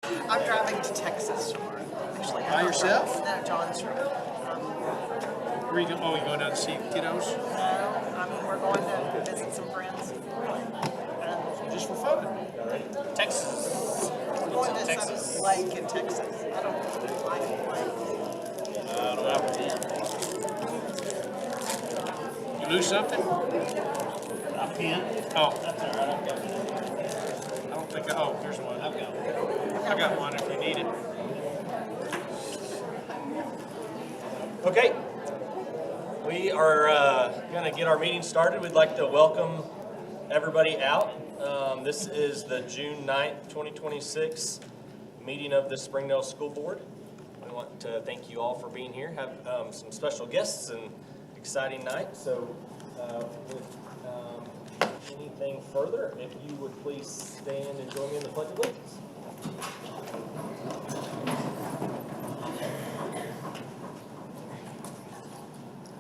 I'm driving to Texas tomorrow. Actually, By yourself? No, John's from. Where are you going? Oh, you going down to see kiddos? We're going to visit some friends. Just for fun. Texas. We're going to some lake in Texas. I don't like lake. I don't know. You lose something? A pen? Oh. I don't think oh, here's one. I got one if you need it. Okay. We are going to get our meeting started. We'd like to welcome everybody out. This is the June 9th, 2026 meeting of the Springdale School Board. I want to thank you all for being here. Have some special guests and exciting night. So with anything further, if you would please stand and join me in the Pledge of Allegiance.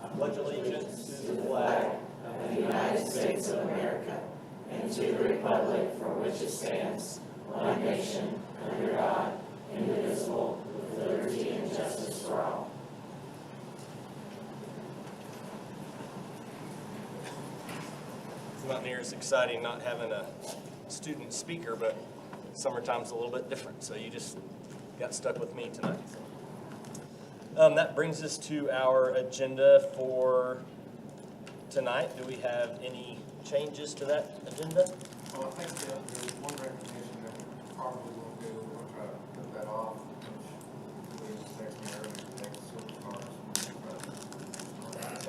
I pledge allegiance to the flag of the United States of America and to the republic for which it stands, one nation, under God, indivisible, with liberty and justice for all. It's not near as exciting not having a student speaker, but summertime's a little bit different, so you just got stuck with me tonight. That brings us to our agenda for tonight. Do we have any changes to that agenda? Well, I think there's one recognition that we probably won't do. We'll try to put that off, which we expect early next supercars.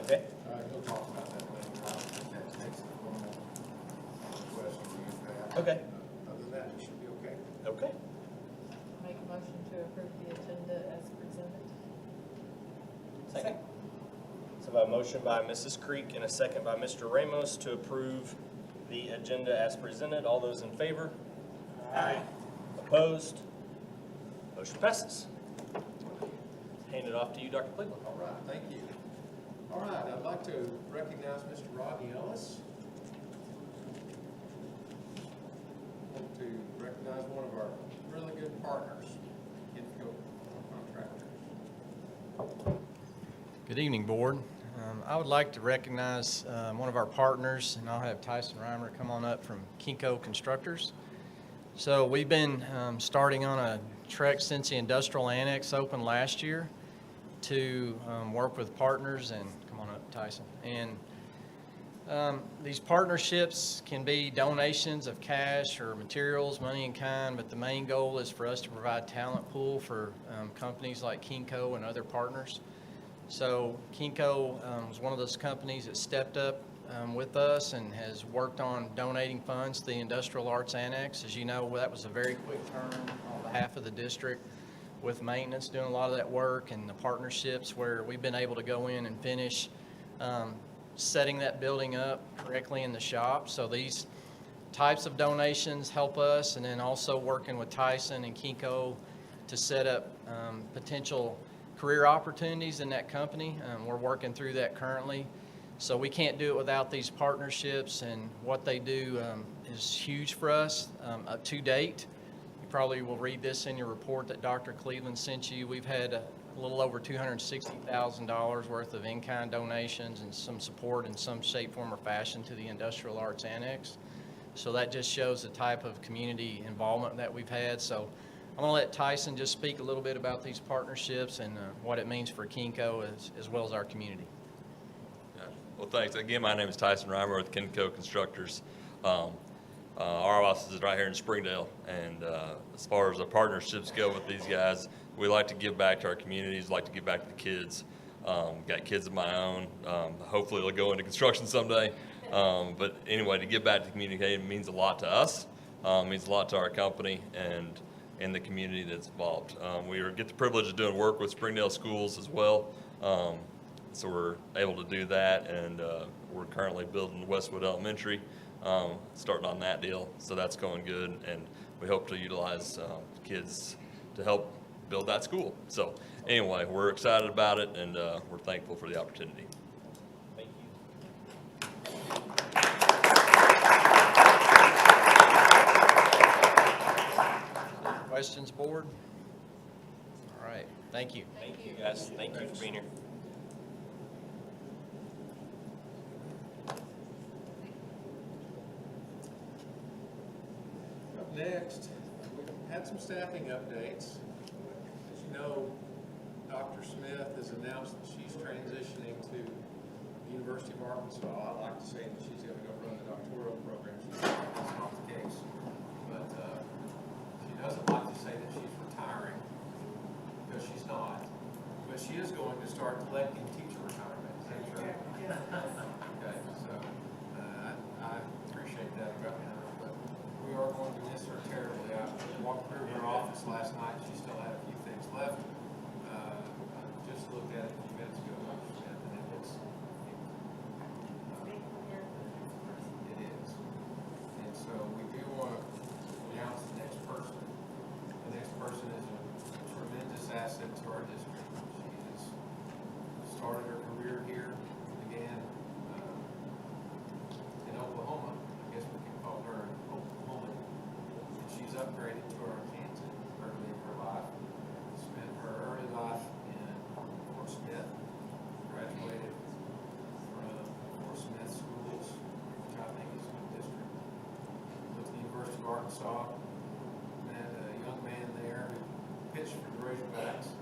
Okay. He'll talk about that later. I don't think that takes a formal request for you to have. Okay. Other than that, it should be okay. Okay. Make a motion to approve the agenda as presented. Second. So I have a motion by Mrs. Creek and a second by Mr. Ramos to approve the agenda as presented. All those in favor? Aye. Opposed? Motion passes. Hand it off to you, Dr. Cleveland. All right, thank you. All right, I'd like to recognize Mr. Rodney Ellis. I want to recognize one of our really good partners, Kidco Contractors. Good evening, Board. I would like to recognize one of our partners, and I'll have Tyson Reimer come on up from Kinko Constructors. So we've been starting on a trek since the Industrial Annex opened last year to work with partners, and come on up, Tyson. And these partnerships can be donations of cash or materials, money in kind, but the main goal is for us to provide talent pool for companies like Kinko and other partners. So Kinko was one of those companies that stepped up with us and has worked on donating funds to the Industrial Arts Annex. As you know, that was a very quick turn on behalf of the district with maintenance, doing a lot of that work, and the partnerships where we've been able to go in and finish setting that building up correctly in the shop. So these types of donations help us, and then also working with Tyson and Kinko to set up potential career opportunities in that company. We're working through that currently. So we can't do it without these partnerships, and what they do is huge for us to date. You probably will read this in your report that Dr. Cleveland sent you. We've had a little over $260,000 worth of in-kind donations and some support in some shape, form, or fashion to the Industrial Arts Annex. So that just shows the type of community involvement that we've had. So I'm going to let Tyson just speak a little bit about these partnerships and what it means for Kinko as well as our community. Well, thanks. Again, my name is Tyson Reimer with Kinko Constructors. Our office is right here in Springdale, and as far as the partnerships go with these guys, we like to give back to our communities, like to give back to the kids. Got kids of my own. Hopefully they'll go into construction someday. But anyway, to give back to the community means a lot to us, means a lot to our company, and the community that's involved. We get the privilege of doing work with Springdale schools as well. So we're able to do that, and we're currently building Westwood Elementary, starting on that deal. So that's going good, and we hope to utilize kids to help build that school. So anyway, we're excited about it, and we're thankful for the opportunity. Thank you. Go questions, board? All right, thank you. Thank you, guys. Thank you for being here. Up next, we've had some staffing updates. As you know, Dr. Smith has announced that she's transitioning to the University of Arkansas. I like to say that she's going to go run the doctoral program. That's not the case. But she doesn't like to say that she's retiring because she's not. But she is going to start collecting teacher retirement. Is that true? Okay, so I appreciate that about her. But we are going to miss her terribly. I walked through her office last night. She still had a few things left. I just looked at it a few minutes ago, and it looks, it is. And so we do want to announce the next person. The next person is a tremendous asset to our district. She has started her career here, began in Oklahoma. I guess we can call her an Oklahoman. And she's upgraded to our Canton early in her life. Spent her early life in Fort Smith. Graduated from Fort Smith schools, which I think is a good district. Went to the University of Arkansas. Met a young man there who pitched for the Razorbacks,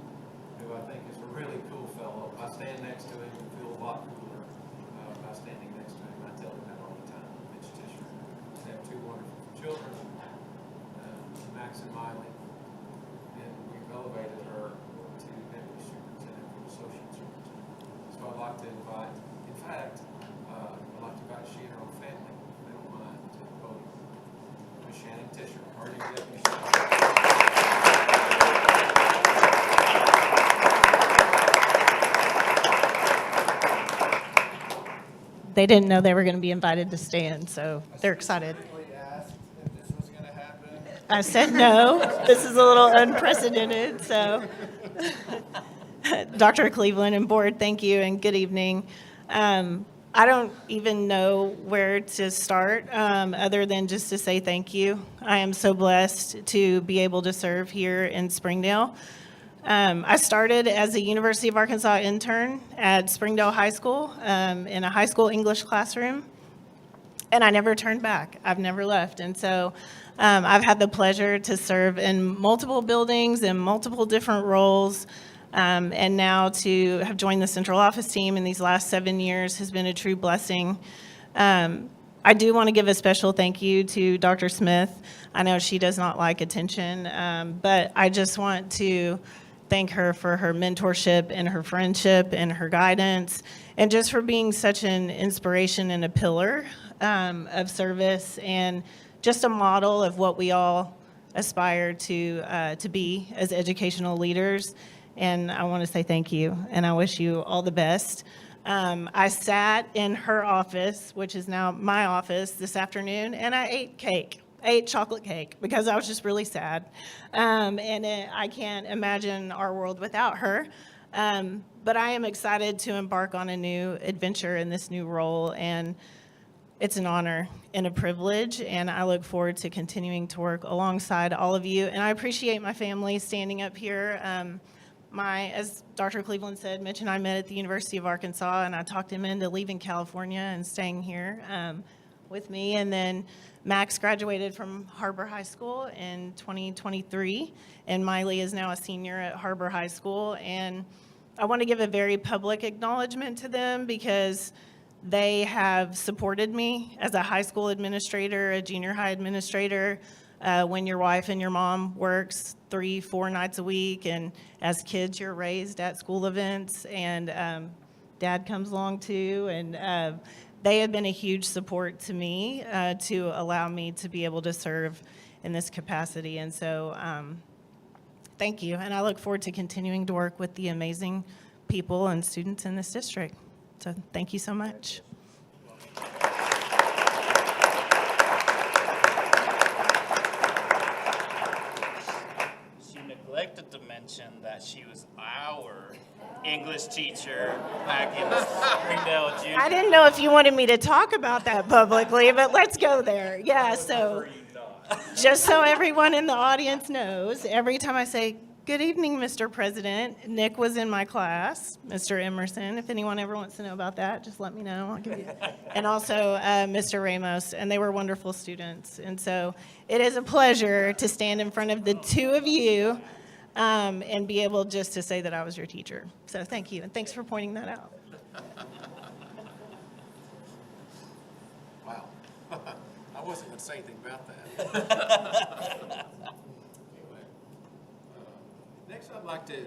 who I think is a really cool fellow. If I stand next to him, I feel a lot cooler by standing next to him. I tell him that all the time. Mitch Tisher. They have two wonderful children, Max and Miley, and we've elevated her to deputy superintendent from associate superintendent. So I'd like to invite, in fact, I'd like to invite she and her own family, if they don't mind, to the podium. Ms. Shannon Tisher, our new deputy superintendent. They didn't know they were going to be invited to stand, so they're excited. Asked if this was going to happen. I said no. This is a little unprecedented, so. Dr. Cleveland and board, thank you and good evening. I don't even know where to start other than just to say thank you. I am so blessed to be able to serve here in Springdale. I started as a University of Arkansas intern at Springdale High School in a high school English classroom, and I never turned back. I've never left. And so I've had the pleasure to serve in multiple buildings in multiple different roles, and now to have joined the central office team in these last 7 years has been a true blessing. I do want to give a special thank you to Dr. Smith. I know she does not like attention, but I just want to thank her for her mentorship and her friendship and her guidance, and just for being such an inspiration and a pillar of service, and just a model of what we all aspire to be as educational leaders. And I want to say thank you, and I wish you all the best. I sat in her office, which is now my office, this afternoon, and I ate cake. I ate chocolate cake because I was just really sad. I can't imagine our world without her. But I am excited to embark on a new adventure in this new role, and it's an honor and a privilege, and I look forward to continuing to work alongside all of you. And I appreciate my family standing up here. As Dr. Cleveland said, Mitch and I met at the University of Arkansas, and I talked him into leaving California and staying here with me. And then Max graduated from HAR-BER High School in 2023, and Miley is now a senior at HAR-BER High School. And I want to give a very public acknowledgement to them because they have supported me as a high school administrator, a junior high administrator, when your wife and your mom works 3-4 nights a week, and as kids you're raised at school events, and dad comes along too, and they have been a huge support to me to allow me to be able to serve in this capacity. And so thank you, and I look forward to continuing to work with the amazing people and students in this district. So thank you so much. She neglected to mention that she was our English teacher back in Springdale Junior. I didn't know if you wanted me to talk about that publicly, but let's go there. Yeah, so just so everyone in the audience knows, every time I say, "Good evening, Mr. President," Nick was in my class, Mr. Emerson. If anyone ever wants to know about that, just let me know. I'll give you. And also Mr. Ramos, and they were wonderful students. And so it is a pleasure to stand in front of the two of you and be able just to say that I was your teacher. So thank you, and thanks for pointing that out. Wow. I wasn't going to say anything about that. Anyway, next I'd like to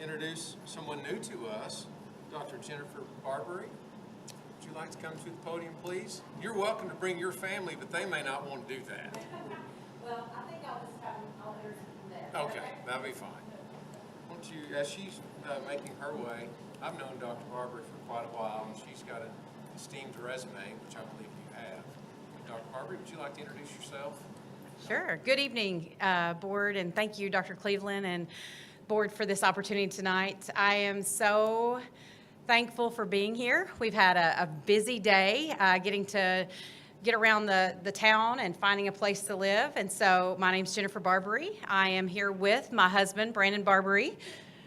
introduce someone new to us, Dr. Jennifer Barbary. Would you like to come to the podium, please? You're welcome to bring your family, but they may not want to do that. Well, I think I'll just have, I'll introduce them. Okay, that'll be fine. Won't you, as she's making her way, I've known Dr. Barbary for quite a while, and she's got an esteemed resume, which I believe you have. Dr. Barbary, would you like to introduce yourself? Sure. Good evening, board, and thank you, Dr. Cleveland and board, for this opportunity tonight. I am so thankful for being here. We've had a busy day getting to get around the town and finding a place to live. And so my name's Jennifer Barbary. I am here with my husband, Brandon Barbary.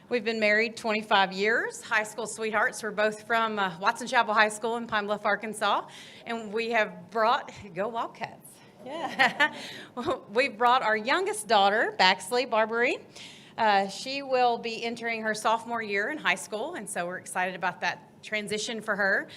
We've been married 25 years, high school sweethearts. We're both from Watson Chapel High School in Pine Bluff, Arkansas. And we have brought, go Wildcats. Yeah. We've brought our youngest daughter, Baxley Barbary. She will be entering her sophomore year in high school, and so we're excited about that transition for her.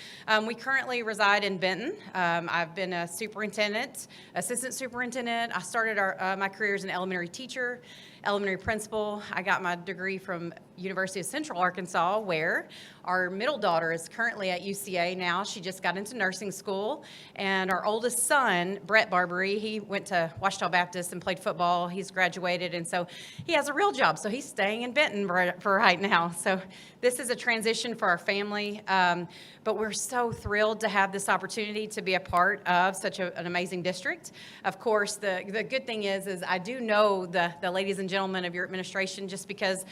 We currently reside in Benton. I've been a superintendent, assistant superintendent. I started my career as an elementary teacher, elementary principal. I got my degree from University of Central Arkansas, where our middle daughter is currently at UCA now. She just got into nursing school. And our oldest son, Brett Barbary, he went to Ouachita Baptist and played football. He's graduated, and so he has a real job. So he's staying in Benton for right now. So this is a transition for our family. But we're so thrilled to have this opportunity to be a part of such an amazing district. Of course, the good thing is I do know the ladies and gentlemen of your administration, just because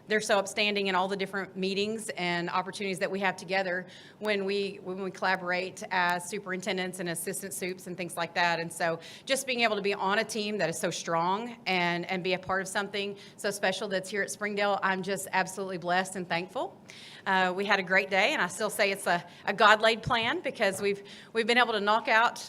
they're so upstanding in all the different meetings and opportunities that we have together when we collaborate as superintendents and assistant supes and things like that. And so just being able to be on a team that is so strong and be a part of something so special that's here at Springdale, I'm just absolutely blessed and thankful. We had a great day, and I still say it's a God-laid plan, because we've been able to knock out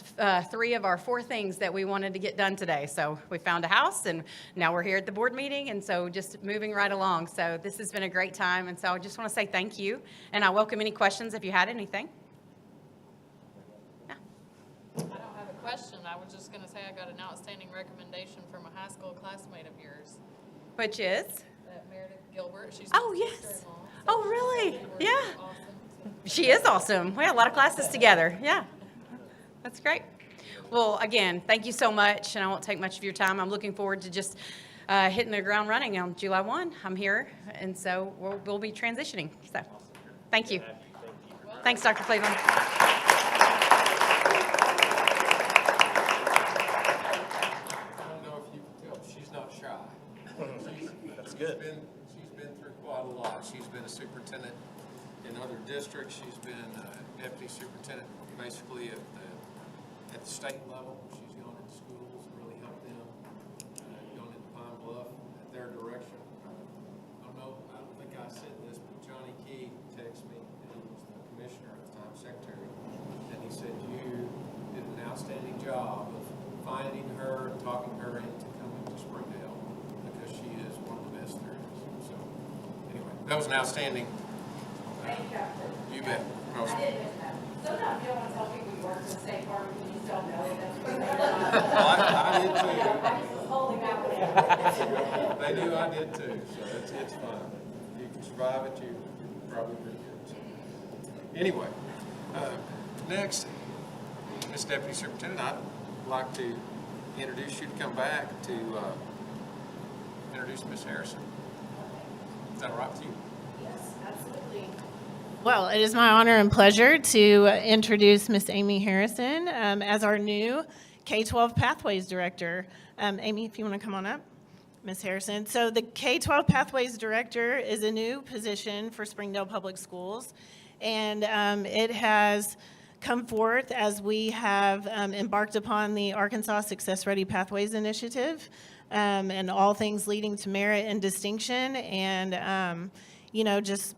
3 of our 4 things that we wanted to get done today. So we found a house, and now we're here at the board meeting, and so just moving right along. So this has been a great time, and so I just want to say thank you, and I welcome any questions if you had anything. Yeah. I don't have a question. I was just going to say I got an outstanding recommendation from a high school classmate of yours. Which is? Meredith Gilbert. She's Oh, my yes. sister-in-law. Oh, really? We're Yeah. awesome. She is awesome. We had a lot of classes together. Yeah. That's great. Well, again, thank you so much, and I won't take much of your time. I'm looking forward to just hitting the ground running on July 1. I'm here, and so we'll be transitioning. So thank you. Thanks, Dr. Cleveland. I don't know if you can tell, but she's not shy. That's good. She's been through quite a lot. She's been a superintendent in other districts. She's been deputy superintendent basically at the state level. She's gone into schools and really helped them. Gone into Pine Bluff at their direction. I don't think I said this, but Johnny Key texted me, and he was the commissioner at the time, secretary, and he said, "You did an outstanding job of finding her and talking her into coming to Springdale, because she is one of the best there is." So anyway, that was an outstanding. Thank you, Doctor. You bet. I did miss that. Sometimes you don't want to tell people you work in the state farm, and you just don't know it. I did too. I just was holding out whatever. They knew I did too, so it's fun. If you can survive it, you probably pretty good. So, anyway, next, Ms. Deputy Superintendent, I'd like to introduce you to come back to introduce Ms. Harrison. Is that all right with you? Yes, absolutely. Well, it is my honor and pleasure to introduce Miss Amy Harrison as our new K-12 Pathways Director. Amy, if you want to come on up. Ms. Harrison. So the K-12 Pathways Director is a new position for Springdale Public Schools, and it has come forth as we have embarked upon the Arkansas Success Ready Pathways Initiative, and all things leading to merit and distinction, and just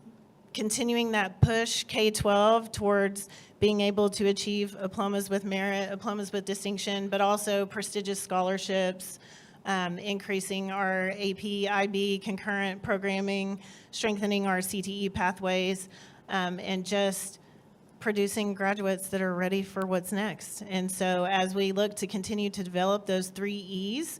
continuing that push K-12 towards being able to achieve diplomas with merit, diplomas with distinction, but also prestigious scholarships, increasing our AP, IB, concurrent programming, strengthening our CTE pathways, and just producing graduates that are ready for what's next. And so as we look to continue to develop those 3 E's,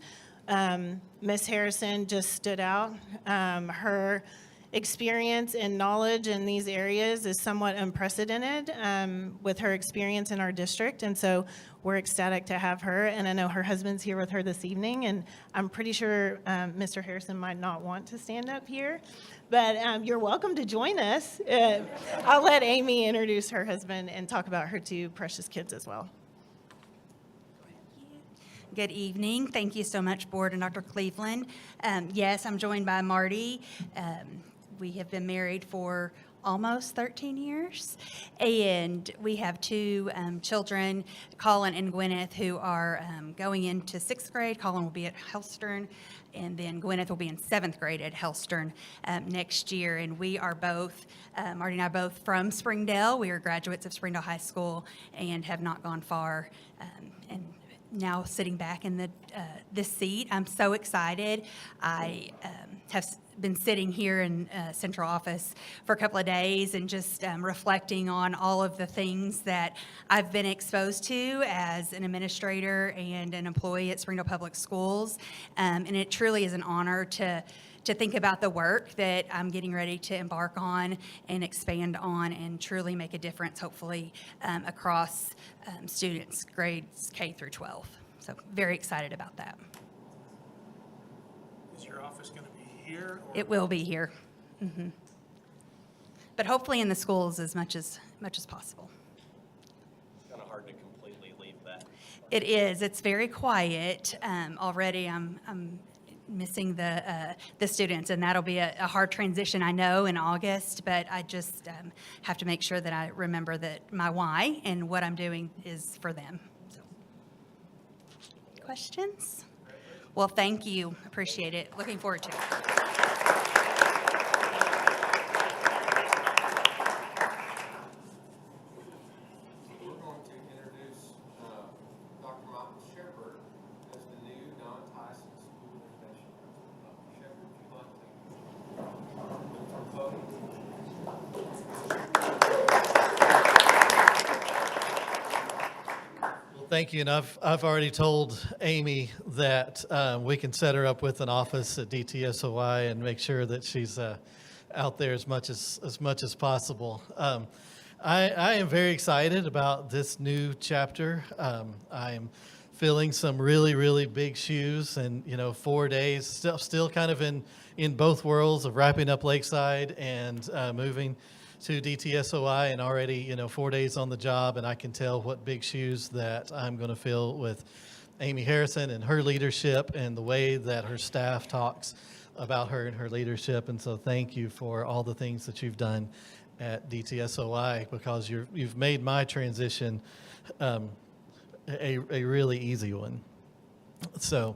Ms. Harrison just stood out. Her experience and knowledge in these areas is somewhat unprecedented with her experience in our district, and so we're ecstatic to have her. And I know her husband's here with her this evening, and I'm pretty sure Mr. Harrison might not want to stand up here, but you're welcome to join us. I'll let Amy introduce her husband and talk about her 2 precious kids as well. Good evening. Thank you so much, Board and Dr. Cleveland. Yes, I'm joined by Marty. We have been married for almost 13 years, and we have 2 children, Colin and Gwyneth, who are going into 6th grade. Colin will be at Hellstern, and then Gwyneth will be in 7th grade at Hellstern next year. And we are both, Marty and I, both from Springdale. We are graduates of Springdale High School and have not gone far. And now sitting back in this seat, I'm so excited. I have been sitting here in central office for a couple of days and just reflecting on all of the things that I've been exposed to as an administrator and an employee at Springdale Public Schools. And it truly is an honor to think about the work that I'm getting ready to embark on and expand on and truly make a difference, hopefully, across students, grades K through 12. So very excited about that. Is your office going to be here? Or? It will be here. Mm-hmm. But hopefully in the schools as much as possible. It's kind of hard to completely leave that. It is. It's very quiet. Already I'm missing the students, and that'll be a hard transition, I know, in August, but I just have to make sure that I remember that my why and what I'm doing is for them. So. Questions? Well, thank you. Appreciate it. Looking forward to it. Thank you, and I've already told Amy that we can set her up with an office at DTSOI and make sure that she's out there as much as possible. I am very excited about this new chapter. I'm filling some really big shoes, and 4 days, still kind of in both worlds of wrapping up Lakeside and moving to DTSOI, and already 4 days on the job, and I can tell what big shoes that I'm going to fill with Amy Harrison and her leadership and the way that her staff talks about her and her leadership. And so thank you for all the things that you've done at DTSOI, because you've made my transition a really easy one. So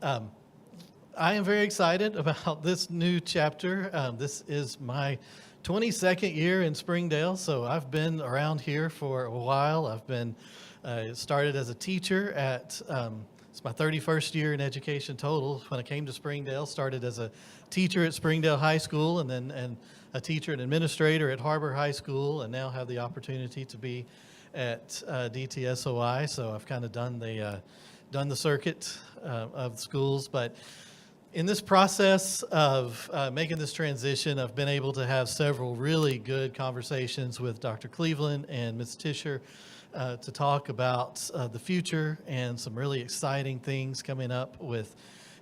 I am very excited about this new chapter. This is my 22nd year in Springdale, so I've been around here for a while. I've been started as a teacher at, it's my 31st year in education total. When I came to Springdale, started as a teacher at Springdale High School, and then a teacher and administrator at HAR-BER High School, and now have the opportunity to be at DTSOI. So I've kind of done the circuit of schools, but in this process of making this transition, I've been able to have several really good conversations with Dr. Cleveland and Ms. Tischer to talk about the future and some really exciting things coming up with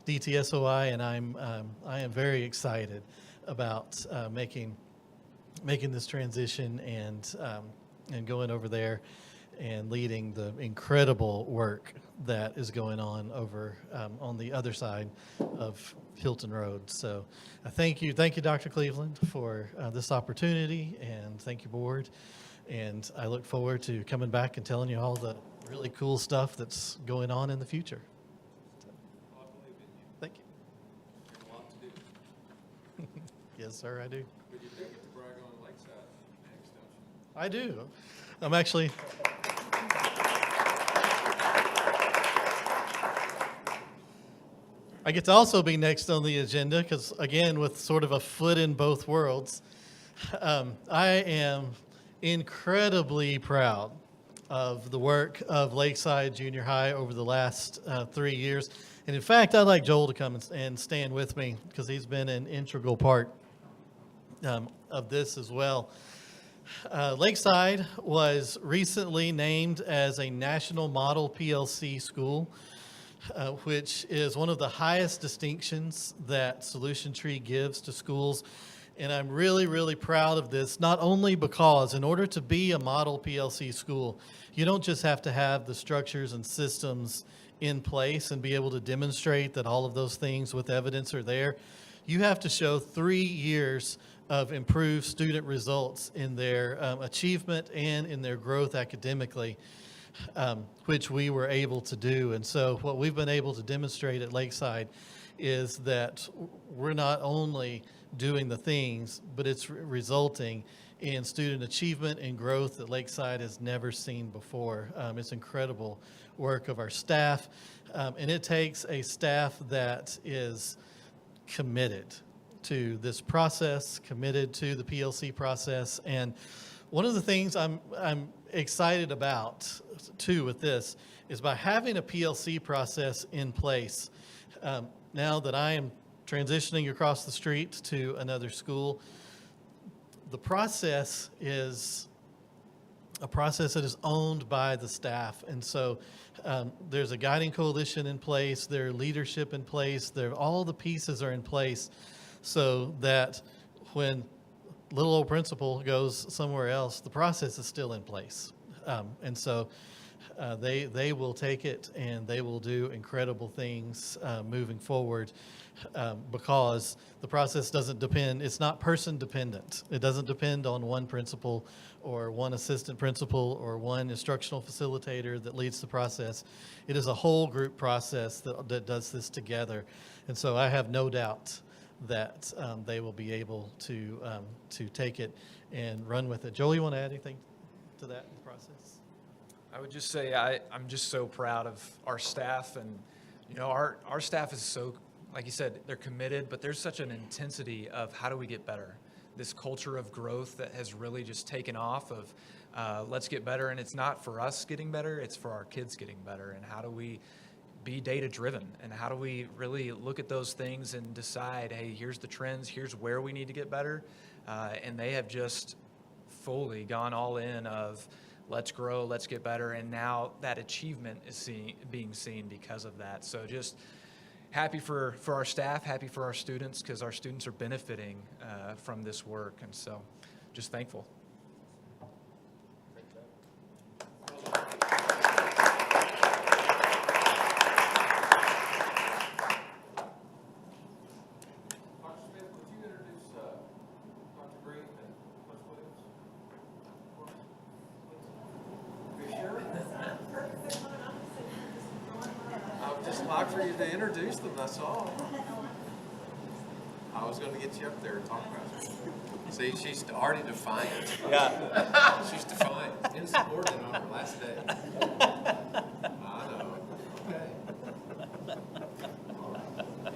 DTSOI, and I am very excited about making this transition and going over there and leading the incredible work that is going on over on the other side of Hilton Road. So thank you, Dr. Cleveland, for this opportunity, and thank you, Board. And I look forward to coming back and telling you all the really cool stuff that's going on in the future. I believe in you. Thank you. You have a lot to do. Yes, sir, I do. But you do get to brag on Lakeside next, don't you? I do. I'm actually. I get to also be next on the agenda because, again, with sort of a foot in both worlds, I am incredibly proud of the work of Lakeside Junior High over the last 3 years. And in fact, I'd like Joel to come and stand with me because he's been an integral part of this as well. Lakeside was recently named as a National Model PLC school, which is one of the highest distinctions that Solution Tree gives to schools. And I'm really, really proud of this, not only because in order to be a model PLC school, you don't just have to have the structures and systems in place and be able to demonstrate that all of those things with evidence are there. You have to show 3 years of improved student results in their achievement and in their growth academically, which we were able to do. And so what we've been able to demonstrate at Lakeside is that we're not only doing the things, but it's resulting in student achievement and growth that Lakeside has never seen before. It's incredible work of our staff, and it takes a staff that is committed to this process, committed to the PLC process. And one of the things I'm excited about too with this is by having a PLC process in place. Now that I am transitioning across the street to another school, the process is a process that is owned by the staff. And so there's a guiding coalition in place, there's leadership in place, all the pieces are in place so that when little old principal goes somewhere else, the process is still in place. And so they will take it and they will do incredible things moving forward because the process doesn't depend, it's not person dependent. It doesn't depend on one principal or one assistant principal or one instructional facilitator that leads the process. It is a whole group process that does this together. And so I have no doubt that they will be able to take it and run with it. Joel, you want to add anything to that in the process? I would just say I'm just so proud of our staff, and our staff is so, like you said, they're committed, but there's such an intensity of how do we get better. This culture of growth that has really just taken off of let's get better, and it's not for us getting better, it's for our kids getting better. And how do we be data driven, and how do we really look at those things and decide, hey, here's the trends, here's where we need to get better. And they have just fully gone all in of let's grow, let's get better, and now that achievement is being seen because of that. So just happy for our staff, happy for our students, because our students are benefiting from this work, and so just thankful. Dr. Smith, would you introduce Dr. Green and Coach Williams? You sure? I would just like for you to introduce them, that's all. I was going to get you up there and talk about it. See, she's already defiant. Yeah. She's defiant. Insubordinate on her last day. I know. Okay.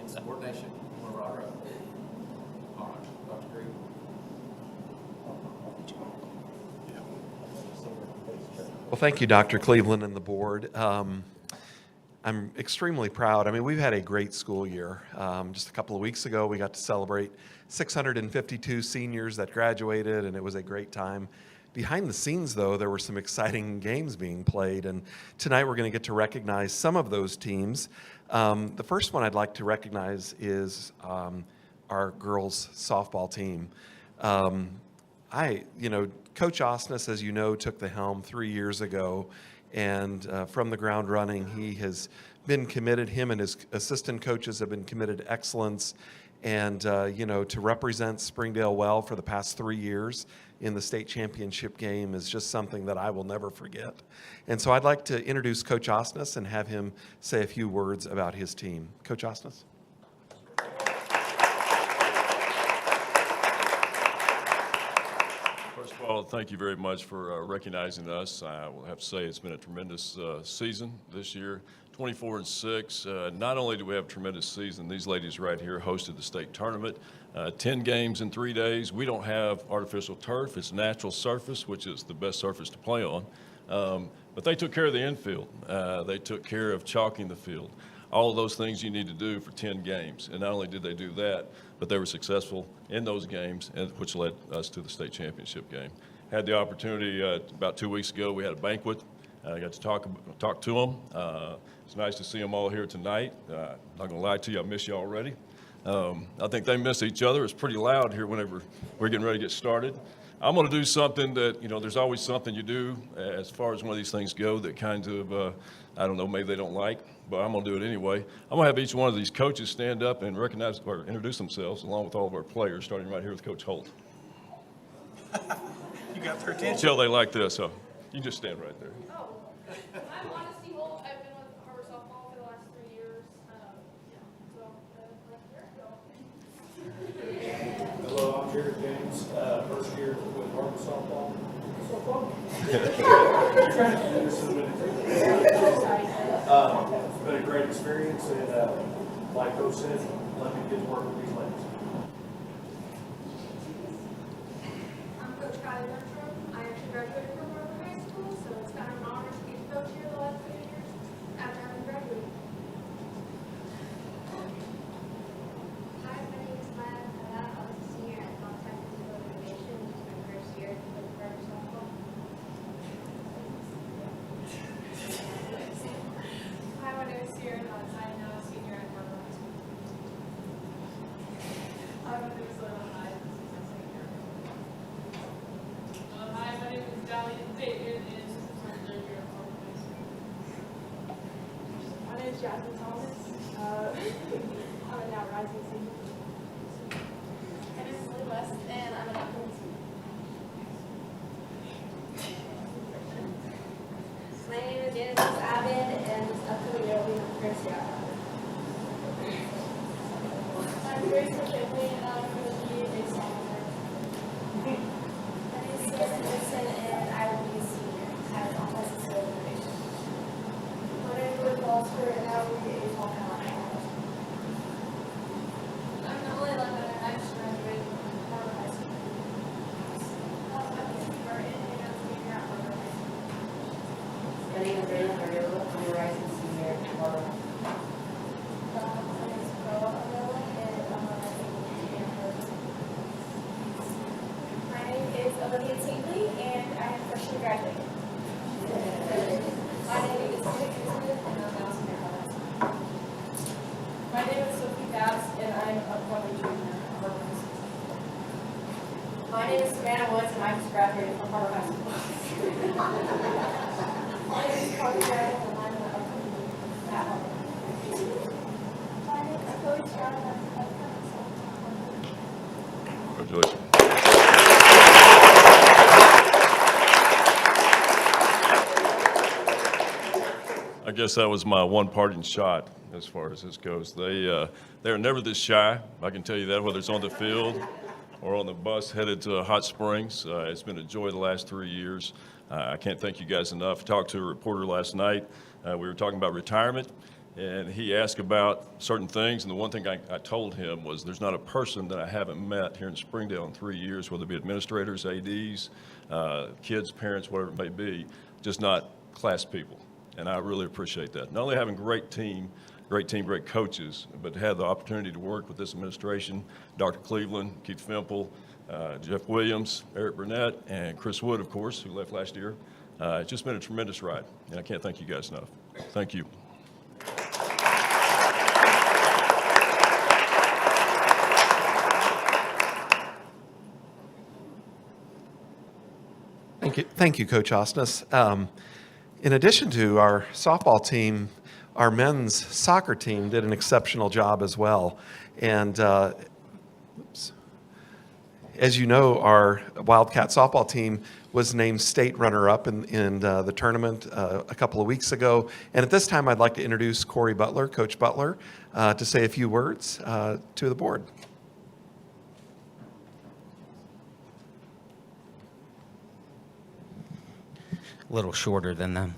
Insubordination. All right. Dr. Green. Well, thank you, Dr. Cleveland and the board. I'm extremely proud. I mean, we've had a great school year. Just a couple of weeks ago, we got to celebrate 652 seniors that graduated, and it was a great time. Behind the scenes, though, there were some exciting games being played, and tonight we're going to get to recognize some of those teams. The first one I'd like to recognize is our girls softball team. Coach Osnes, as you know, took the helm 3 years ago, and from the ground running, he has been committed, him and his assistant coaches have been committed to excellence and, to represent Springdale well for the past 3 years in the state championship game is just something that I will never forget. And so I'd like to introduce Coach Osnes and have him say a few words about his team. Coach Osnes. First of all, thank you very much for recognizing us. I will have to say it's been a tremendous season this year. 24-6. Not only do we have a tremendous season, these ladies right here hosted the state tournament. 10 games in 3 days. We don't have artificial turf. It's natural surface, which is the best surface to play on. But they took care of the infield. They took care of chalking the field. All of those things you need to do for 10 games. And not only did they do that, but they were successful in those games, which led us to the state championship game. Had the opportunity about 2 weeks ago. We had a banquet. I got to talk to them. It's nice to see them all here tonight. Not going to lie to you, I miss you already. I think they miss each other. It's pretty loud here whenever we're getting ready to get started. I'm going to do something that, there's always something you do as far as one of these things go that kind of, I don't know, maybe they don't like, but I'm going to do it anyway. I'm going to have each one of these coaches stand up and recognize or introduce themselves along with all of our players, starting right here with Coach Holt. You got their attention. Until they like this, so you can just stand right there. I'm Honesty Holt. I've been with HAR-BER softball for the last 3 years. Hello, I'm Jared James, first year with HAR-BER softball. It's been a great experience, and like Coach said, let me get to work with these ladies. I'm Coach Kylie Bertram. I actually graduated from HAR-BER High School, so it's kind of an honor to be the coach here the last 2 years after having graduated. Hi, my name is Maya. I was a senior at Contact Physical Education. This is my first year with HAR-BER softball. Hi, my name is Sierra Nuts. I am now a senior at HAR-BER High School. Hi, my name is Lena. Hi, this is my senior. Hi, my name is Dahlia David, and this is my third year at HAR-BER High School. My name is Jasmine Thomas. I'm a now rising senior. My name is Lily West, and I'm an upcoming senior. My name is Genesis Abed, and this upcoming year will be my first year. I'm Grace McKinley, and I'm going to be a sophomore. My name is Sarah Gibson, and I will be a senior at Contact Physical Education. My name is Liz Walter, and I will be a sophomore. I'm Emily Lemon, and I just graduated from HAR-BER High School. I'm Casey Burton, and I'm a senior at HAR-BER High School. My name is Raylan Ariola. I'm a rising senior at HAR-BER. My name is Carla Ariola, and I'm a rising senior at HAR-BER. My name is Olivia Tingley, and I am freshly graduating. My name is Smith, and I'm now a senior at HAR-BER. My name is Sophie Bass, and I'm a upcoming junior at HAR-BER High School. My name is Savannah Woods, and I just graduated from HAR-BER High School. My name is Carly Jarrett, and I'm an upcoming junior at HAR-BER. My name is Chloe Stroud, and I'm an upcoming sophomore. Congratulations. I guess that was my one parting shot as far as this goes. They're never this shy. I can tell you that, whether it's on the field or on the bus headed to Hot Springs. It's been a joy the last 3 years. I can't thank you guys enough. I talked to a reporter last night. We were talking about retirement, and he asked about certain things, and the one thing I told him was there's not a person that I haven't met here in Springdale in 3 years, whether it be administrators, ADs, kids, parents, whatever it may be, just not class people. And I really appreciate that. Not only having great team, great coaches, but to have the opportunity to work with this administration, Dr. Cleveland, Keith Fimple, Jeff Williams, Eric Burnett, and Chris Wood, of course, who left last year. It's just been a tremendous ride, and I can't thank you guys enough. Thank you. Thank you, Coach Osnes. In addition to our softball team, our men's soccer team did an exceptional job as well. And as you know, our Wildcat softball team was named state runner-up in the tournament a couple of weeks ago. And at this time, I'd like to introduce Corey Butler, Coach Butler, to say a few words to the board. A little shorter than them.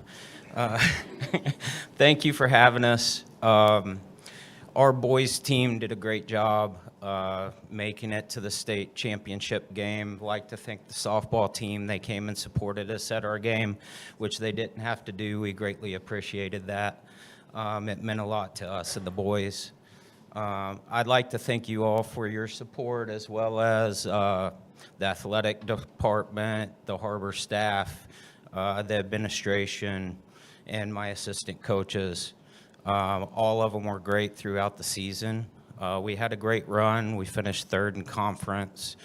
Thank you for having us. Our boys team did a great job making it to the state championship game. Like to thank the softball team. They came and supported us at our game, which they didn't have to do. We greatly appreciated that. It meant a lot to us and the boys. I'd like to thank you all for your support, as well as the athletic department, the HAR-BER staff, the administration, and my assistant coaches. All of them were great throughout the season. We had a great run. We finished third in conference.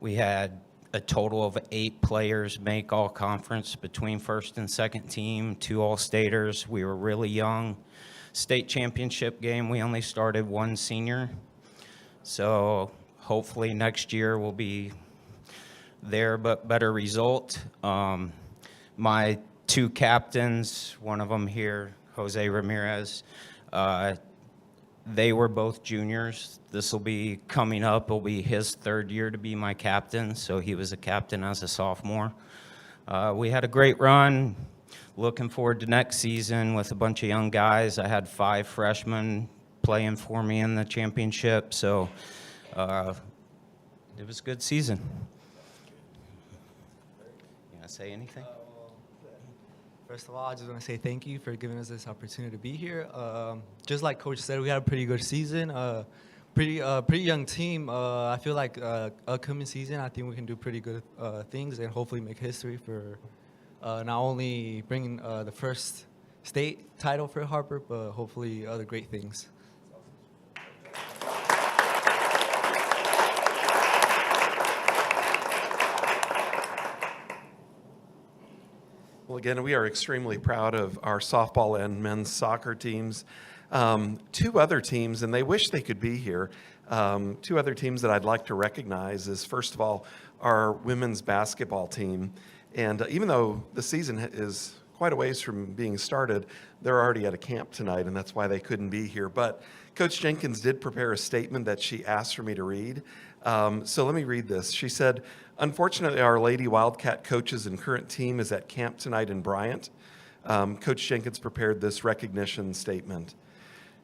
We had a total of 8 players make all conference between first and second team, 2 all-staters. We were really young. State championship game, we only started 1 senior. So hopefully next year will be there, but better result. My 2 captains, one of them here, Jose Ramirez, they were both juniors. This will be coming up. It'll be his 3rd year to be my captain, so he was a captain as a sophomore. We had a great run. Looking forward to next season with a bunch of young guys. I had 5 freshmen playing for me in the championship, so it was a good season. You want to say anything? First of all, I just want to say thank you for giving us this opportunity to be here. Just like Coach said, we had a pretty good season. Pretty young team. I feel like upcoming season, I think we can do pretty good things and hopefully make history for not only bringing the first state title for HAR-BER, but hopefully other great things. Well, again, we are extremely proud of our softball and men's soccer teams. 2 other teams, and they wish they could be here. 2 other teams that I'd like to recognize is, first of all, our women's basketball team. And even though the season is quite a ways from being started, they're already at a camp tonight, and that's why they couldn't be here. But Coach Jenkins did prepare a statement that she asked for me to read. So let me read this. She said, "Unfortunately, our Lady Wildcat coaches and current team is at camp tonight in Bryant." Coach Jenkins prepared this recognition statement.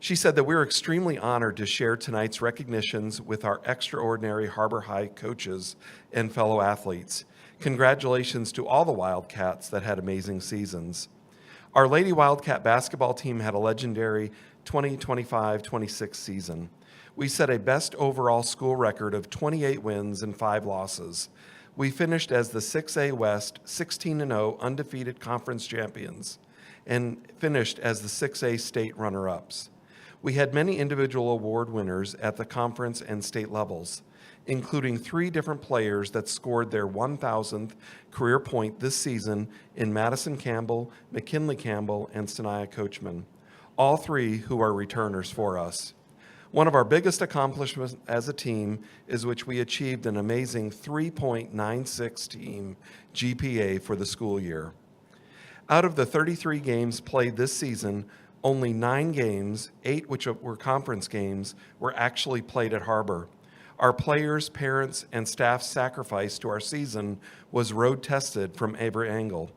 She said that we're extremely honored to share tonight's recognitions with our extraordinary HAR-BER High coaches and fellow athletes. Congratulations to all the Wildcats that had amazing seasons. Our Lady Wildcat basketball team had a legendary 2025-26 season. We set a best overall school record of 28 wins and 5 losses. We finished as the 6A West 16-0 undefeated conference champions and finished as the 6A state runner-ups. We had many individual award winners at the conference and state levels, including 3 different players that scored their 1,000th career point this season in Madison Campbell, McKinley Campbell, and Sanaya Coachman, all 3 who are returners for us. One of our biggest accomplishments as a team is which we achieved an amazing 3.96 team GPA for the school year. Out of the 33 games played this season, only 9 games, 8 which were conference games, were actually played at HAR-BER. Our players, parents, and staff's sacrifice to our season was road tested from every angle.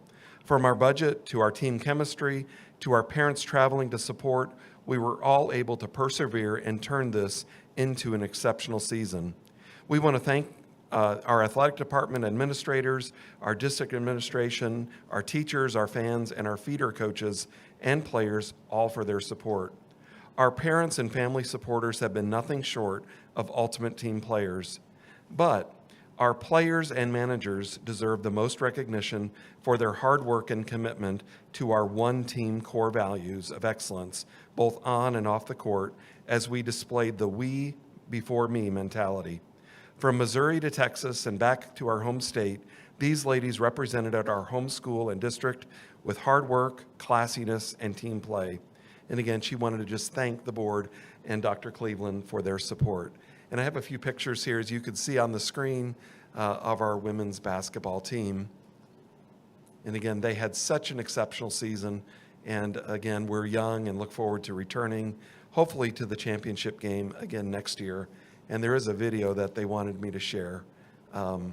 From our budget to our team chemistry to our parents traveling to support, we were all able to persevere and turn this into an exceptional season. We want to thank our athletic department administrators, our district administration, our teachers, our fans, and our feeder coaches and players, all for their support. Our parents and family supporters have been nothing short of ultimate team players. But our players and managers deserve the most recognition for their hard work and commitment to our one team core values of excellence, both on and off the court, as we displayed the we before me mentality. From Missouri to Texas and back to our home state, These ladies represented our home school and district with hard work, classiness, and team play. And again, she wanted to just thank the board and Dr. Cleveland for their support. And I have a few pictures here, as you can see on the screen, of our women's basketball team. And again, they had such an exceptional season. And again, we're young and look forward to returning, hopefully, to the championship game again next year. And there is a video that they wanted me to share. Go.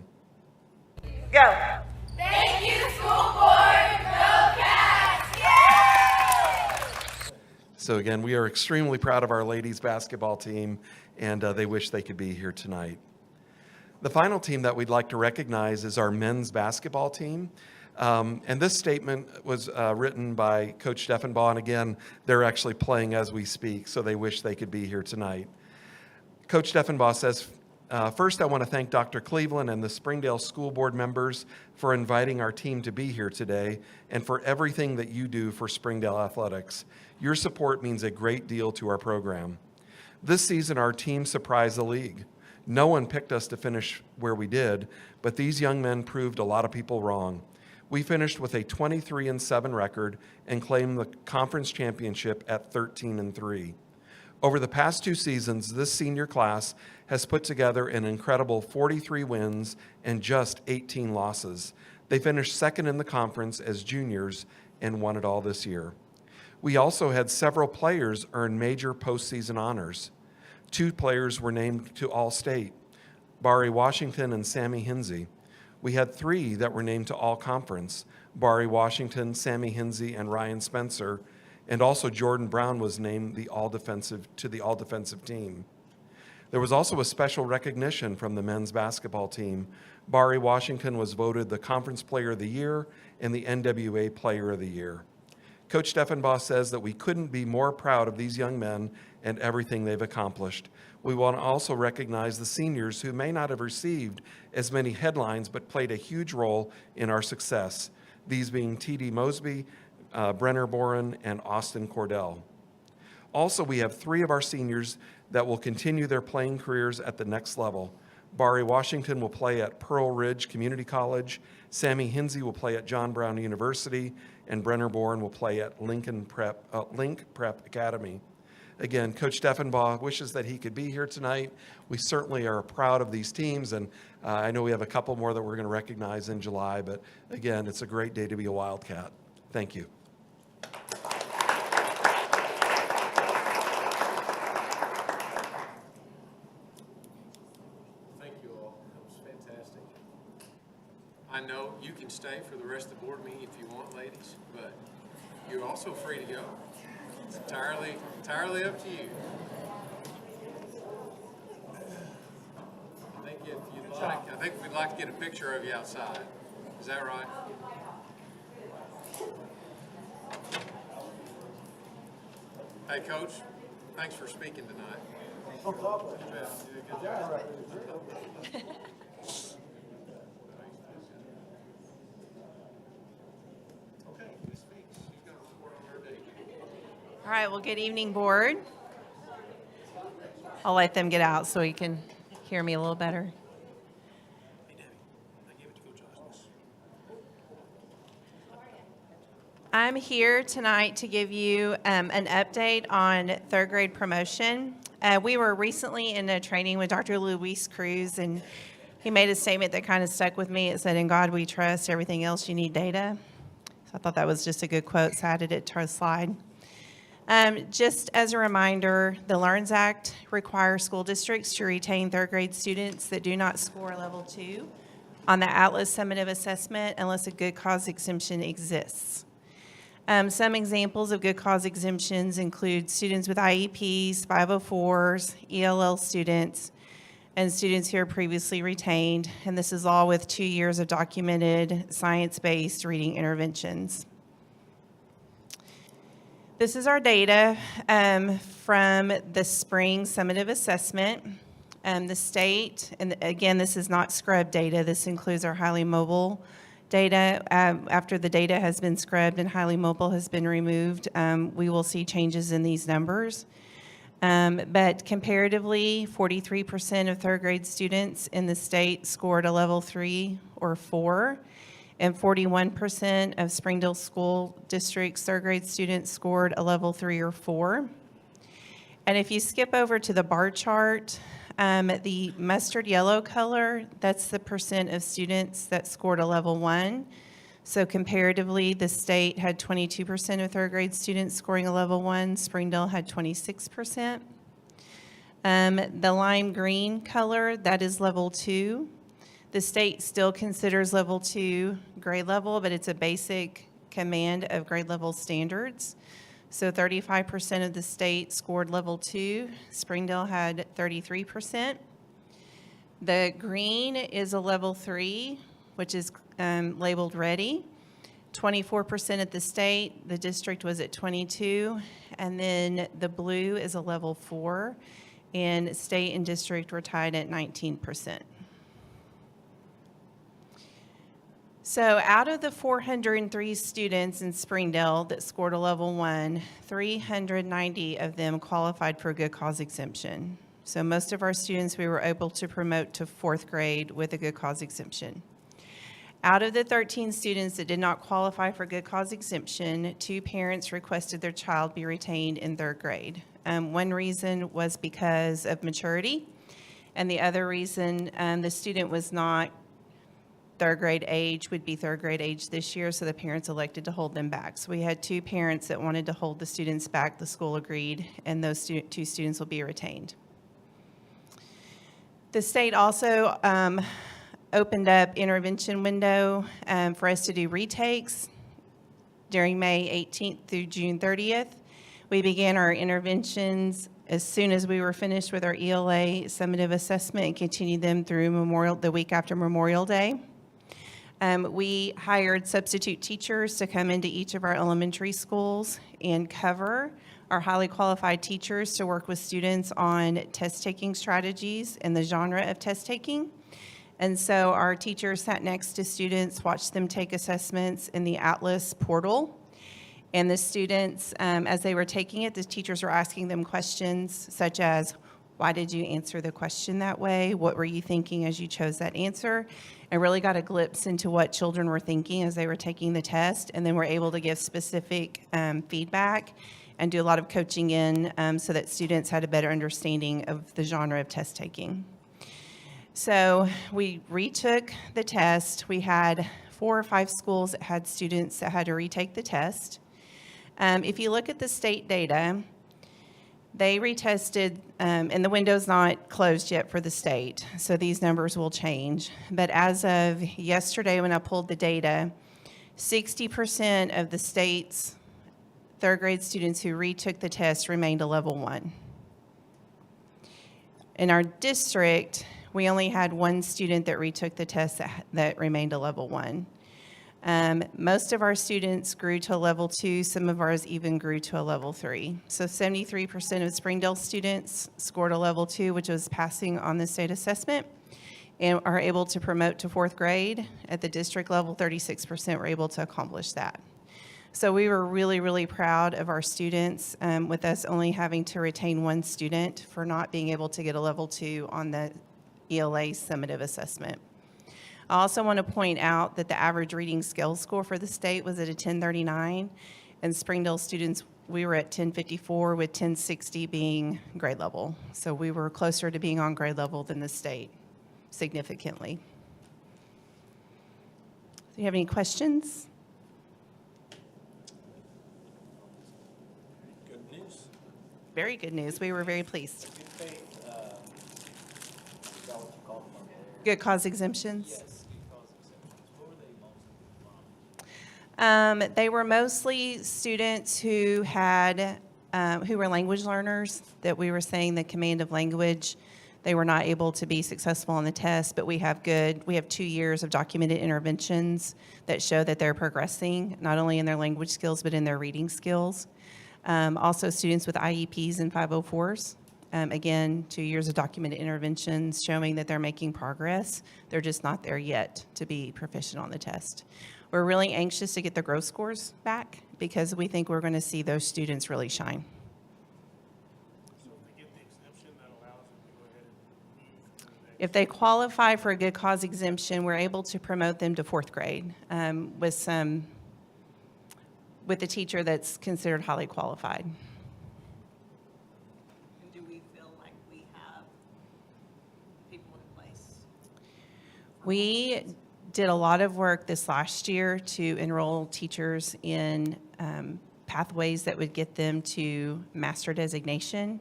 Thank you, school board. Go Cats! Yay! So again, we are extremely proud of our ladies basketball team, and they wish they could be here tonight. The final team that we'd like to recognize is our men's basketball team. And this statement was written by Coach Steffenbaugh, and again, they're actually playing as we speak, so they wish they could be here tonight. Coach Steffenbaugh says, first, I want to thank Dr. Cleveland and the Springdale School Board members for inviting our team to be here today and for everything that you do for Springdale Athletics. Your support means a great deal to our program. This season, our team surprised the league. No one picked us to finish where we did, but these young men proved a lot of people wrong. We finished with a 23-7 record and claimed the conference championship at 13-3. Over the past 2 seasons, this senior class has put together an incredible 43 wins and just 18 losses. They finished second in the conference as juniors and won it all this year. We also had several players earn major postseason honors. 2 players were named to All-State, Bari Washington and Sammy Hinsey. We had 3 that were named to All-Conference, Bari Washington, Sammy Hinsey, and Ryan Spencer, and also Jordan Brown was named the all-defensive team. There was also a special recognition from the men's basketball team. Bari Washington was voted the Conference Player of the Year and the NWA Player of the Year. Coach Steffenbaugh says that we couldn't be more proud of these young men and everything they've accomplished. We want to also recognize the seniors who may not have received as many headlines but played a huge role in our success, these being T.D. Mosby, Brenner Boren, and Austin Cordell. Also, we have 3 of our seniors that will continue their playing careers at the next level. Bari Washington will play at Pearl Ridge Community College, Sammy Hinsey will play at John Brown University, and Brenner Boren will play at Link Prep Academy. Again, Coach Steffenbaugh wishes that he could be here tonight. We certainly are proud of these teams, and I know we have a couple more that we're going to recognize in July, but again, it's a great day to be a Wildcat. Thank you. Thank you all. That was fantastic. I know you can stay for the rest of the board meeting if you want, ladies, but you're also free to go. It's entirely up to you. I think if you'd like, I think we'd like to get a picture of you outside. Is that right? Hey, Coach, thanks for speaking tonight. No problem. Good job. All right, well, good evening, board. I'll let them get out so you can hear me a little better. I'm here tonight to give you an update on 3rd grade promotion. We were recently in a training with Dr. Luis Cruz, and he made a statement that kind of stuck with me. It said, "In God we trust, everything else you need data." So I thought that was just a good quote, so I added it to our slide. Just as a reminder, the LEARNS Act requires school districts to retain 3rd grade students that do not score level 2 on the Atlas summative assessment unless a good cause exemption exists. Some examples of good cause exemptions include students with IEPs, 504s, ELL students, and students who are previously retained, and this is all with 2 years of documented science-based reading interventions. This is our data from the spring summative assessment. The state, and again, this is not scrub data, this includes our highly mobile data. After the data has been scrubbed and highly mobile has been removed, we will see changes in these numbers. But comparatively, 43% of third grade students in the state scored a level 3 or 4, and 41% of Springdale School District's third grade students scored a level 3 or 4. And if you skip over to the bar chart, the mustard yellow color, that's the percent of students that scored a level 1. So comparatively, the state had 22% of third grade students scoring a level 1. Springdale had 26%. The lime green color, that is level 2. The state still considers level 2 grade level, but it's a basic command of grade level standards. So 35% of the state scored level 2. Springdale had 33%. The green is a level 3, which is labeled ready. 24% at the state, the district was at 22, and then the blue is a level 4, and state and district were tied at 19%. So out of the 403 students in Springdale that scored a level 1, 390 of them qualified for a good cause exemption. So most of our students we were able to promote to 4th grade with a good cause exemption. Out of the 13 students that did not qualify for good cause exemption, 2 parents requested their child be retained in 3rd grade. One reason was because of maturity, and the other reason, the student was not 3rd grade age, would be 3rd grade age this year, so the parents elected to hold them back. So we had 2 parents that wanted to hold the students back. The school agreed, and those 2 students will be retained. The state also opened up intervention window for us to do retakes during May 18th through June 30th. We began our interventions as soon as we were finished with our ELA summative assessment and continued them through the week after Memorial Day. We hired substitute teachers to come into each of our elementary schools and cover our highly qualified teachers to work with students on test-taking strategies and the genre of test-taking. And so our teachers sat next to students, watched them take assessments in the Atlas portal. And the students, as they were taking it, the teachers were asking them questions such as, why did you answer the question that way? What were you thinking as you chose that answer? And really got a glimpse into what children were thinking as they were taking the test, and then were able to give specific feedback and do a lot of coaching in so that students had a better understanding of the genre of test taking. So we retook the test. We had 4 or 5 schools that had students that had to retake the test. If you look at the state data, they retested, and the window's not closed yet for the state, so these numbers will change. But as of yesterday, when I pulled the data, 60% of the state's 3rd grade students who retook the test remained a level 1. In our district, we only had 1 student that retook the test that remained a level 1. Most of our students grew to a level 2. Some of ours even grew to a level 3. So 73% of Springdale students scored a level 2, which was passing on the state assessment, and are able to promote to 4th grade. At the district level, 36% were able to accomplish that. So we were really, really proud of our students, with us only having to retain 1 student for not being able to get a level 2 on the ELA summative assessment. I also want to point out that the average reading skills score for the state was at a 1039, and Springdale students, we were at 1054, with 1060 being grade level. So we were closer to being on grade level than the state, significantly. Do you have any questions? Good news. Very good news. We were very pleased. Good faith, is that what you call them? Good cause exemptions? Yes, good cause exemptions. What were they mostly from? They were mostly students who had, who were language learners, that we were saying the command of language, they were not able to be successful on the test, but we have 2 years of documented interventions that show that they're progressing, not only in their language skills, but in their reading skills. Also students with IEPs and 504s. Again, 2 years of documented interventions showing that they're making progress. They're just not there yet to be proficient on the test. We're really anxious to get the growth scores back because we think we're going to see those students really shine. if they qualify for a good cause exemption, we're able to promote them to 4th grade with a teacher that's considered highly qualified. And do we feel like we have people in place? We did a lot of work this last year to enroll teachers in pathways that would get them to master designation.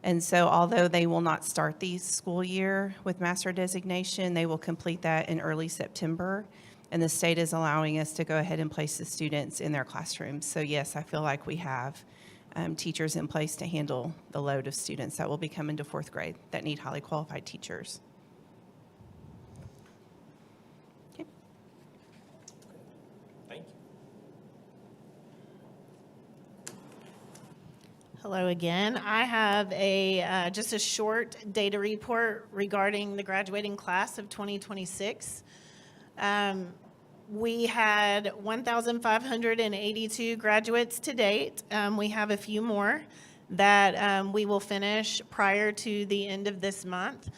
And so although they will not start the school year with master designation, they will complete that in early September. And the state is allowing us to go ahead and place the students in their classrooms. So yes, I feel like we have teachers in place to handle the load of students that will be coming to 4th grade that need highly qualified teachers. Okay. Thank you. Hello again. I have just a short data report regarding the graduating class of 2026. We had 1,582 graduates to date. We have a few more that we will finish prior to the end of this month.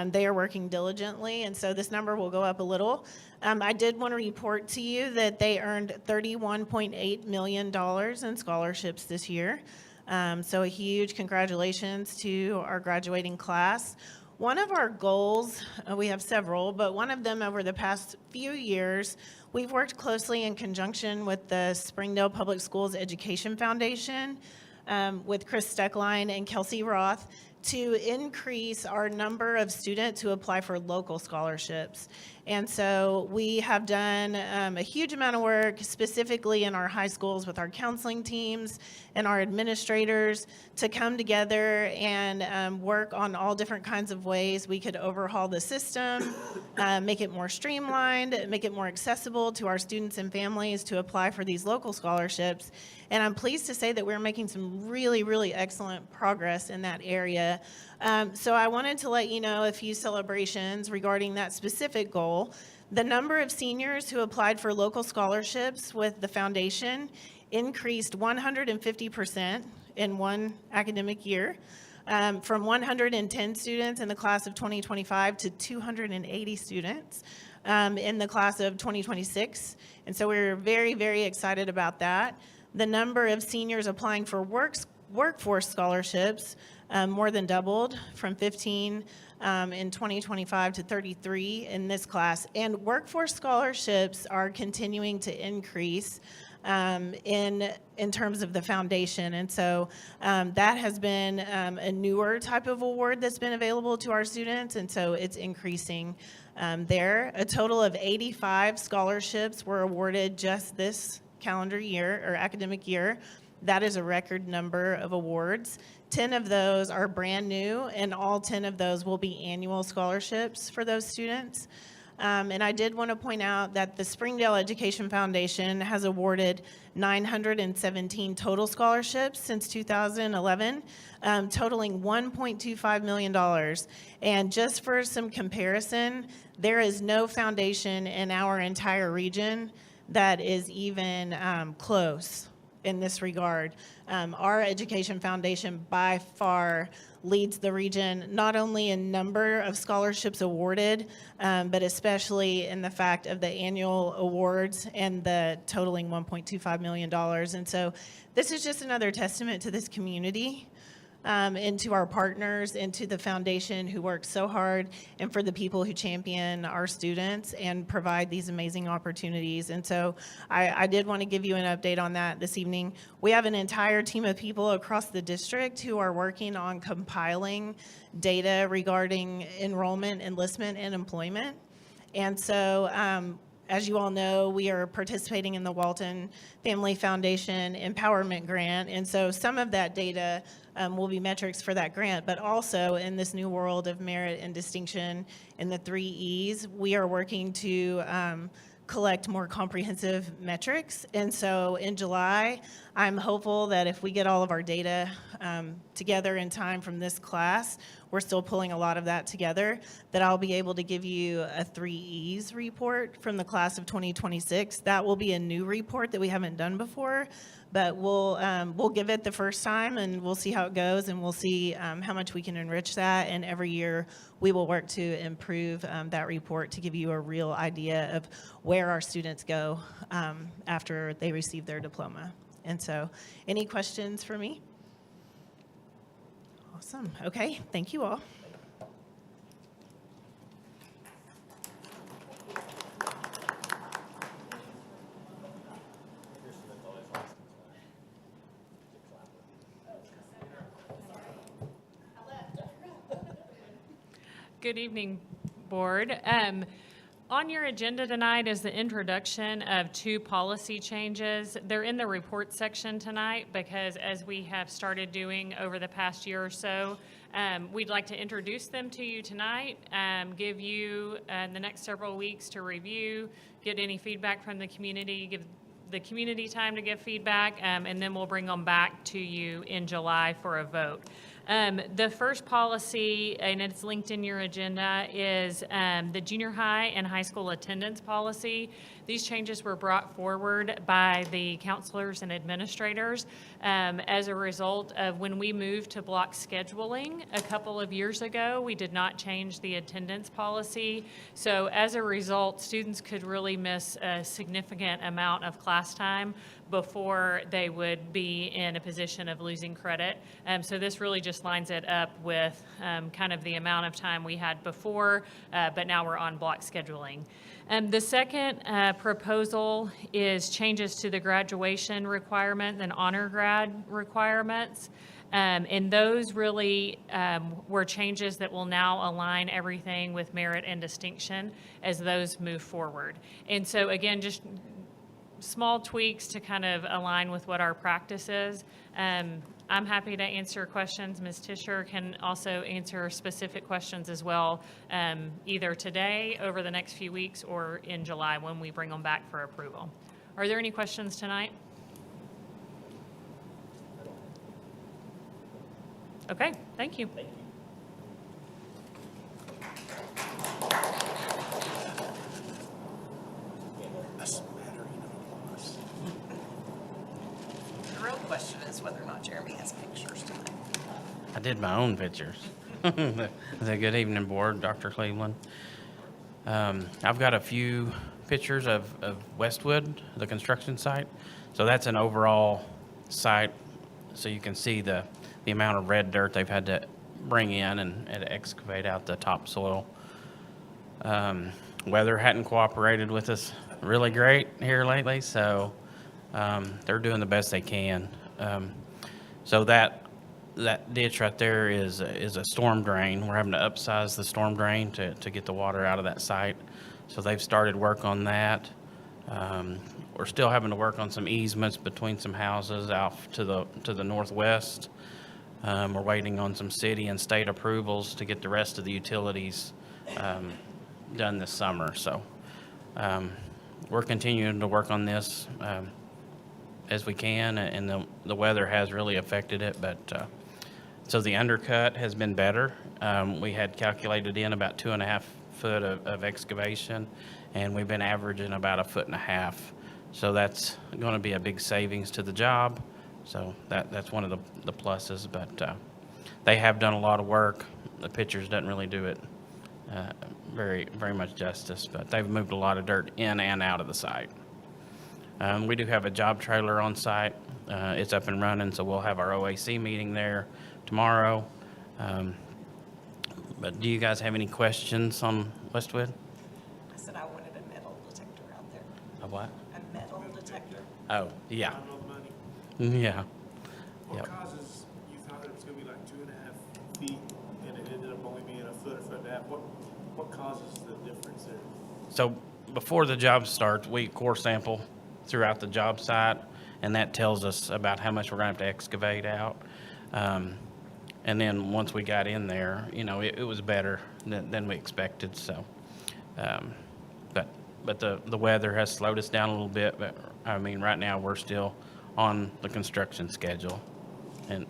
They are working diligently, and so this number will go up a little. I did want to report to you that they earned $31.8 million in scholarships this year. So a huge congratulations to our graduating class. One of our goals, we have several, but one of them over the past few years, we've worked closely in conjunction with the Springdale Public Schools Education Foundation, with Chris Steckline and Kelsey Roth, to increase our number of students who apply for local scholarships. And so we have done a huge amount of work specifically in our high schools with our counseling teams and our administrators to come together and work on all different kinds of ways we could overhaul the system, make it more streamlined, make it more accessible to our students and families to apply for these local scholarships. And I'm pleased to say that we're making some really, really excellent progress in that area. So I wanted to let you know a few celebrations regarding that specific goal. The number of seniors who applied for local scholarships with the foundation increased 150% in one academic year, from 110 students in the class of 2025 to 280 students in the class of 2026. And so we're very, very excited about that. The number of seniors applying for workforce scholarships more than doubled from 15 in 2025 to 33 in this class. And workforce scholarships are continuing to increase in terms of the foundation. And so that has been a newer type of award that's been available to our students, and so it's increasing there. A total of 85 scholarships were awarded just this calendar year or academic year. That is a record number of awards. 10 of those are brand new, and all 10 of those will be annual scholarships for those students. And I did want to point out that the Springdale Education Foundation has awarded 917 total scholarships since 2011, totaling $1.25 million. And just for some comparison, there is no foundation in our entire region that is even close in this regard. Our education foundation by far leads the region, not only in number of scholarships awarded, but especially in the fact of the annual awards and the totaling $1.25 million. And so this is just another testament to this community and to our partners and to the foundation who work so hard, and for the people who champion our students and provide these amazing opportunities. And so I did want to give you an update on that this evening. We have an entire team of people across the district who are working on compiling data regarding enrollment, enlistment, and employment. And so as you all know, we are participating in the Walton Family Foundation Empowerment Grant, and so some of that data will be metrics for that grant, but also in this new world of merit and distinction in the 3 E's, we are working to collect more comprehensive metrics. And so in July, I'm hopeful that if we get all of our data together in time from this class, we're still pulling a lot of that together, that I'll be able to give you a 3 E's report from the class of 2026. That will be a new report that we haven't done before, But we'll give it the first time, and we'll see how it goes, and we'll see how much we can enrich that. And every year, we will work to improve that report to give you a real idea of where our students go after they receive their diploma. And so, any questions for me? Awesome. Okay. Thank you all. Good evening, Board. On your agenda tonight is the introduction of 2 policy changes. They're in the report section tonight because as we have started doing over the past year or so, we'd like to introduce them to you tonight, give you the next several weeks to review, get any feedback from the community, give the community time to give feedback, and then we'll bring them back to you in July for a vote. The first policy, and it's linked in your agenda, is the junior high and high school attendance policy. These changes were brought forward by the counselors and administrators as a result of when we moved to block scheduling a couple of years ago. We did not change the attendance policy. So as a result, students could really miss a significant amount of class time before they would be in a position of losing credit. So this really just lines it up with kind of the amount of time we had before, but now we're on block scheduling. The second proposal is changes to the graduation requirement and honor grad requirements. And those really were changes that will now align everything with merit and distinction as those move forward. And so again, just small tweaks to kind of align with what our practice is. I'm happy to answer questions. Ms. Tischer can also answer specific questions as well, either today, over the next few weeks, or in July when we bring them back for approval. Are there any questions tonight? Okay, thank you. Thank you. The real question is whether or not Jeremy has pictures tonight. I did my own pictures. Good evening, Board, Dr. Cleveland. I've got a few pictures of Westwood, the construction site. So that's an overall site, so you can see the amount of red dirt they've had to bring in and excavate out the topsoil. Weather hadn't cooperated with us really great here lately, so they're doing the best they can. So that ditch right there is a storm drain. We're having to upsize the storm drain to get the water out of that site. So they've started work on that. We're still having to work on some easements between some houses out to the northwest. We're waiting on some city and state approvals to get the rest of the utilities done this summer. So we're continuing to work on this as we can, and the weather has really affected it. But so the undercut has been better. We had calculated in about 2.5 foot of excavation, and we've been averaging about 1.5 feet. So that's going to be a big savings to the job. So that's one of the pluses. But they have done a lot of work. The pictures doesn't really do it very much justice, but they've moved a lot of dirt in and out of the site. We do have a job trailer on site. It's up and running, so we'll have our OAC meeting there tomorrow. But do you guys have any questions on Westwood? I said I wanted a metal detector out there. A what? A metal detector. Oh, yeah. Time of money. Yeah. What Yep. causes, you thought it was gonna be like 2.5 feet, and it ended up only being 1.5 foot? What causes the difference there? So before the job starts, we core sample throughout the job site, and that tells us about how much we're going to have to excavate out. And then once we got in there, it was better than we expected. So, but the weather has slowed us down a little bit. But I mean, right now we're still on the construction schedule. And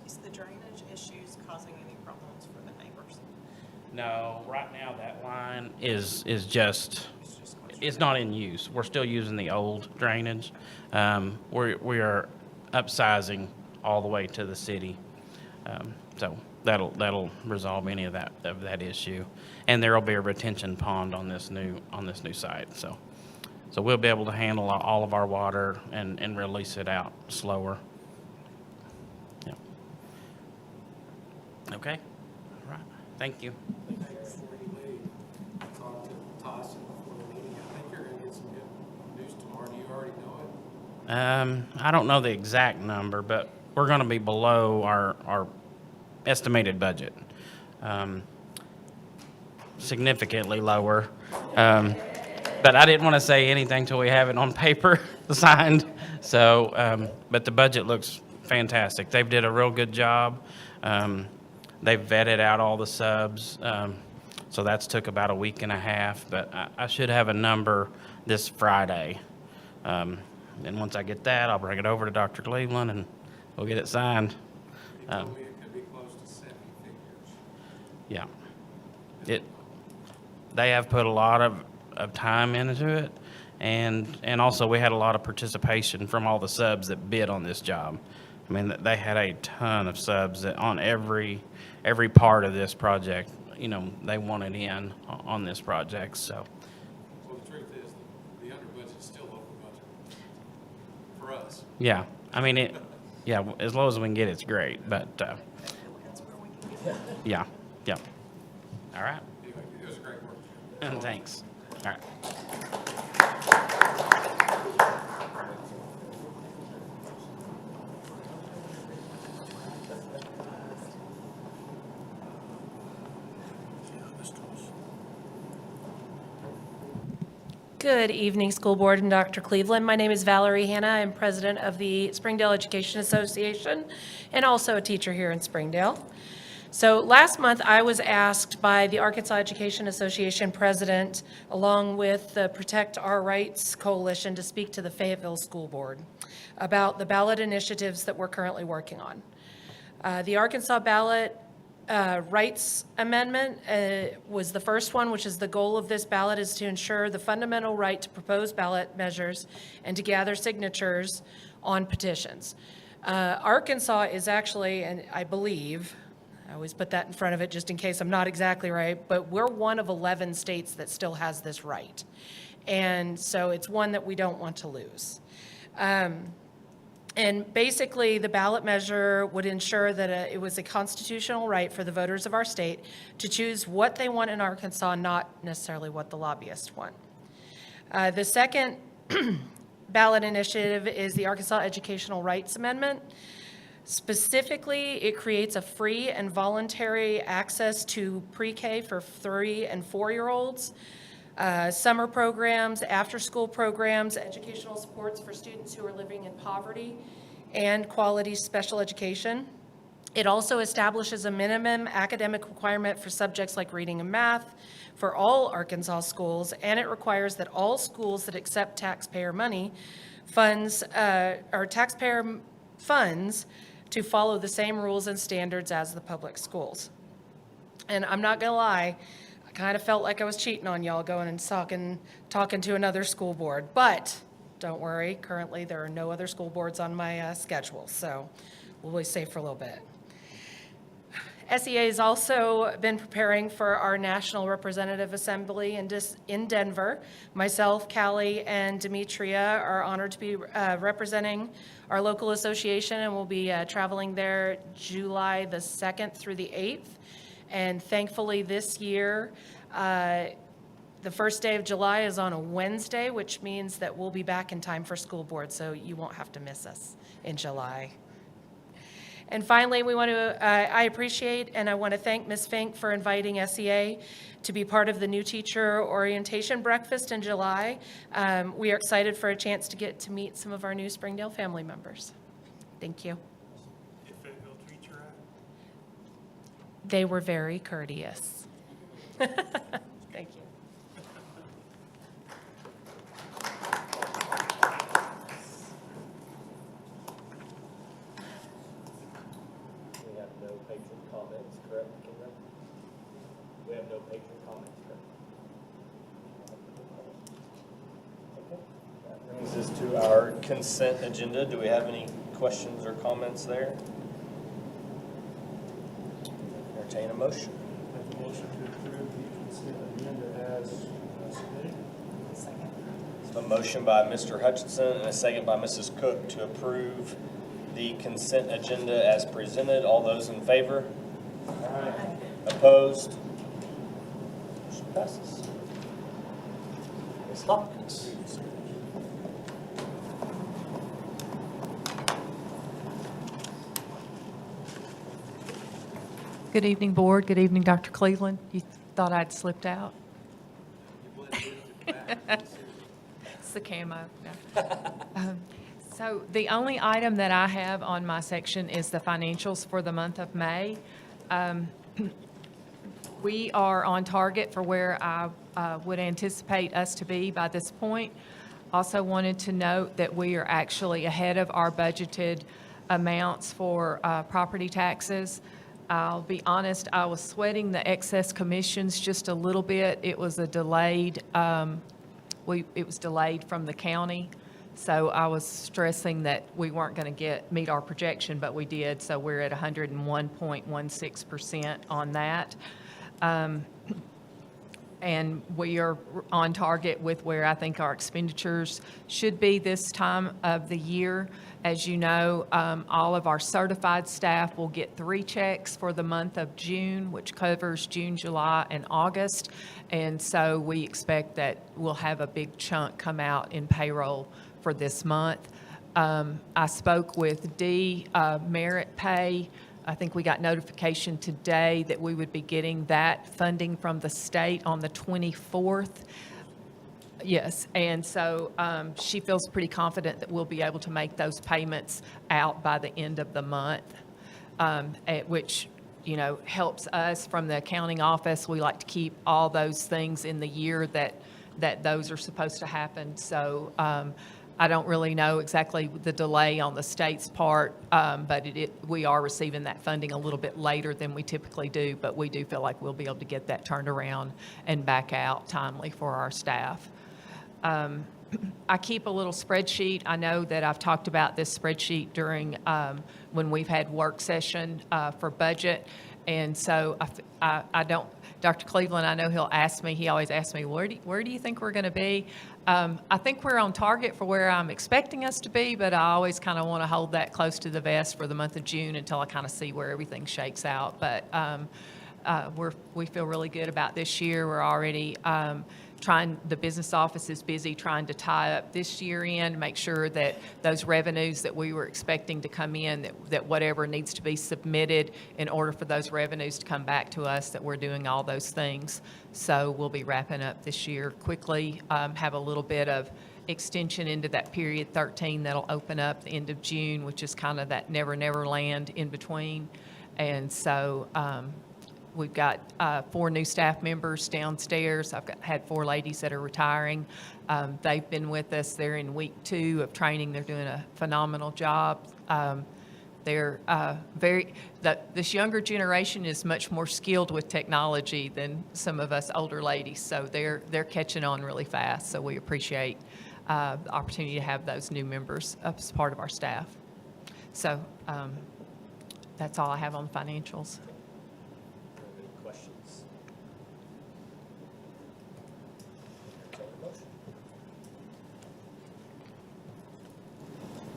Is the drainage issues causing any problems for the neighbors? no, right now that line is just. It's not in use. We're still using the old drainage. We are upsizing all the way to the city. So that'll resolve any of that issue. And there'll be a retention pond on this new site. So we'll be able to handle all of our water and release it out slower. Yeah. Okay. All right. Thank you. Before you leave, talk to Tyson before the meeting. I think you're gonna get some good news tomorrow. Do you already know it? I don't know the exact number, but we're going to be below our estimated budget. Significantly lower. But I didn't want to say anything till we have it on paper signed. So, but the budget looks fantastic. They've did a real good job. They've vetted out all the subs. So that's took about a week and a half, but I should have a number this Friday. And once I get that, I'll bring it over to Dr. Cleveland and we'll get it signed. He told me it could be close to 7 figures. Yeah. They have put a lot of time into it, and also we had a lot of participation from all the subs that bid on this job. I mean, they had a ton of subs that on every part of this project, they wanted in on this project, so. Well, the truth is, the under budget is still over budget for us. Yeah, I mean, as low as we can get, it's great, but, yeah. All right. Anyway, it was a great work. And thanks. All right. Good evening, School Board and Dr. Cleveland. My name is Valerie Hanna. I'm president of the Springdale Education Association and also a teacher here in Springdale. So last month, I was asked by the Arkansas Education Association president, along with the Protect Our Rights Coalition, to speak to the Fayetteville School Board about the ballot initiatives that we're currently working on. The Arkansas ballot rights amendment was the first one, which is the goal of this ballot is to ensure the fundamental right to propose ballot measures and to gather signatures on petitions. Arkansas is actually, and I believe, I always put that in front of it just in case I'm not exactly right, but we're one of 11 states that still has this right. And so it's one that we don't want to lose. And basically, the ballot measure would ensure that it was a constitutional right for the voters of our state to choose what they want in Arkansas, not necessarily what the lobbyists want. The second ballot initiative is the Arkansas Educational Rights Amendment. Specifically, it creates a free and voluntary access to pre-K for 3- and 4-year-olds, summer programs, after-school programs, educational supports for students who are living in poverty, and quality special education. It also establishes a minimum academic requirement for subjects like reading and math for all Arkansas schools, and it requires that all schools that accept taxpayer money funds, or taxpayer funds, to follow the same rules and standards as the public schools. And I'm not gonna lie, I kind of felt like I was cheating on y'all going and talking to another school board, but don't worry, currently there are no other school boards on my schedule, so we'll be safe for a little bit. SEA has also been preparing for our National Representative Assembly in Denver. Myself, Callie, and Demetria are honored to be representing our local association, and we'll be traveling there July the 2nd through the 8th. And thankfully this year, the first day of July is on a Wednesday, which means that we'll be back in time for school board, so you won't have to miss us in July. And finally, we want to, I appreciate and I want to thank Ms. Fink for inviting SEA to be part of the new teacher orientation breakfast in July. We are excited for a chance to get to meet some of our new Springdale family members. Thank you. Did Fayetteville treat you right? They were very courteous. Thank you. We have no patron comments, correct, Kendra? We have no patron comments, correct? Okay. That brings us to our consent agenda. Do we have any questions or comments there? Entertain a motion. Make a motion to approve the consent agenda as submitted. A motion by Mr. Hutchinson and a second by Mrs. Cook to approve the consent agenda as presented. All those in favor? Aye. Opposed? Motion passes. Ms. Hopkins. Good evening, Board. Good evening, Dr. Cleveland. You thought I'd slipped out? It's the camo. No. So the only item that I have on my section is the financials for the month of May. We are on target for where I would anticipate us to be by this point. Also wanted to note that we are actually ahead of our budgeted amounts for property taxes. I'll be honest, I was sweating the excess commissions just a little bit. It was a delayed, it was delayed from the county. So I was stressing that we weren't going to meet our projection, but we did. So we're at 101.16% on that. And we are on target with where I think our expenditures should be this time of the year. As you know, all of our certified staff will get 3 checks for the month of June, which covers June, July, and August. And so we expect that we'll have a big chunk come out in payroll for this month. I spoke with Dee, merit pay. I think we got notification today that we would be getting that funding from the state on the 24th. Yes, and so she feels pretty confident that we'll be able to make those payments out by the end of the month, which, you know, helps us from the accounting office. We like to keep all those things in the year that those are supposed to happen. So I don't really know exactly the delay on the state's part, but we are receiving that funding a little bit later than we typically do, but we do feel like we'll be able to get that turned around and back out timely for our staff. I keep a little spreadsheet. I know that I've talked about this spreadsheet during when we've had work session for budget, and so I don't. Dr. Cleveland, I know he'll ask me. He always asks me, where do you think we're going to be? I think we're on target for where I'm expecting us to be, but I always kind of want to hold that close to the vest for the month of June until I kind of see where everything shakes out. But we feel really good about this year. We're already the business office is busy trying to tie up this year in, make sure that those revenues that we were expecting to come in, that whatever needs to be submitted in order for those revenues to come back to us, that we're doing all those things. So we'll be wrapping up this year quickly, have a little bit of extension into that period 13 that'll open up the end of June, which is kind of that never land in between. And so we've got 4 new staff members downstairs. I've had 4 ladies that are retiring. They've been with us. They're in week 2 of training. They're doing a phenomenal job. They're this younger generation is much more skilled with technology than some of us older ladies. So they're catching on really fast. So we appreciate the opportunity to have those new members as part of our staff. So that's all I have on financials. Questions?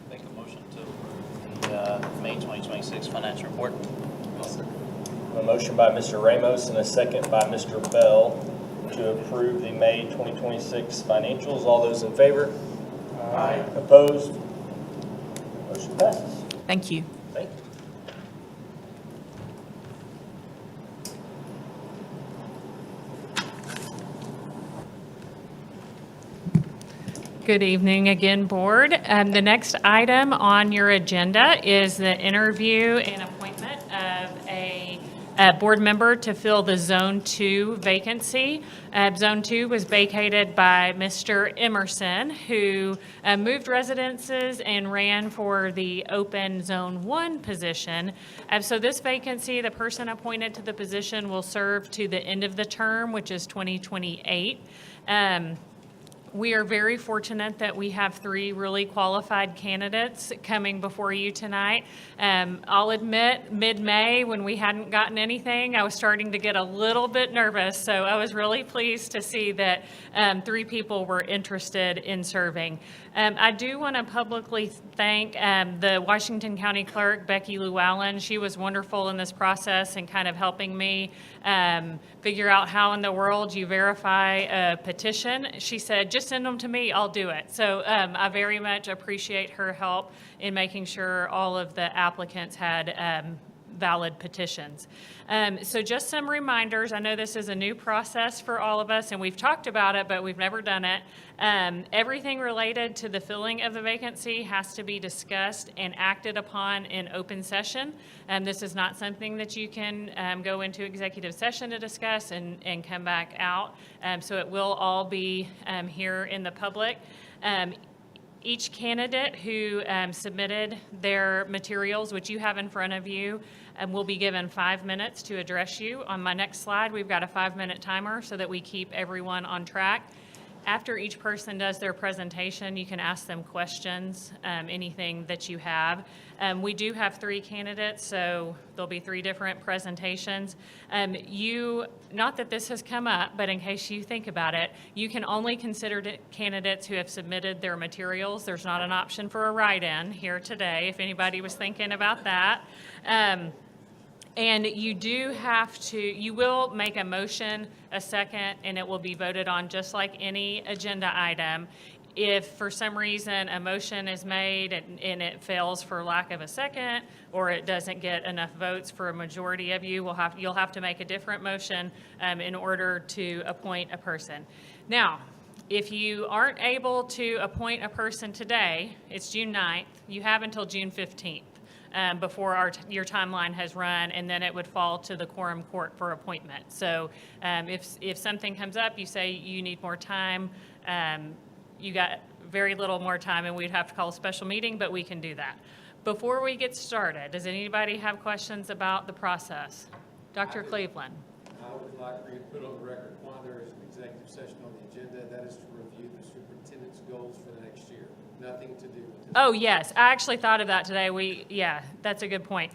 Make a motion to approve the May 2026 financial report. A motion by Mr. Ramos and a second by Mr. Bell to approve the May 2026 financials. All those in favor? Aye. Opposed? Motion passes. Thank you. Thank you. Good evening again, Board. The next item on your agenda is the interview and appointment of a board member to fill the Zone 2 vacancy. Zone 2 was vacated by Mr. Emerson, who moved residences and ran for the open Zone 1 position. So this vacancy, the person appointed to the position will serve to the end of the term, which is 2028. We are very fortunate that we have 3 really qualified candidates coming before you tonight. I'll admit, mid-May, when we hadn't gotten anything, I was starting to get a little bit nervous. So I was really pleased to see that 3 people were interested in serving. I do want to publicly thank the Washington County Clerk, Becky Llewellyn. She was wonderful in this process and kind of helping me figure out how in the world you verify a petition. She said, just send them to me, I'll do it. So I very much appreciate her help in making sure all of the applicants had valid petitions. So just some reminders. I know this is a new process for all of us, and we've talked about it, but we've never done it. Everything related to the filling of the vacancy has to be discussed and acted upon in open session. This is not something that you can go into executive session to discuss and come back out. So it will all be here in the public. Each candidate who submitted their materials, which you have in front of you, will be given 5 minutes to address you. On my next slide, we've got a 5-minute timer so that we keep everyone on track. After each person does their presentation, you can ask them questions, anything that you have. We do have 3 candidates, so there'll be 3 different presentations. Not that this has come up, but in case you think about it, you can only consider candidates who have submitted their materials. There's not an option for a write-in here today, if anybody was thinking about that. And you will make a motion, a second, and it will be voted on just like any agenda item. If for some reason a motion is made and it fails for lack of a second, or it doesn't get enough votes for a majority of you, you'll have to make a different motion in order to appoint a person. Now, if you aren't able to appoint a person today, it's June 9th, you have until June 15th. Before your timeline has run, and then it would fall to the quorum court for appointment. So if something comes up, you say you need more time, you got very little more time, and we'd have to call a special meeting, but we can do that. Before we get started, does anybody have questions about the process? Dr. Cleveland. I would like for you to put on the record why there is an executive session on the agenda. That is to review the superintendent's goals for the next year. Nothing to do with this. Oh, yes. I actually thought of that today. Yeah, that's a good point.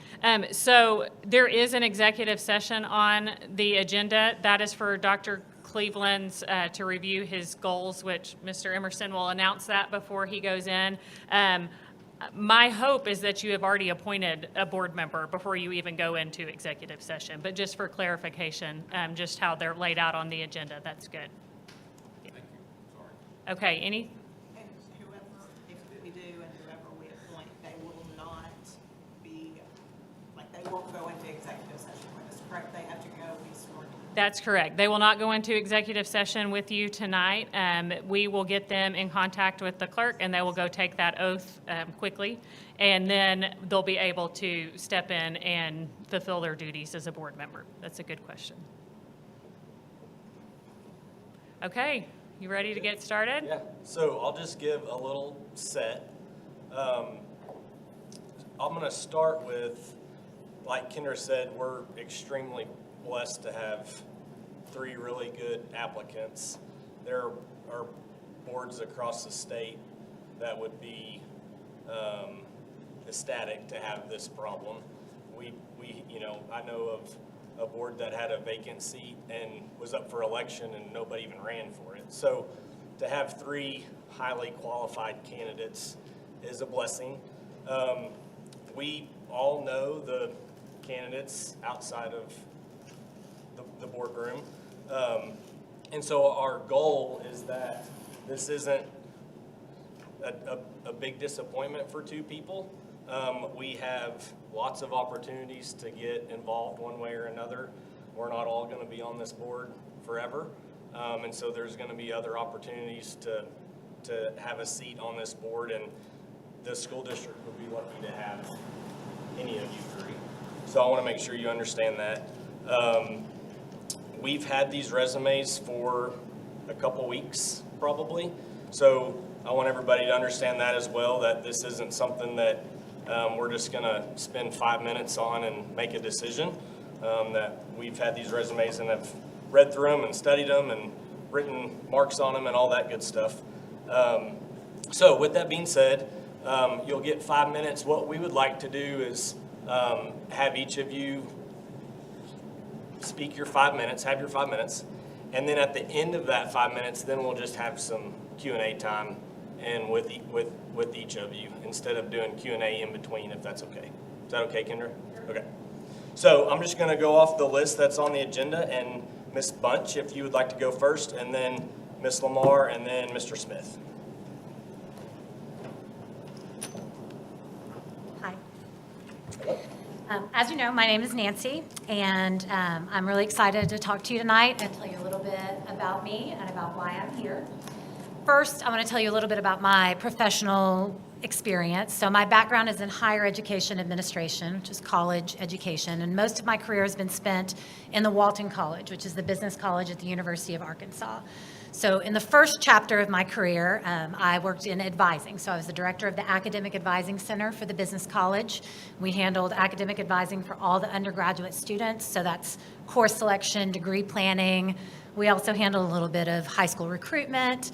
So there is an executive session on the agenda. That is for Dr. Cleveland's to review his goals, which Mr. Emerson will announce that before he goes in. My hope is that you have already appointed a board member before you even go into executive session. But just for clarification, just how they're laid out on the agenda, that's good. Thank you. Sorry. Okay, any? And whoever, if we do and whoever we appoint, they will not be, like, they won't go into executive session with us, correct? They have to go be sworn in. That's correct. They will not go into executive session with you tonight. We will get them in contact with the clerk, and they will go take that oath quickly, and then they'll be able to step in and fulfill their duties as a board member. That's a good question. Okay, you ready to get started? Yeah, so I'll just give a little set. I'm going to start with, like Kendra said, we're extremely blessed to have 3 really good applicants. There are boards across the state that would be ecstatic to have this problem. I know of a board that had a vacant seat and was up for election and nobody even ran for it. So to have 3 highly qualified candidates is a blessing. We all know the candidates outside of the boardroom. And so our goal is that this isn't a big disappointment for 2 people. We have lots of opportunities to get involved one way or another. We're not all going to be on this board forever. And so there's going to be other opportunities to have a seat on this board, and the school district would be lucky to have any of you 3. So I want to make sure you understand that. We've had these resumes for a couple weeks, probably. So I want everybody to understand that as well, that this isn't something that we're just going to spend 5 minutes on and make a decision. That we've had these resumes and have read through them and studied them and written marks on them and all that good stuff. So with that being said, you'll get 5 minutes. What we would like to do is have each of you speak your 5 minutes, have your 5 minutes, and then at the end of that 5 minutes, then we'll just have some Q&A time and with each of you instead of doing Q&A in between, if that's okay. Is that okay, Kendra? Okay. So I'm just going to go off the list that's on the agenda, and Ms. Bunch, if you would like to go first, and then Ms. Lamar, and then Mr. Smith. Hi. As you know, my name is Nancy, and I'm really excited to talk to you tonight and tell you a little bit about me and about why I'm here. First, I want to tell you a little bit about my professional experience. So my background is in higher education administration, which is college education, and most of my career has been spent in the Walton College, which is the business college at the University of Arkansas. So in the first chapter of my career, I worked in advising. So I was the director of the Academic Advising Center for the Business College. We handled academic advising for all the undergraduate students. So that's course selection, degree planning. We also handled a little bit of high school recruitment,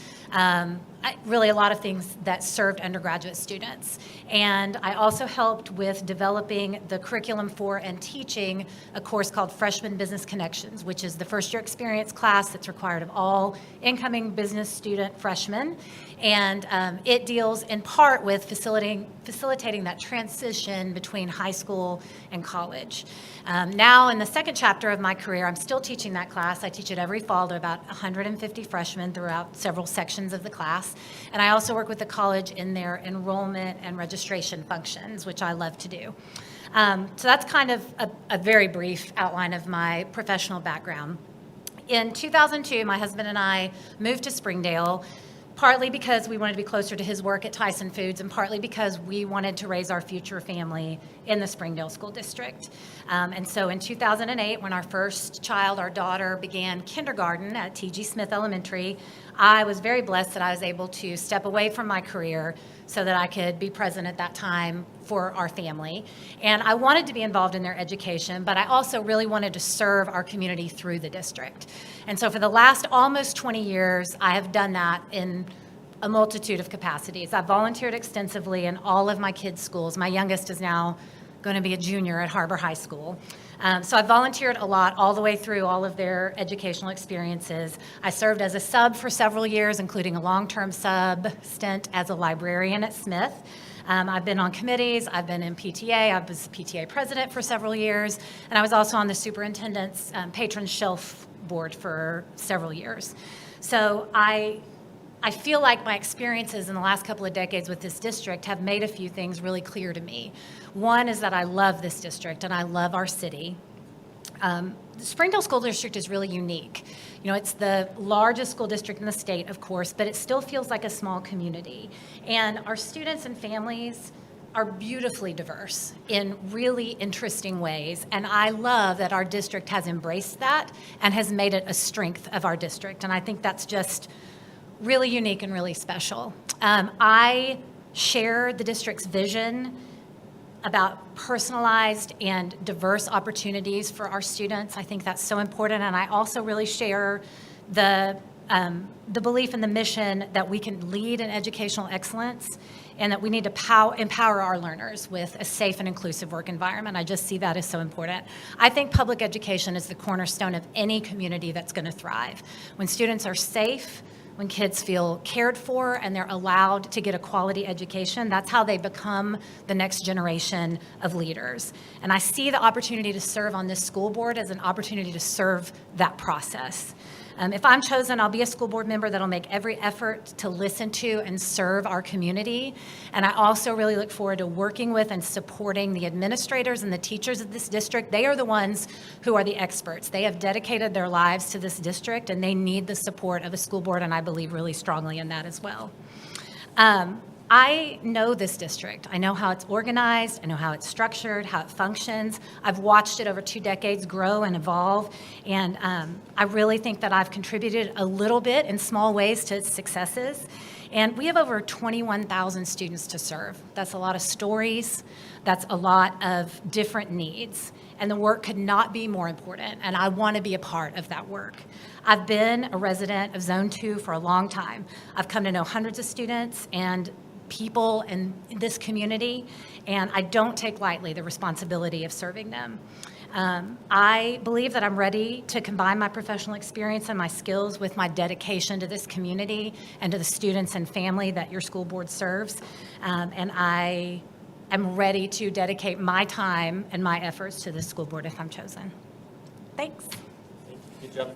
really a lot of things that served undergraduate students. And I also helped with developing the curriculum for and teaching a course called Freshman Business Connections, which is the first year experience class that's required of all incoming business student freshmen. And it deals in part with facilitating that transition between high school and college. Now in the second chapter of my career, I'm still teaching that class. I teach it every fall to about 150 freshmen throughout several sections of the class. And I also work with the college in their enrollment and registration functions, which I love to do. So that's kind of a very brief outline of my professional background. In 2002, my husband and I moved to Springdale, partly because we wanted to be closer to his work at Tyson Foods, and partly because we wanted to raise our future family in the Springdale School District. And so in 2008, when our first child, our daughter, began kindergarten at T.G. Smith Elementary, I was very blessed that I was able to step away from my career so that I could be present at that time for our family. And I wanted to be involved in their education, but I also really wanted to serve our community through the district. And so for the last almost 20 years, I have done that in a multitude of capacities. I've volunteered extensively in all of my kids' schools. My youngest is now going to be a junior at HAR-BER High School. So I volunteered a lot all the way through all of their educational experiences. I served as a sub for several years, including a long-term sub stint as a librarian at Smith. I've been on committees, I've been in PTA, I was PTA president for several years, and I was also on the superintendent's patron shelf board for several years. So I feel like my experiences in the last couple of decades with this district have made a few things really clear to me. One is that I love this district and I love our city. The Springdale School District is really unique. You know, it's the largest school district in the state, of course, but it still feels like a small community. And our students and families are beautifully diverse in really interesting ways. And I love that our district has embraced that and has made it a strength of our district. And I think that's just really unique and really special. I share the district's vision about personalized and diverse opportunities for our students. I think that's so important, and I also really share the belief in the mission that we can lead in educational excellence and that we need to empower our learners with a safe and inclusive work environment. I just see that as so important. I think public education is the cornerstone of any community that's going to thrive. When students are safe, when kids feel cared for and they're allowed to get a quality education, that's how they become the next generation of leaders. And I see the opportunity to serve on this school board as an opportunity to serve that process. If I'm chosen, I'll be a school board member that'll make every effort to listen to and serve our community. And I also really look forward to working with and supporting the administrators and the teachers of this district. They are the ones who are the experts. They have dedicated their lives to this district, and they need the support of a school board, and I believe really strongly in that as well. I know this district. I know how it's organized. I know how it's structured, how it functions. I've watched it over 2 decades grow and evolve, and I really think that I've contributed a little bit in small ways to its successes. And we have over 21,000 students to serve. That's a lot of stories. That's a lot of different needs. and the work could not be more important, and I want to be a part of that work. I've been a resident of Zone 2 for a long time. I've come to know hundreds of students and people in this community, and I don't take lightly the responsibility of serving them. I believe that I'm ready to combine my professional experience and my skills with my dedication to this community and to the students and family that your school board serves. And I am ready to dedicate my time and my efforts to this school board if I'm chosen. Thanks. Good job.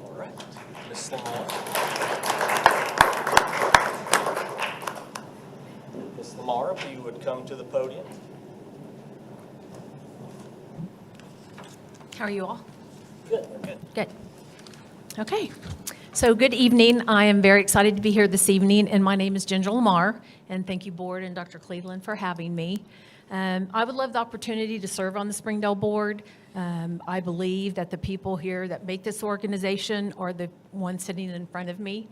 All right, Ms. Lamar. Ms. Lamar, if you would come to the podium. How are you all? Good, we're good. Good. Okay. So good evening. I am very excited to be here this evening, and my name is Ginger Lamar, and thank you, Board and Dr. Cleveland, for having me. I would love the opportunity to serve on the Springdale Board. I believe that the people here that make this organization are the ones sitting in front of me.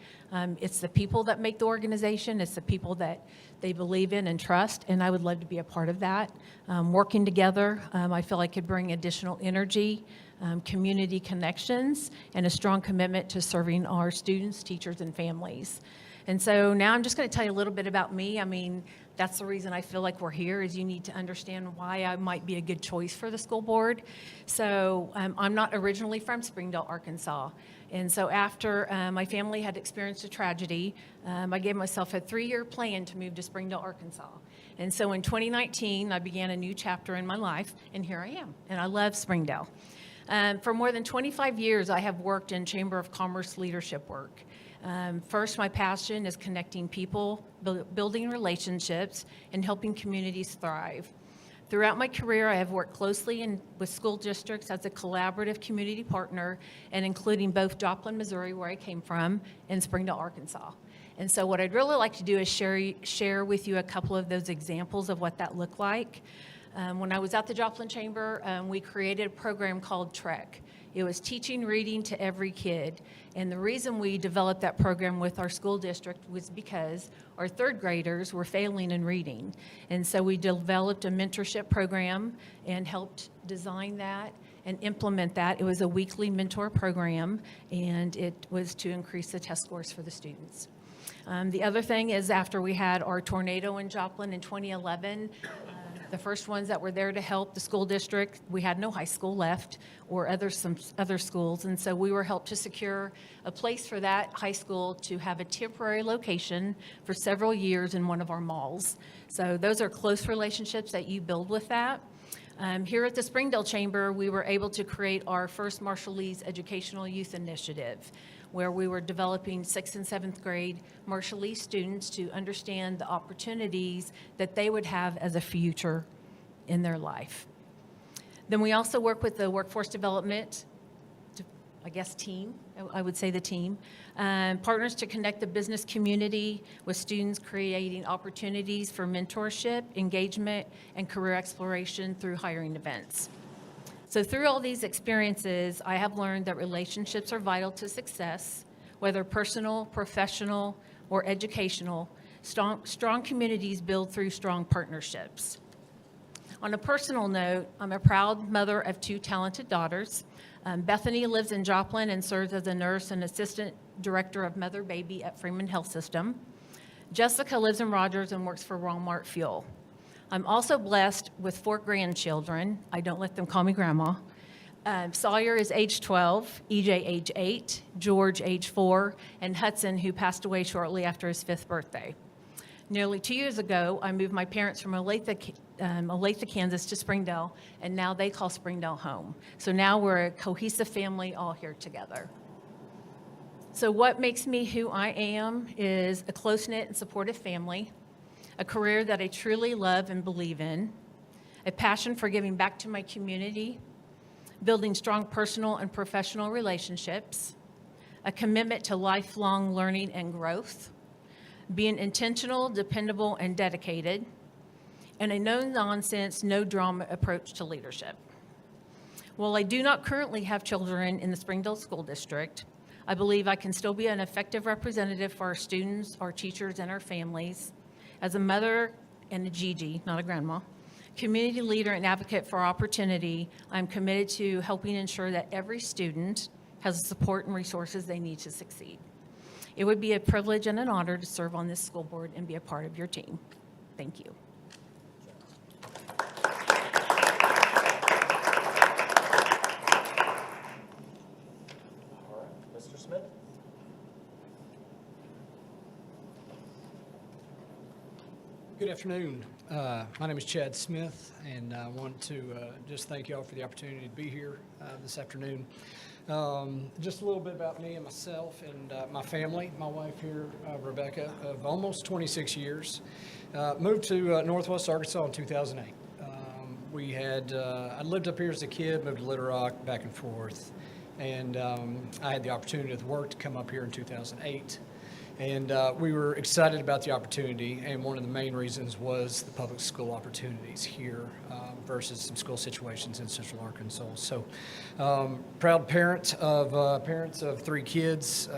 It's the people that make the organization. It's the people that they believe in and trust, and I would love to be a part of that. Working together, I feel I could bring additional energy, community connections, and a strong commitment to serving our students, teachers, and families. And so now I'm just going to tell you a little bit about me. I mean, that's the reason I feel like we're here, is you need to understand why I might be a good choice for the school board. So I'm not originally from Springdale, Arkansas. And so after my family had experienced a tragedy, I gave myself a 3-year plan to move to Springdale, Arkansas. And so in 2019, I began a new chapter in my life, and here I am. And I love Springdale. For more than 25 years, I have worked in Chamber of Commerce leadership work. First, my passion is connecting people, building relationships, and helping communities thrive. Throughout my career, I have worked closely with school districts as a collaborative community partner, and including both Joplin, Missouri, where I came from, and Springdale, Arkansas. And so what I'd really like to do is share with you a couple of those examples of what that looked like. When I was at the Joplin Chamber, we created a program called TREC. It was teaching reading to every kid. And the reason we developed that program with our school district was because our 3rd graders were failing in reading. And so we developed a mentorship program and helped design that and implement that. It was a weekly mentor program, and it was to increase the test scores for the students. The other thing is, after we had our tornado in Joplin in 2011, the first ones that were there to help the school district, we had no high school left or some other schools, and so we were helped to secure a place for that high school to have a temporary location for several years in one of our malls. So those are close relationships that you build with that. Here at the Springdale Chamber, we were able to create our first Marshall Lee's Educational Youth Initiative, where we were developing 6th and 7th grade Marshall Lee students to understand the opportunities that they would have as a future in their life. Then we also work with the workforce development, team, I would say the team, partners to connect the business community with students, creating opportunities for mentorship, engagement, and career exploration through hiring events. So through all these experiences, I have learned that relationships are vital to success, whether personal, professional, or educational. Strong communities build through strong partnerships. On a personal note, I'm a proud mother of 2 talented daughters. Bethany lives in Joplin and serves as a nurse and assistant director of mother-baby at Freeman Health System. Jessica lives in Rogers and works for Walmart Fuel. I'm also blessed with 4 grandchildren. I don't let them call me grandma. Sawyer is age 12, EJ age 8, George age 4, and Hudson, who passed away shortly after his 5th birthday. Nearly 2 years ago, I moved my parents from Olathe, Kansas to Springdale, and now they call Springdale home. So now we're a cohesive family all here together. So what makes me who I am is a close-knit and supportive family, a career that I truly love and believe in, a passion for giving back to my community, building strong personal and professional relationships, a commitment to lifelong learning and growth, being intentional, dependable, and dedicated, and a no-nonsense, no-drama approach to leadership. While I do not currently have children in the Springdale School District, I believe I can still be an effective representative for our students, our teachers, and our families. As a mother and a Gigi, not a grandma, Community leader and advocate for opportunity, I'm committed to helping ensure that every student has the support and resources they need to succeed. It would be a privilege and an honor to serve on this school board and be a part of your team. Thank you. All right, Mr. Smith? Good afternoon. My name is Chad Smith, and I want to just thank you all for the opportunity to be here this afternoon. Just a little bit about me and myself and my family. My wife here, Rebecca, of almost 26 years, moved to Northwest Arkansas in 2008. I lived up here as a kid, moved to Little Rock, back and forth, and I had the opportunity with work to come up here in 2008. And we were excited about the opportunity, and one of the main reasons was the public school opportunities here versus some school situations in Central Arkansas. So, proud parents of 3 kids,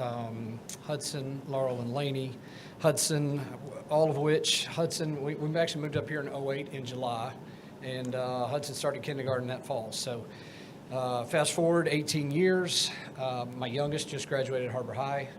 Hudson, Laurel, and Laney. Hudson, we actually moved up here in 2008 in July, and Hudson started kindergarten that fall. So, fast forward 18 years, my youngest just graduated HAR-BER High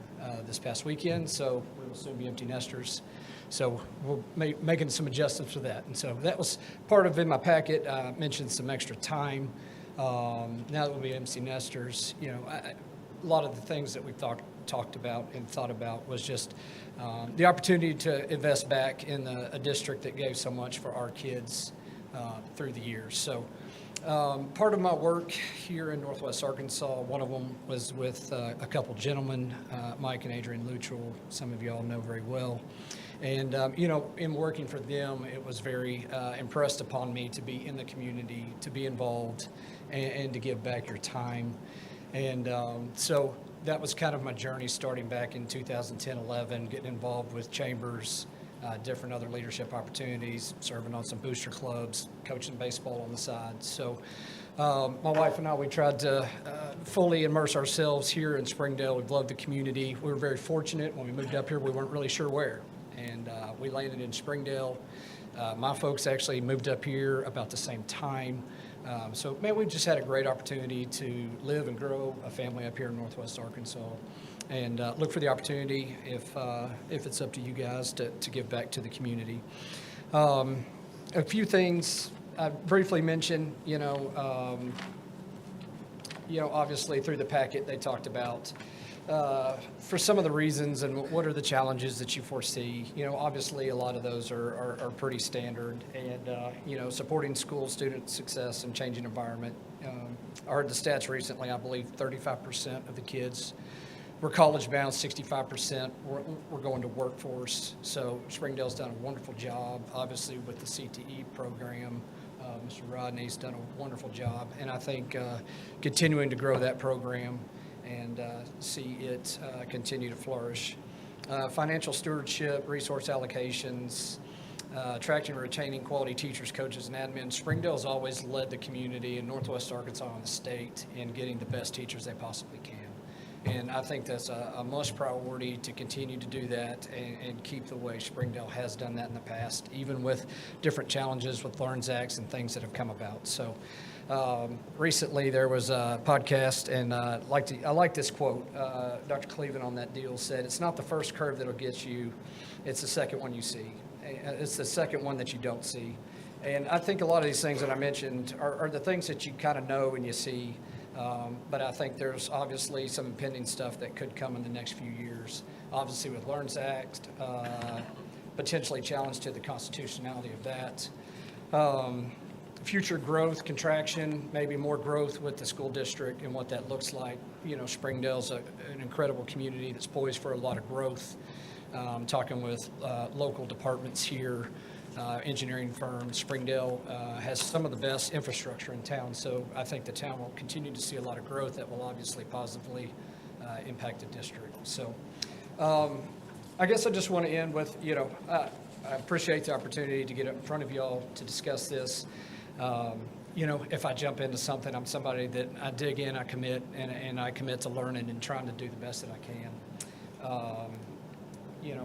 this past weekend, so we will soon be empty nesters. So we're making some adjustments for that. And so that was part of in my packet. I mentioned some extra time. Now that we'll be empty nesters, a lot of the things that we've talked about and thought about was just the opportunity to invest back in a district that gave so much for our kids through the years. So part of my work here in Northwest Arkansas, one of them was with a couple gentlemen, Mike and Adrian Luttrell, some of you all know very well. And, in working for them, it was very impressed upon me to be in the community, to be involved, and to give back your time. And so that was kind of my journey starting back in 2010-11, getting involved with chambers, different other leadership opportunities, serving on some booster clubs, coaching baseball on the side. So my wife and I, we tried to fully immerse ourselves here in Springdale. We've loved the community. We were very fortunate. When we moved up here, we weren't really sure where. And we landed in Springdale. My folks actually moved up here about the same time. So, man, we just had a great opportunity to live and grow a family up here in Northwest Arkansas. And look for the opportunity, if it's up to you guys, to give back to the community. A few things I briefly mentioned, obviously through the packet they talked about for some of the reasons and what are the challenges that you foresee. Obviously a lot of those are pretty standard, and supporting school student success and changing environment. I heard the stats recently. I believe 35% of the kids were college bound, 65% were going to workforce. So Springdale's done a wonderful job, obviously with the CTE program. Mr. Rodney's done a wonderful job, and I think continuing to grow that program and see it continue to flourish. Financial stewardship, resource allocations, attracting and retaining quality teachers, coaches, and admin. Springdale's always led the community in Northwest Arkansas and the state in getting the best teachers they possibly can. And I think that's a must priority to continue to do that and keep the way Springdale has done that in the past, even with different challenges with Learns Acts and things that have come about. So recently there was a podcast, and I like this quote. Dr. Cleveland on that deal said, "It's not the first curve that'll get you, it's the second one you see. It's the second one that you don't see." And I think a lot of these things that I mentioned are the things that you kind of know and you see. But I think there's obviously some impending stuff that could come in the next few years. Obviously with Learns Act, potentially challenge to the constitutionality of that. Future growth, contraction, maybe more growth with the school district and what that looks like. Springdale's an incredible community that's poised for a lot of growth. Talking with local departments here, engineering firms. Springdale has some of the best infrastructure in town, so I think the town will continue to see a lot of growth that will obviously positively impact the district. So I guess I just want to end with, I appreciate the opportunity to get up in front of y'all to discuss this. If I jump into something, I'm somebody that I dig in, I commit, and I commit to learning and trying to do the best that I can.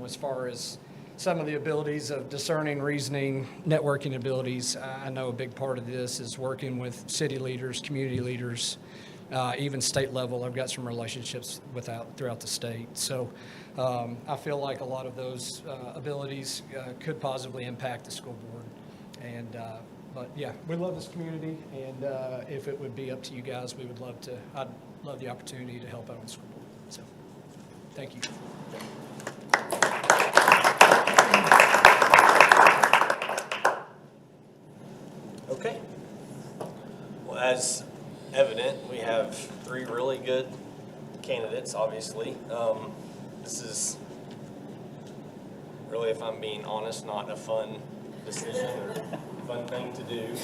As far as some of the abilities of discerning, reasoning, networking abilities. I know a big part of this is working with city leaders, community leaders, even state level. I've got some relationships throughout the state. So I feel like a lot of those abilities could positively impact the school board. And but yeah, we love this community, and if it would be up to you guys, I'd love the opportunity to help out on the school board. So thank you. Okay. Well, as evident, we have 3 really good candidates, obviously. This is really, if I'm being honest, not a fun decision or fun thing to do.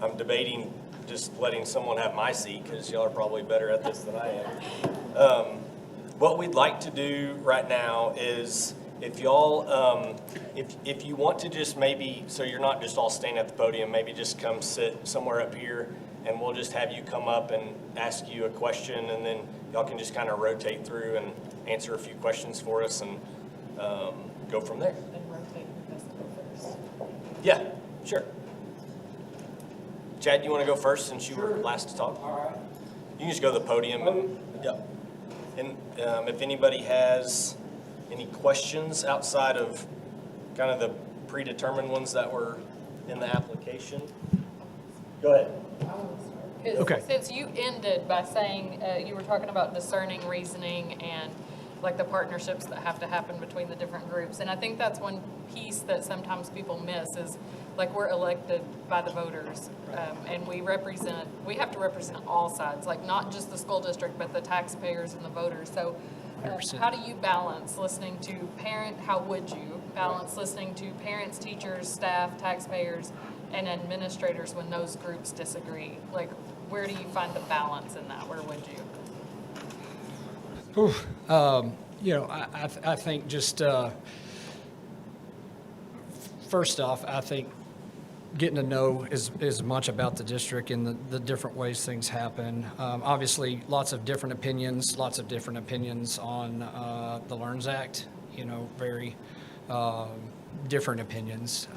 I'm debating just letting someone have my seat because y'all are probably better at this than I am. What we'd like to do right now is if y'all, if you want to just maybe, so you're not just all staying at the podium, maybe just come sit somewhere up here and we'll just have you come up and ask you a question, and then y'all can just kind of rotate through and answer a few questions for us and go from there. And rotate the festival first. Yeah, sure. Chad, you want to go first since you were last to talk? All right. You can just go to the podium. Yep. And if anybody has any questions outside of kind of the predetermined ones that were in the application, go ahead. Okay. Since you ended by saying, you were talking about discerning reasoning and like the partnerships that have to happen between the different groups. And I think that's one piece that sometimes people miss is like we're elected by the voters and we have to represent all sides, like not just the school district, but the taxpayers and the voters. So how do you balance listening to how would you balance listening to parents, teachers, staff, taxpayers, and administrators when those groups disagree? Like, where do you find the balance in that? Where would you? You know, I think just first off, I think getting to know as much about the district and the different ways things happen. Obviously, lots of different opinions on the LEARNS Act. You know, very different opinions,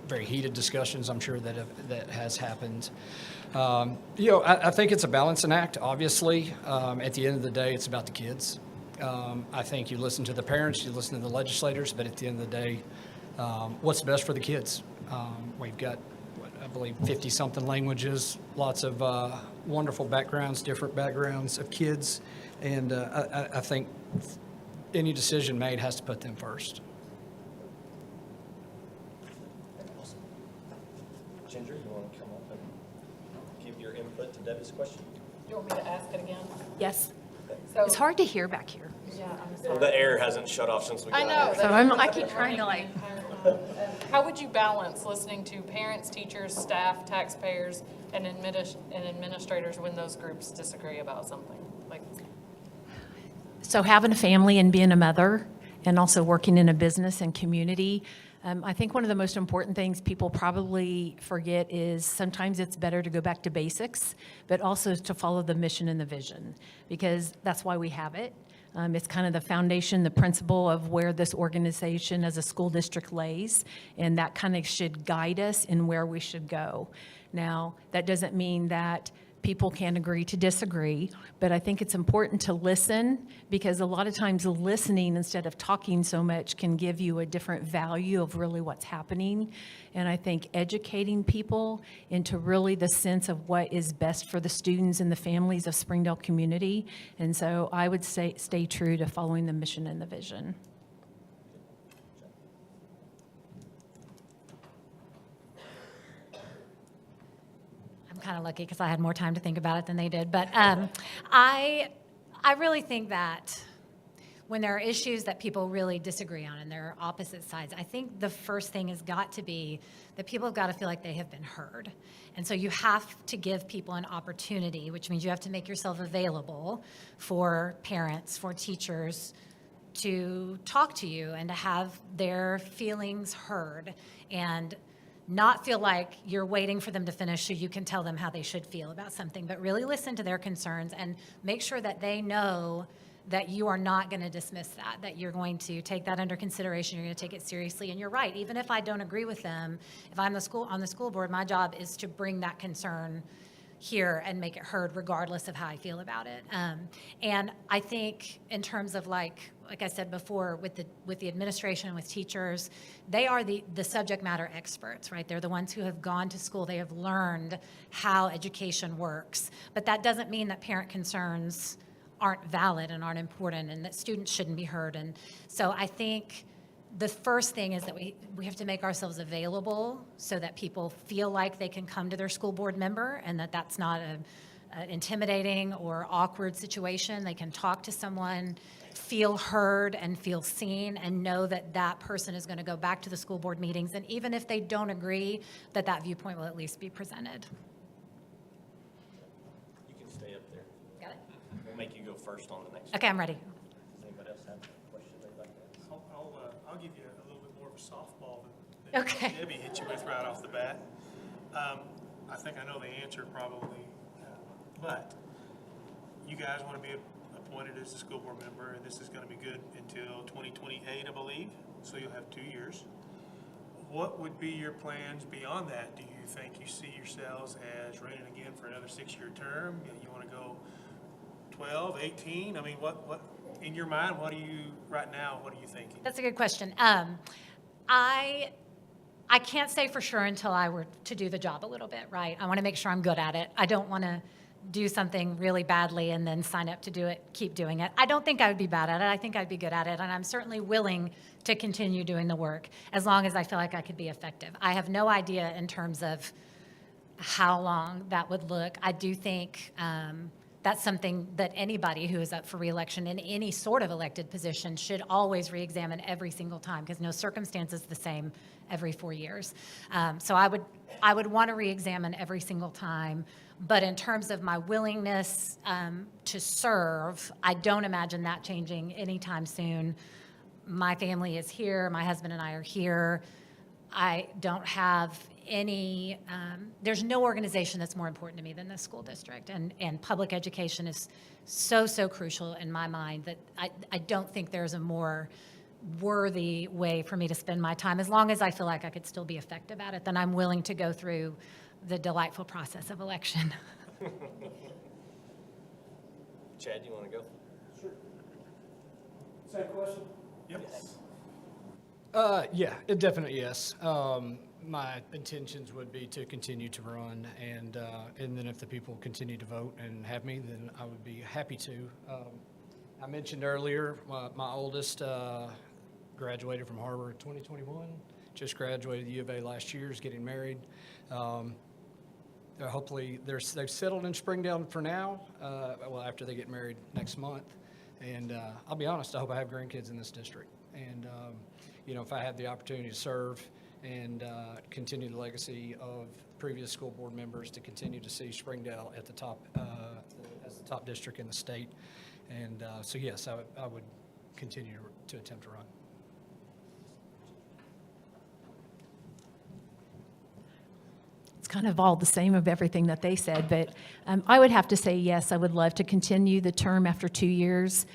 very heated discussions. I'm sure that has happened. You know, I think it's a balancing act. Obviously, at the end of the day, it's about the kids. I think you listen to the parents, you listen to the legislators, but at the end of the day, what's best for the kids? We've got, I believe, 50-something languages, lots of wonderful backgrounds, different backgrounds of kids, and I think any decision made has to put them first. Ginger, you want to come up and give your input to Debbie's question? Do you want me to ask it again? Yes. So, It's hard to hear back here. Yeah, I'm sorry. The air hasn't shut off since we got I know. here. So I keep trying to like. How would you balance listening to parents, teachers, staff, taxpayers, and administrators when those groups disagree about something? Like, So having a family and being a mother and also working in a business and community, I think one of the most important things people probably forget is sometimes it's better to go back to basics, but also to follow the mission and the vision, because that's why we have it. It's kind of the foundation, the principle of where this organization as a school district lays, and that kind of should guide us in where we should go. Now, that doesn't mean that people can't agree to disagree, but I think it's important to listen, because a lot of times listening instead of talking so much can give you a different value of really what's happening. And I think educating people into really the sense of what is best for the students and the families of Springdale community. And so I would say stay true to following the mission and the vision. Kind of lucky because I had more time to think about it than they did. But I really think that when there are issues that people really disagree on and there are opposite sides, I think the first thing has got to be that people have got to feel like they have been heard. And so you have to give people an opportunity, which means you have to make yourself available for parents, for teachers to talk to you and to have their feelings heard, and not feel like you're waiting for them to finish so you can tell them how they should feel about something, but really listen to their concerns and make sure that they know that you are not going to dismiss that you're going to take that under consideration, you're going to take it seriously. And you're right, even if I don't agree with them, if I'm on the school board, my job is to bring that concern here and make it heard regardless of how I feel about it. And I think in terms of like I said before, with the administration, with teachers, they are the subject matter experts, right? They're the ones who have gone to school, they have learned how education works. But that doesn't mean that parent concerns aren't valid and aren't important and that students shouldn't be heard. And so I think the first thing is that we have to make ourselves available so that people feel like they can come to their school board member and that that's not an intimidating or awkward situation. They can talk to someone, feel heard and feel seen, and know that that person is going to go back to the school board meetings. And even if they don't agree, that viewpoint will at least be presented. You can stay up there. Got it? We'll make you go first on the next. Okay, I'm ready. Does anybody else have questions they'd like to ask? I'll give you a little bit more of a softball than Okay. Debbie hit you with right off the bat. I think I know the answer probably, but you guys want to be appointed as a school board member, and this is going to be good until 2028, I believe, so you'll have 2 years. What would be your plans beyond that? Do you think you see yourselves as running again for another 6-year term? You want to go 12, 18? I mean, what in your mind, what are you thinking? That's a good question. I can't say for sure until I were to do the job a little bit, right? I want to make sure I'm good at it. I don't want to do something really badly and then sign up to do it, keep doing it. I don't think I would be bad at it. I think I'd be good at it, and I'm certainly willing to continue doing the work as long as I feel like I could be effective. I have no idea in terms of how long that would look. I do think that's something that anybody who is up for reelection in any sort of elected position should always reexamine every single time, because no circumstance is the same every 4 years. So I would want to reexamine every single time. But in terms of my willingness to serve, I don't imagine that changing anytime soon. My family is here. My husband and I are here. I don't have any, there's no organization that's more important to me than the school district. And public education is so crucial in my mind that I don't think there's a more worthy way for me to spend my time. As long as I feel like I could still be effective at it, then I'm willing to go through the delightful process of election. Chad, you want to go? Sure. Same question? Yep. Yeah, definitely yes. My intentions would be to continue to run, and then if the people continue to vote and have me, then I would be happy to. I mentioned earlier, my oldest graduated from HAR-BER in 2021, just graduated the U of A last year, is getting married. Hopefully, they've settled in Springdale for now, well, after they get married next month. And I'll be honest, I hope I have grandkids in this district. And, if I have the opportunity to serve and continue the legacy of previous school board members, to continue to see Springdale at the top, as the top district in the state. And so, yes, I would continue to attempt to run. It's kind of all the same of everything that they said, but I would have to say yes, I would love to continue the term after 2 years.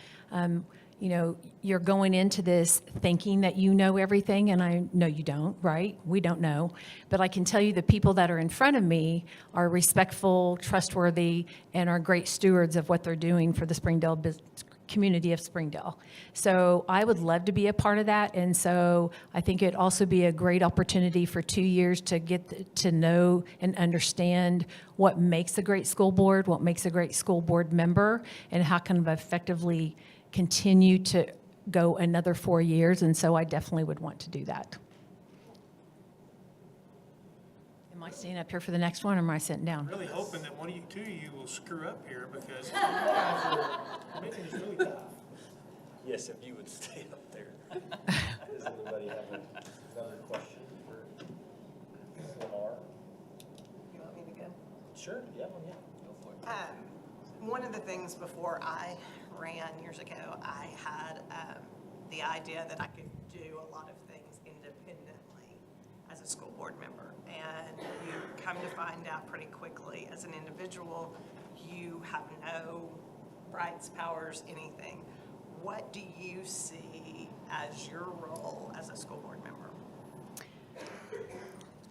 You're going into this thinking that you know everything, and I know you don't, right? We don't know. But I can tell you the people that are in front of me are respectful, trustworthy, and are great stewards of what they're doing for the Springdale community of Springdale. So I would love to be a part of that, and so I think it'd also be a great opportunity for 2 years to get to know and understand what makes a great school board, what makes a great school board member, and how can I effectively continue to go another 4 years, and so I definitely would want to do that. Am I staying up here for the next one, or am I sitting down? I'm really hoping that two of you will screw up here, because you guys are making this really tough. Yes, if you would stay up there. Does anybody have another question for Lamar? You want me to go? Sure, yeah, go for it. One of the things before I ran years ago, I had the idea that I could do a lot of things independently as a school board member. And you come to find out pretty quickly, as an individual, you have no rights, powers, anything. what do you see as your role as a school board member?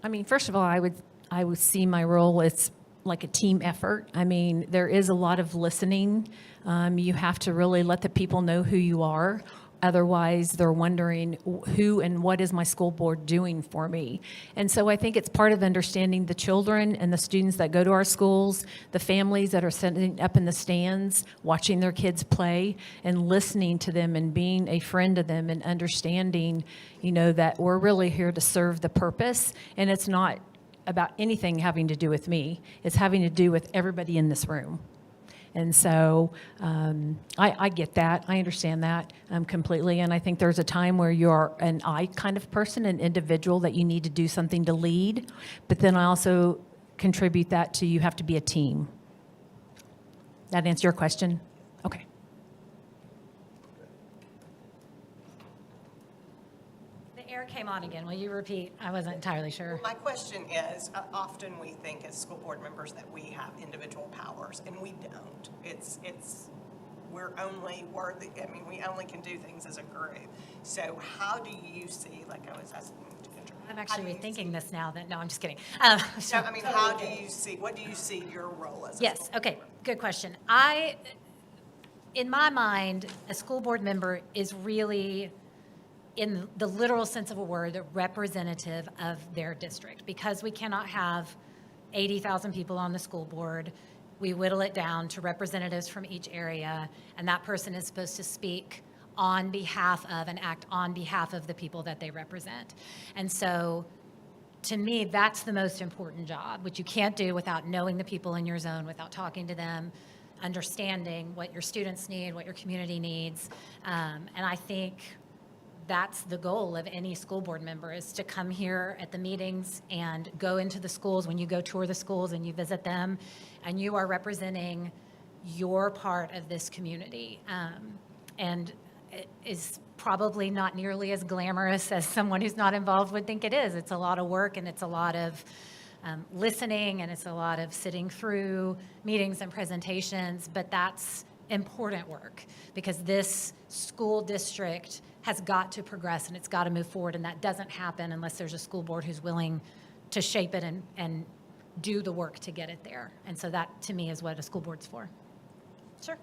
I mean, first of all, I would see my role as like a team effort. I mean, there is a lot of listening. You have to really let the people know who you are. Otherwise, they're wondering who and what is my school board doing for me. And so I think it's part of understanding the children and the students that go to our schools, the families that are sitting up in the stands, watching their kids play, and listening to them and being a friend to them and understanding, that we're really here to serve the purpose. And it's not about anything having to do with me. It's having to do with everybody in this room. And so I get that. I understand that completely. And I think there's a time where you're an I kind of person, an individual that you need to do something to lead. But then I also contribute that to you have to be a team. That answer your question? Okay. The air came on again. Will you repeat? I wasn't entirely sure. My question is, often we think as school board members that we have individual powers, and we don't. We're only worthy, we only can do things as a group. So how do you see, like I was asking to Kendra, I'm actually rethinking this now that, no, I'm just kidding. how do you see, what do you see your role as a Yes, school okay, board member? good question. In my mind, a school board member is really, in the literal sense of a word, a representative of their district. Because we cannot have 80,000 people on the school board, we whittle it down to representatives from each area, and that person is supposed to speak on behalf of and act on behalf of the people that they represent. And so, to me, that's the most important job, which you can't do without knowing the people in your zone, without talking to them, understanding what your students need, what your community needs. And I think that's the goal of any school board member, is to come here at the meetings and go into the schools. When you go tour the schools and you visit them, and you are representing your part of this community. And it is probably not nearly as glamorous as someone who's not involved would think it is. It's a lot of work, and it's a lot of listening, and it's a lot of sitting through meetings and presentations, but that's important work, because this school district has got to progress and it's got to move forward, and that doesn't happen unless there's a school board who's willing to shape it and do the work to get it there. And so that, to me, is what a school board's for. Sure.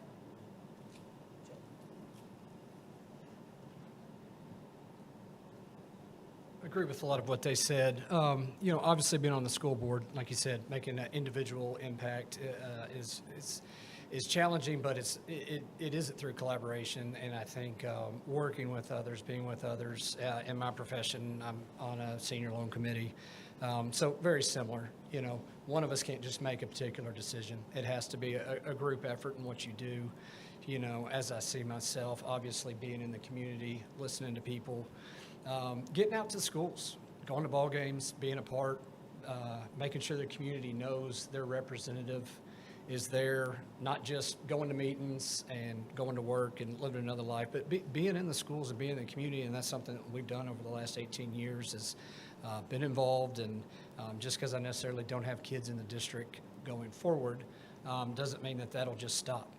I agree with a lot of what they said. Obviously being on the school board, like you said, making an individual impact is challenging, but it is through collaboration. And I think working with others, being with others. In my profession, I'm on a senior loan committee, so very similar. One of us can't just make a particular decision. It has to be a group effort in what you do. As I see myself, obviously being in the community, listening to people. Getting out to schools, going to ball games, being a part, making sure the community knows their representative is there, not just going to meetings and going to work and living another life, but being in the schools and being in the community. And that's something that we've done over the last 18 years, is been involved. And just because I necessarily don't have kids in the district going forward, doesn't mean that that'll just stop.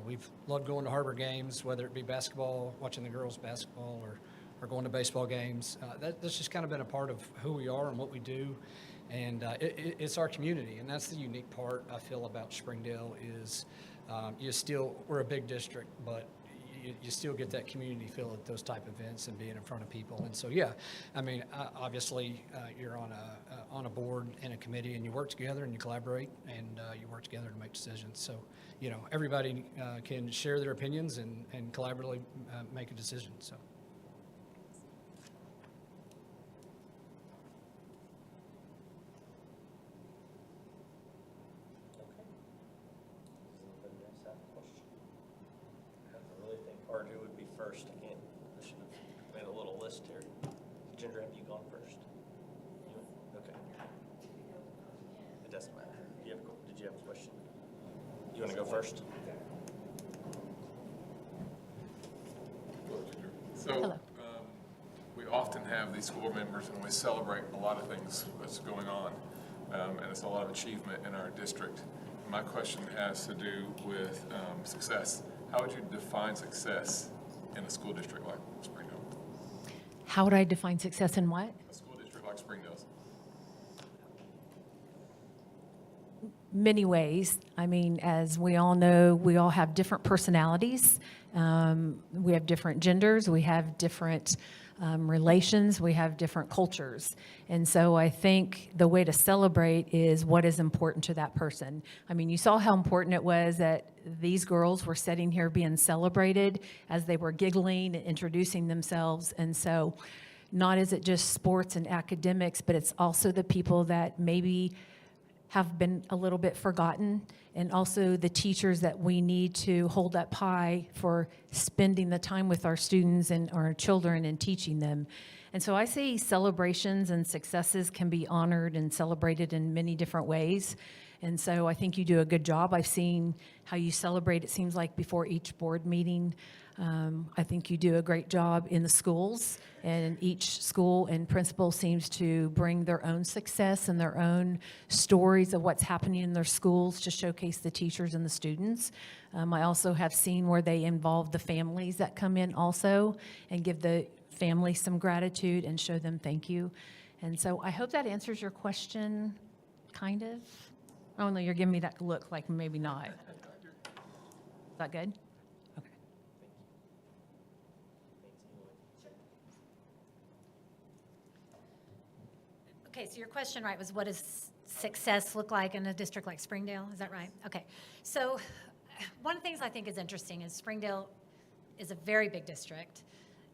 We've loved going to HAR-BER games, whether it be basketball, watching the girls basketball, or going to baseball games. That's just kind of been a part of who we are and what we do. And it's our community. And that's the unique part I feel about Springdale is we're a big district, but you still get that community feel at those type of events and being in front of people. And so, obviously you're on a board and a committee, and you work together and you collaborate, and you work together to make decisions. So, everybody can share their opinions and collaboratively make a decision. So. First again. I should have made a little list here. Ginger, have you gone first? Okay. It doesn't matter. Did you have a question? You want to go first? So we often have these school board members, and we celebrate a lot of things that's going on, and it's a lot of achievement in our district. My question has to do with success how would you define success in a school district like Springdale? How would I define success in what? A school district like Springdale's. Many ways. I mean, as we all know, we all have different personalities. We have different genders. We have different relations. We have different cultures. And so I think the way to celebrate is what is important to that person. I mean, you saw how important it was that these girls were sitting here being celebrated as they were giggling and introducing themselves. And so not is it just sports and academics, but it's also the people that maybe have been a little bit forgotten, and also the teachers that we need to hold up high for spending the time with our students and our children and teaching them. And so I see celebrations and successes can be honored and celebrated in many different ways. And so I think you do a good job. I've seen how you celebrate, it seems like, before each board meeting. I think you do a great job in the schools, and each school and principal seems to bring their own success and their own stories of what's happening in their schools to showcase the teachers and the students. I also have seen where they involve the families that come in also and give the families some gratitude and show them thank you. And so I hope that answers your question, kind of. Oh, no, you're giving me that look like maybe not. Is that good? Okay. Okay, so your question, right, was what does success look like in a district like Springdale? Is that right? Okay. So one of the things I think is interesting is Springdale is a very big district,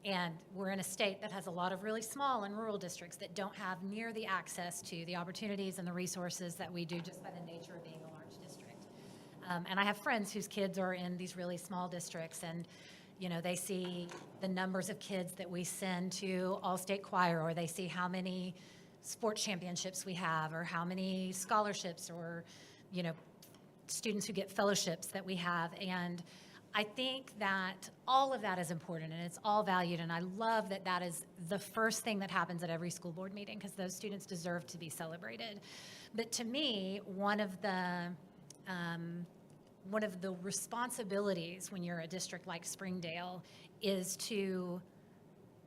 and we're in a state that has a lot of really small and rural districts that don't have near the access to the opportunities and the resources that we do just by the nature of being a large district. And I have friends whose kids are in these really small districts, and you know, they see the numbers of kids that we send to all-state choir, or they see how many sports championships we have, or how many scholarships, or, you know, students who get fellowships that we have. And I think that all of that is important, and it's all valued, and I love that that is the first thing that happens at every school board meeting, because those students deserve to be celebrated. But to me, one of the responsibilities when you're a district like Springdale is to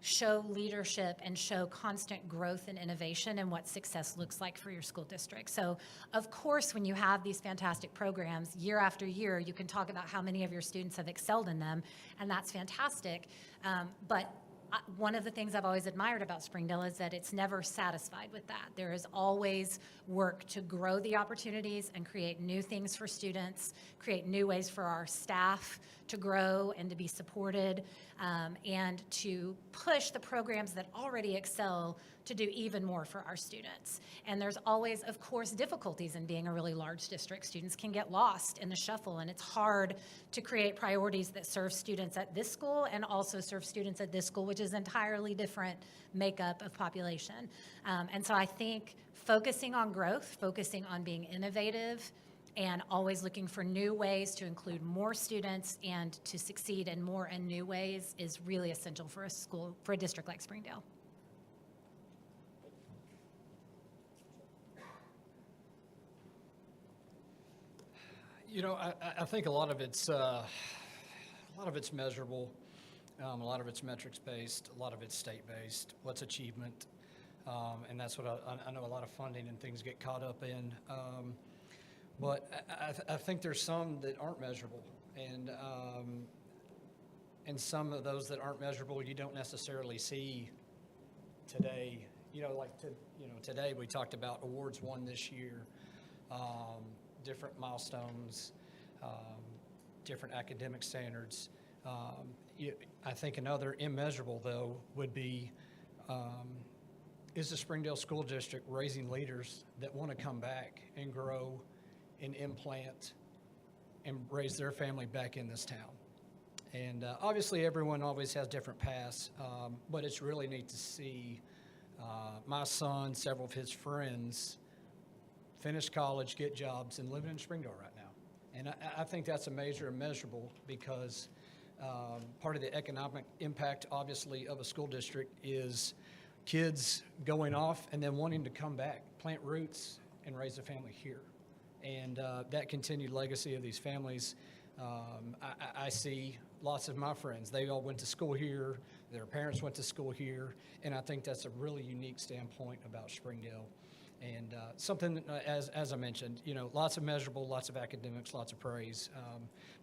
show leadership and show constant growth and innovation and what success looks like for your school district. So, of course, when you have these fantastic programs, year after year, you can talk about how many of your students have excelled in them, and that's fantastic. But one of the things I've always admired about Springdale is that it's never satisfied with that. There is always work to grow the opportunities and create new things for students, create new ways for our staff to grow and to be supported, and to push the programs that already excel to do even more for our students. And there's always, of course, difficulties in being a really large district. Students can get lost in the shuffle, and it's hard to create priorities that serve students at this school and also serve students at this school, which is entirely different makeup of population. And so I think focusing on growth, focusing on being innovative, and always looking for new ways to include more students and to succeed in more and new ways is really essential for a school, for a district like Springdale. You know, I think a lot of it's measurable, a lot of it's metrics based, a lot of it's state based. What's achievement, and that's what I know a lot of funding and things get caught up in. But I think there's some that aren't measurable, and some of those that aren't measurable you don't necessarily see today. You know, like today we talked about awards won this year. Different milestones, different academic standards. I think another immeasurable, though, would be, is the Springdale School District raising leaders that want to come back and grow and implant and raise their family back in this town? And obviously everyone always has different paths, but it's really neat to see my son, several of his friends, finish college, get jobs, and living in Springdale right now. And I think that's a major immeasurable, because part of the economic impact, obviously, of a school district is kids going off and then wanting to come back, plant roots, and raise a family here. And that continued legacy of these families I see lots of my friends, they all went to school here, their parents went to school here, and I think that's a really unique standpoint about Springdale. And something, as I mentioned, you know, lots of measurable, lots of academics, lots of praise,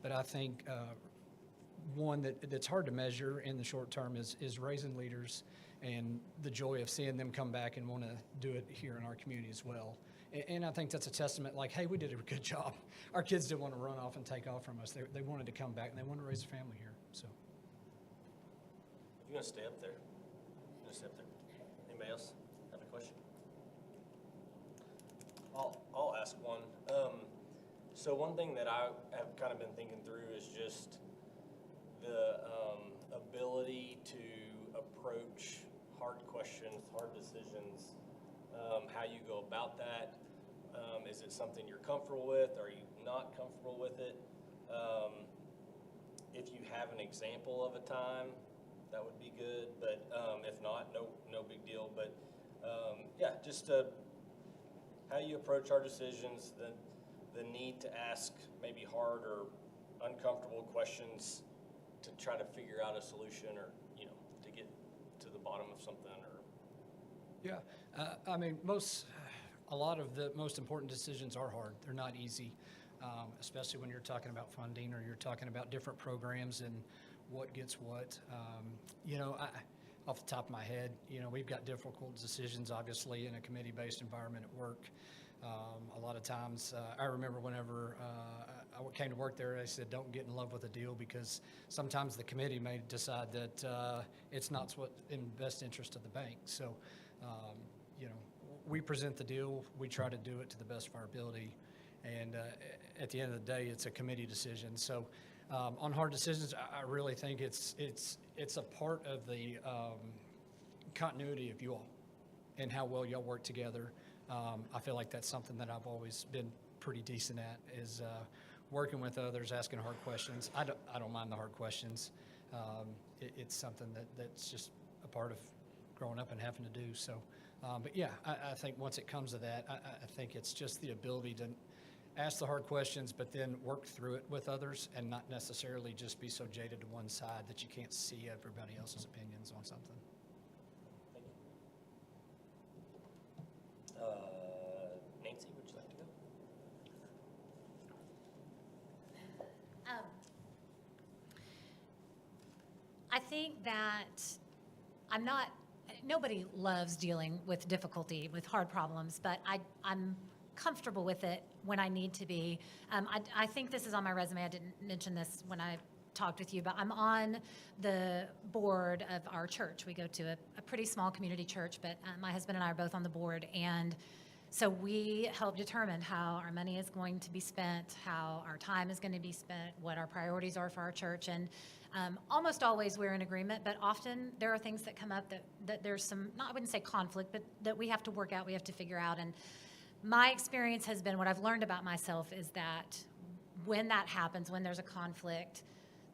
but I think one that's hard to measure in the short term is raising leaders and the joy of seeing them come back and want to do it here in our community as well. And I think that's a testament, like, hey, we did a good job. Our kids didn't want to run off and take off from us. They wanted to come back, and they wanted to raise a family here, so. If you want to stay up there, you want to stay up there. Anybody else have a question? I'll ask one. So one thing that I have kind of been thinking through is just the ability to approach hard questions, hard decisions, how you go about that. Is it something you're comfortable with? Are you not comfortable with it? If you have an example of a time, that would be good. But if not, no big deal. But yeah, just how you approach our decisions, the need to ask maybe hard or uncomfortable questions to try to figure out a solution, or, you know, to get to the bottom of something. Or Yeah, I mean, a lot of the most important decisions are hard. They're not easy, especially when you're talking about funding or you're talking about different programs and what gets what. You know, off the top of my head, you know, we've got difficult decisions, obviously, in a committee-based environment at work. A lot of times, I remember whenever I came to work there, they said, don't get in love with a deal, because sometimes the committee may decide that it's not what's in best interest of the bank. So, you know, we present the deal, we try to do it to the best of our ability, and at the end of the day, it's a committee decision. So, on hard decisions, I really think it's a part of the continuity of you all and how well y'all work together. I feel like that's something that I've always been pretty decent at, is working with others, asking hard questions. I don't mind the hard questions. It's something that's just a part of growing up and having to do. So, but yeah, I think once it comes to that, I think it's just the ability to ask the hard questions, but then work through it with others and not necessarily just be so jaded to one side that you can't see everybody else's opinions on something. Thank you. Nancy, would you like to go? I think that nobody loves dealing with difficulty, with hard problems, but I'm comfortable with it when I need to be. I think this is on my resume. I didn't mention this when I talked with you, but I'm on the board of our church. We go to a pretty small community church, but my husband and I are both on the board, and so we help determine how our money is going to be spent, how our time is going to be spent, what our priorities are for our church. And almost always we're in agreement, but often there are things that come up that there's some, I wouldn't say conflict, but that we have to work out, we have to figure out. And my experience has been, what I've learned about myself is that when that happens, when there's a conflict,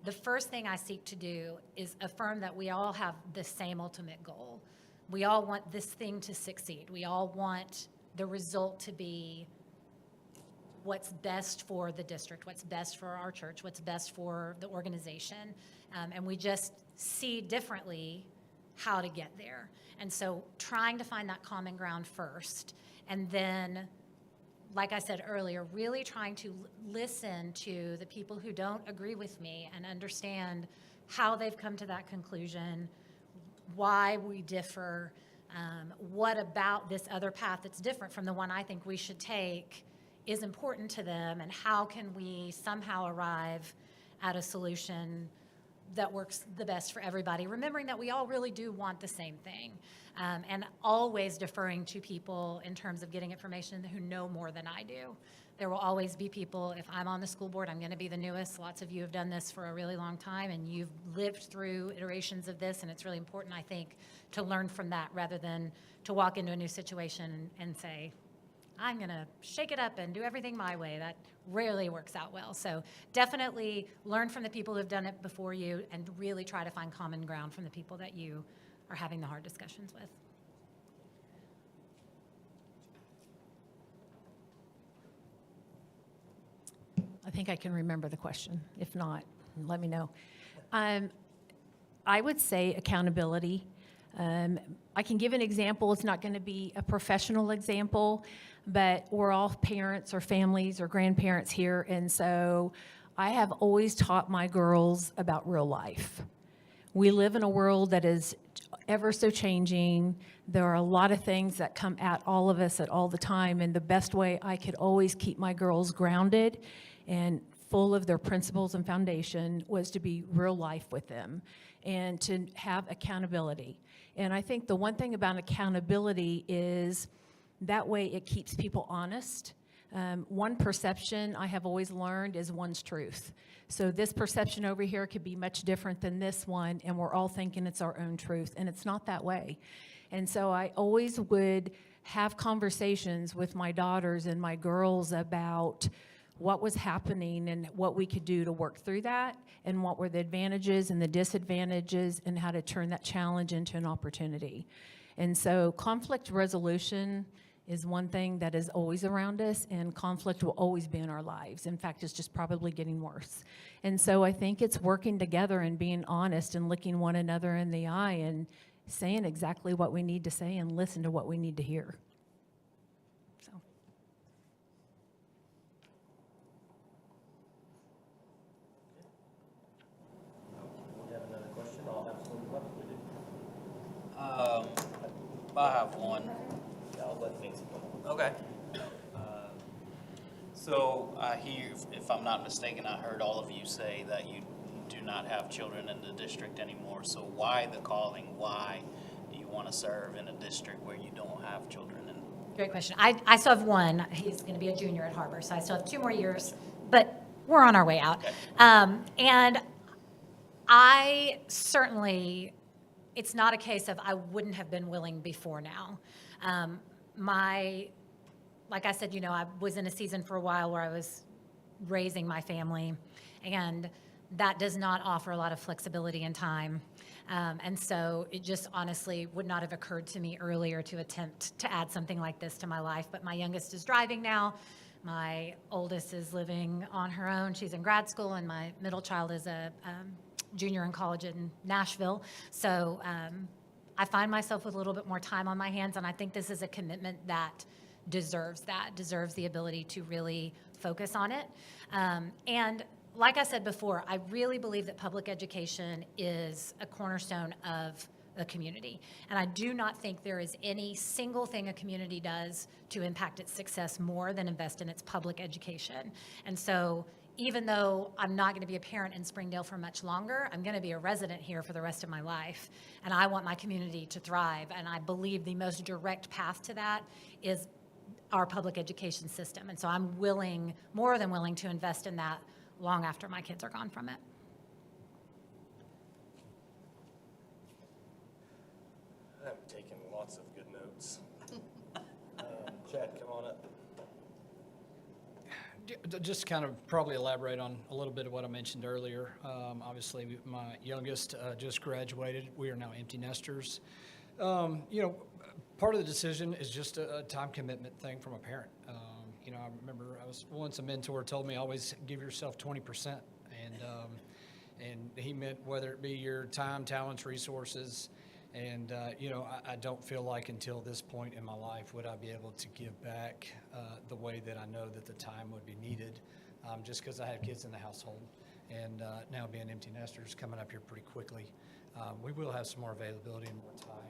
the first thing I seek to do is affirm that we all have the same ultimate goal. We all want this thing to succeed. We all want the result to be what's best for the district, what's best for our church, what's best for the organization. And we just see differently how to get there. And so trying to find that common ground first, and then, like I said earlier, really trying to listen to the people who don't agree with me and understand how they've come to that conclusion, why we differ, what about this other path that's different from the one I think we should take is important to them, and how can we somehow arrive at a solution that works the best for everybody, remembering that we all really do want the same thing, and always deferring to people in terms of getting information who know more than I do. There will always be people, if I'm on the school board, I'm going to be the newest. Lots of you have done this for a really long time, and you've lived through iterations of this, and it's really important, I think, to learn from that rather than to walk into a new situation and say, I'm going to shake it up and do everything my way. That rarely works out well. So definitely learn from the people who've done it before you, and really try to find common ground from the people that you are having the hard discussions with. I think I can remember the question. If not, let me know. I would say accountability. I can give an example. It's not going to be a professional example, but we're all parents or families or grandparents here, and so I have always taught my girls about real life. We live in a world that is ever so changing. There are a lot of things that come at all of us at all the time, and the best way I could always keep my girls grounded and full of their principles and foundation was to be real life with them and to have accountability. And I think the one thing about accountability is that way it keeps people honest. One perception I have always learned is one's truth. So this perception over here could be much different than this one, and we're all thinking it's our own truth, and it's not that way. And so I always would have conversations with my daughters and my girls about what was happening and what we could do to work through that, and what were the advantages and the disadvantages, and how to turn that challenge into an opportunity. And so conflict resolution is one thing that is always around us, and conflict will always be in our lives. In fact, it's just probably getting worse. And so I think it's working together and being honest and looking one another in the eye and saying exactly what we need to say and listen to what we need to hear. So. We have another question. I'll absolutely what we do. I have one. I'll let Nancy go. Okay. So I hear, if I'm not mistaken, I heard all of you say that you do not have children in the district anymore. So why the calling? Why do you want to serve in a district where you don't have children in? Great question. I still have one. He's going to be a junior at HAR-BER, so I still have 2 more years, but we're on our way out. Okay. And I certainly, it's not a case of I wouldn't have been willing before now. Like I said, I was in a season for a while where I was raising my family, and that does not offer a lot of flexibility in time. And so it just honestly would not have occurred to me earlier to attempt to add something like this to my life. But my youngest is driving now. My oldest is living on her own. She's in grad school, and my middle child is a junior in college in Nashville. So I find myself with a little bit more time on my hands, and I think this is a commitment that deserves the ability to really focus on it. And like I said before, I really believe that public education is a cornerstone of a community. And I do not think there is any single thing a community does to impact its success more than invest in its public education. And so even though I'm not going to be a parent in Springdale for much longer, I'm going to be a resident here for the rest of my life. And I want my community to thrive. And I believe the most direct path to that is our public education system. And so I'm willing, more than willing, to invest in that long after my kids are gone from it. I'm taking lots of good notes. Chad, come on up. Just kind of probably elaborate on a little bit of what I mentioned earlier. Obviously, my youngest just graduated. We are now empty nesters. Part of the decision is just a time commitment thing from a parent. I remember I was once a mentor told me always give yourself 20%, and he meant whether it be your time, talents, resources. And, I don't feel like until this point in my life would I be able to give back the way that I know that the time would be needed, just because I have kids in the household. And now being empty nesters coming up here pretty quickly, we will have some more availability and more time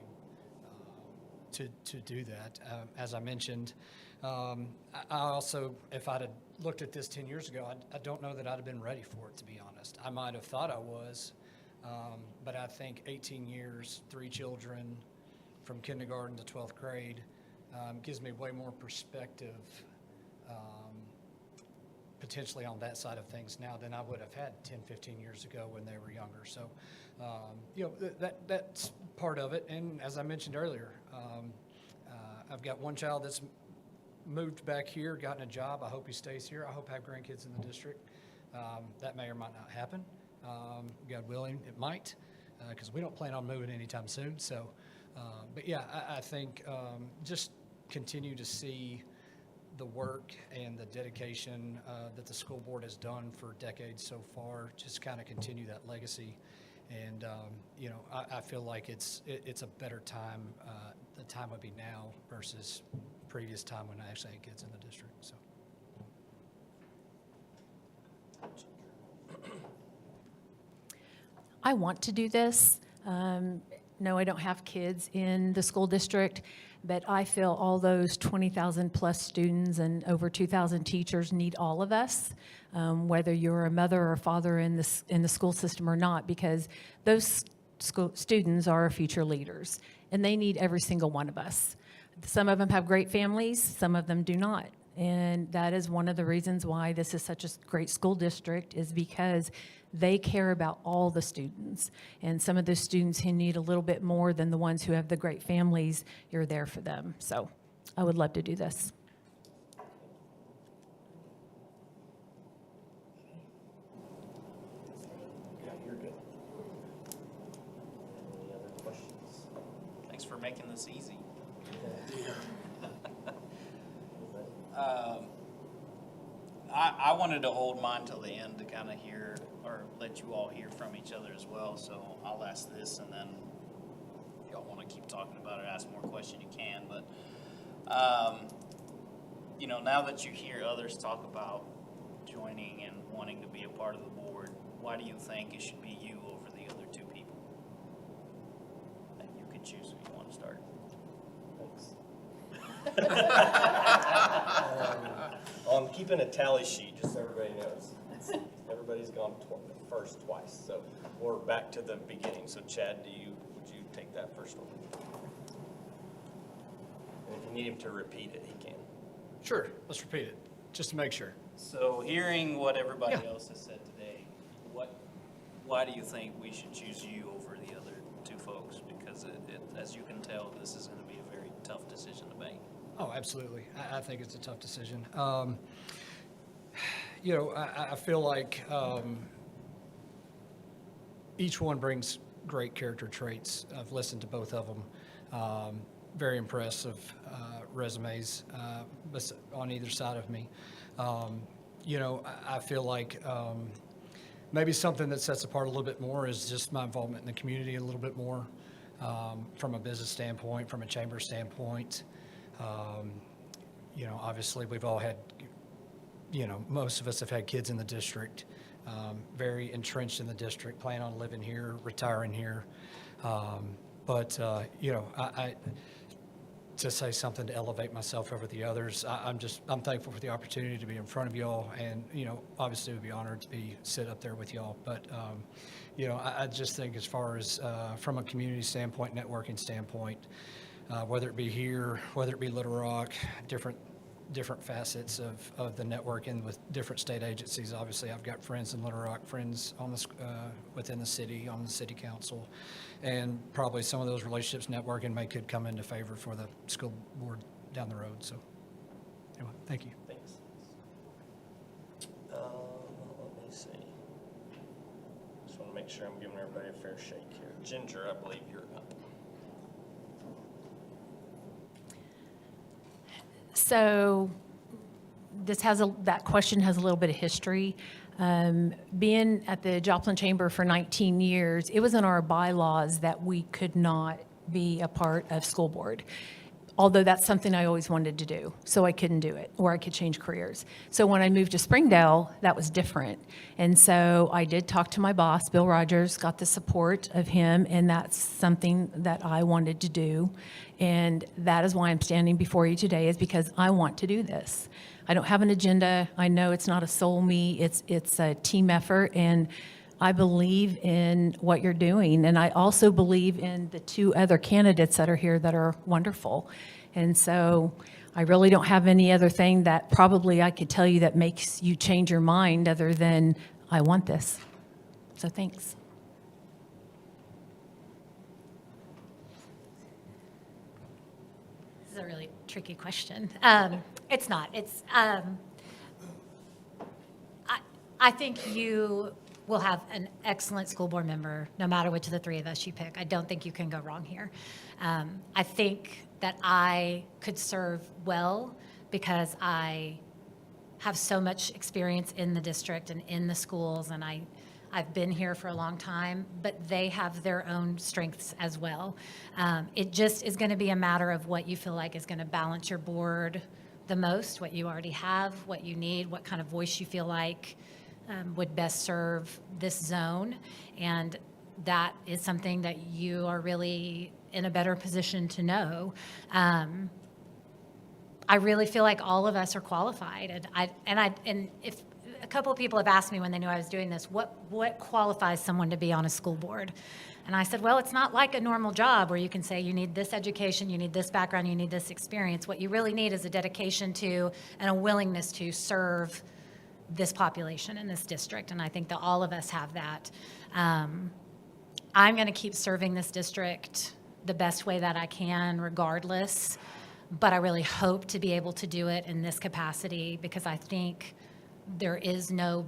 to do that. As I mentioned, I also, if I'd have looked at this 10 years ago, I don't know that I'd have been ready for it, to be honest. I might have thought I was. But I think 18 years, 3 children from kindergarten to 12th grade gives me way more perspective potentially on that side of things now than I would have had 10, 15 years ago when they were younger. So, that's part of it. And as I mentioned earlier, I've got one child that's moved back here, gotten a job. I hope he stays here. I hope I have grandkids in the district. That may or might not happen. God willing, it might, because we don't plan on moving anytime soon. So, but yeah, I think just continue to see the work and the dedication that the school board has done for decades so far, just kind of continue that legacy. And, I feel like it's a better time, the time would be now versus previous time when I actually had kids in the district, so. I want to do this. No, I don't have kids in the school district, but I feel all those 20,000 plus students and over 2,000 teachers need all of us, whether you're a mother or a father in the school system or not, because those students are our future leaders, and they need every single one of us. Some of them have great families, some of them do not. And that is one of the reasons why this is such a great school district, is because they care about all the students. And some of those students who need a little bit more than the ones who have the great families, you're there for them. So I would love to do this. Yeah, you're good. Any other questions? Thanks for making this easy. I wanted to hold mine till the end to kind of hear, or let you all hear from each other as well, so I'll ask this, and then if y'all want to keep talking about it, ask more questions, you can, but, now that you hear others talk about joining and wanting to be a part of the board, why do you think it should be you over the other two people? And you can choose if you want to start. On keeping a tally sheet, just so everybody knows, everybody's gone first twice, so we're back to the beginning. So Chad, would you take that first one? And if you need him to repeat it, he can. Sure, let's repeat it, just to make sure. So hearing what everybody else has said today, why do you think we should choose you over the other two folks? Because as you can tell, this is going to be a very tough decision to make. Oh, absolutely. I think it's a tough decision. I feel like each one brings great character traits. I've listened to both of them. Very impressive resumes on either side of me. I feel like maybe something that sets apart a little bit more is just my involvement in the community a little bit more, from a business standpoint, from a chamber standpoint. Obviously we've all had, most of us have had kids in the district, very entrenched in the district, plan on living here, retiring here. To say something to elevate myself over the others, I'm thankful for the opportunity to be in front of y'all, and, obviously would be honored to sit up there with y'all. But, I just think as far as, from a community standpoint, networking standpoint, whether it be here, whether it be Little Rock, different facets of the networking with different state agencies. Obviously, I've got friends in Little Rock, friends on within the city, on the city council, and probably some of those relationships networking could come into favor for the school board down the road. So, anyway, thank you. Thanks. Let me see. Just want to make sure I'm giving everybody a fair shake here. Ginger, I believe you're up. So that question has a little bit of history. Being at the Joplin Chamber for 19 years, it was in our bylaws that we could not be a part of school board. Although that's something I always wanted to do, so I couldn't do it, or I could change careers. So when I moved to Springdale, that was different. And so I did talk to my boss, Bill Rogers, got the support of him, and that's something that I wanted to do. And that is why I'm standing before you today, is because I want to do this. I don't have an agenda. I know it's not a sole me, it's a team effort, and I believe in what you're doing, and I also believe in the two other candidates that are here that are wonderful. And so I really don't have any other thing that probably I could tell you that makes you change your mind other than I want this. So thanks. This is a really tricky question. It's not. It's. I think you will have an excellent school board member, no matter which of the three of us you pick. I don't think you can go wrong here. I think that I could serve well because I have so much experience in the district and in the schools, and I've been here for a long time, but they have their own strengths as well. It just is going to be a matter of what you feel like is going to balance your board the most, what you already have, what you need, what kind of voice you feel like would best serve this zone. And that is something that you are really in a better position to know. I really feel like all of us are qualified. And if a couple of people have asked me when they knew I was doing this, what qualifies someone to be on a school board? And I said, well, it's not like a normal job where you can say you need this education, you need this background, you need this experience. What you really need is a dedication to and a willingness to serve this population in this district. And I think that all of us have that. I'm going to keep serving this district the best way that I can, regardless. But I really hope to be able to do it in this capacity, because I think there is no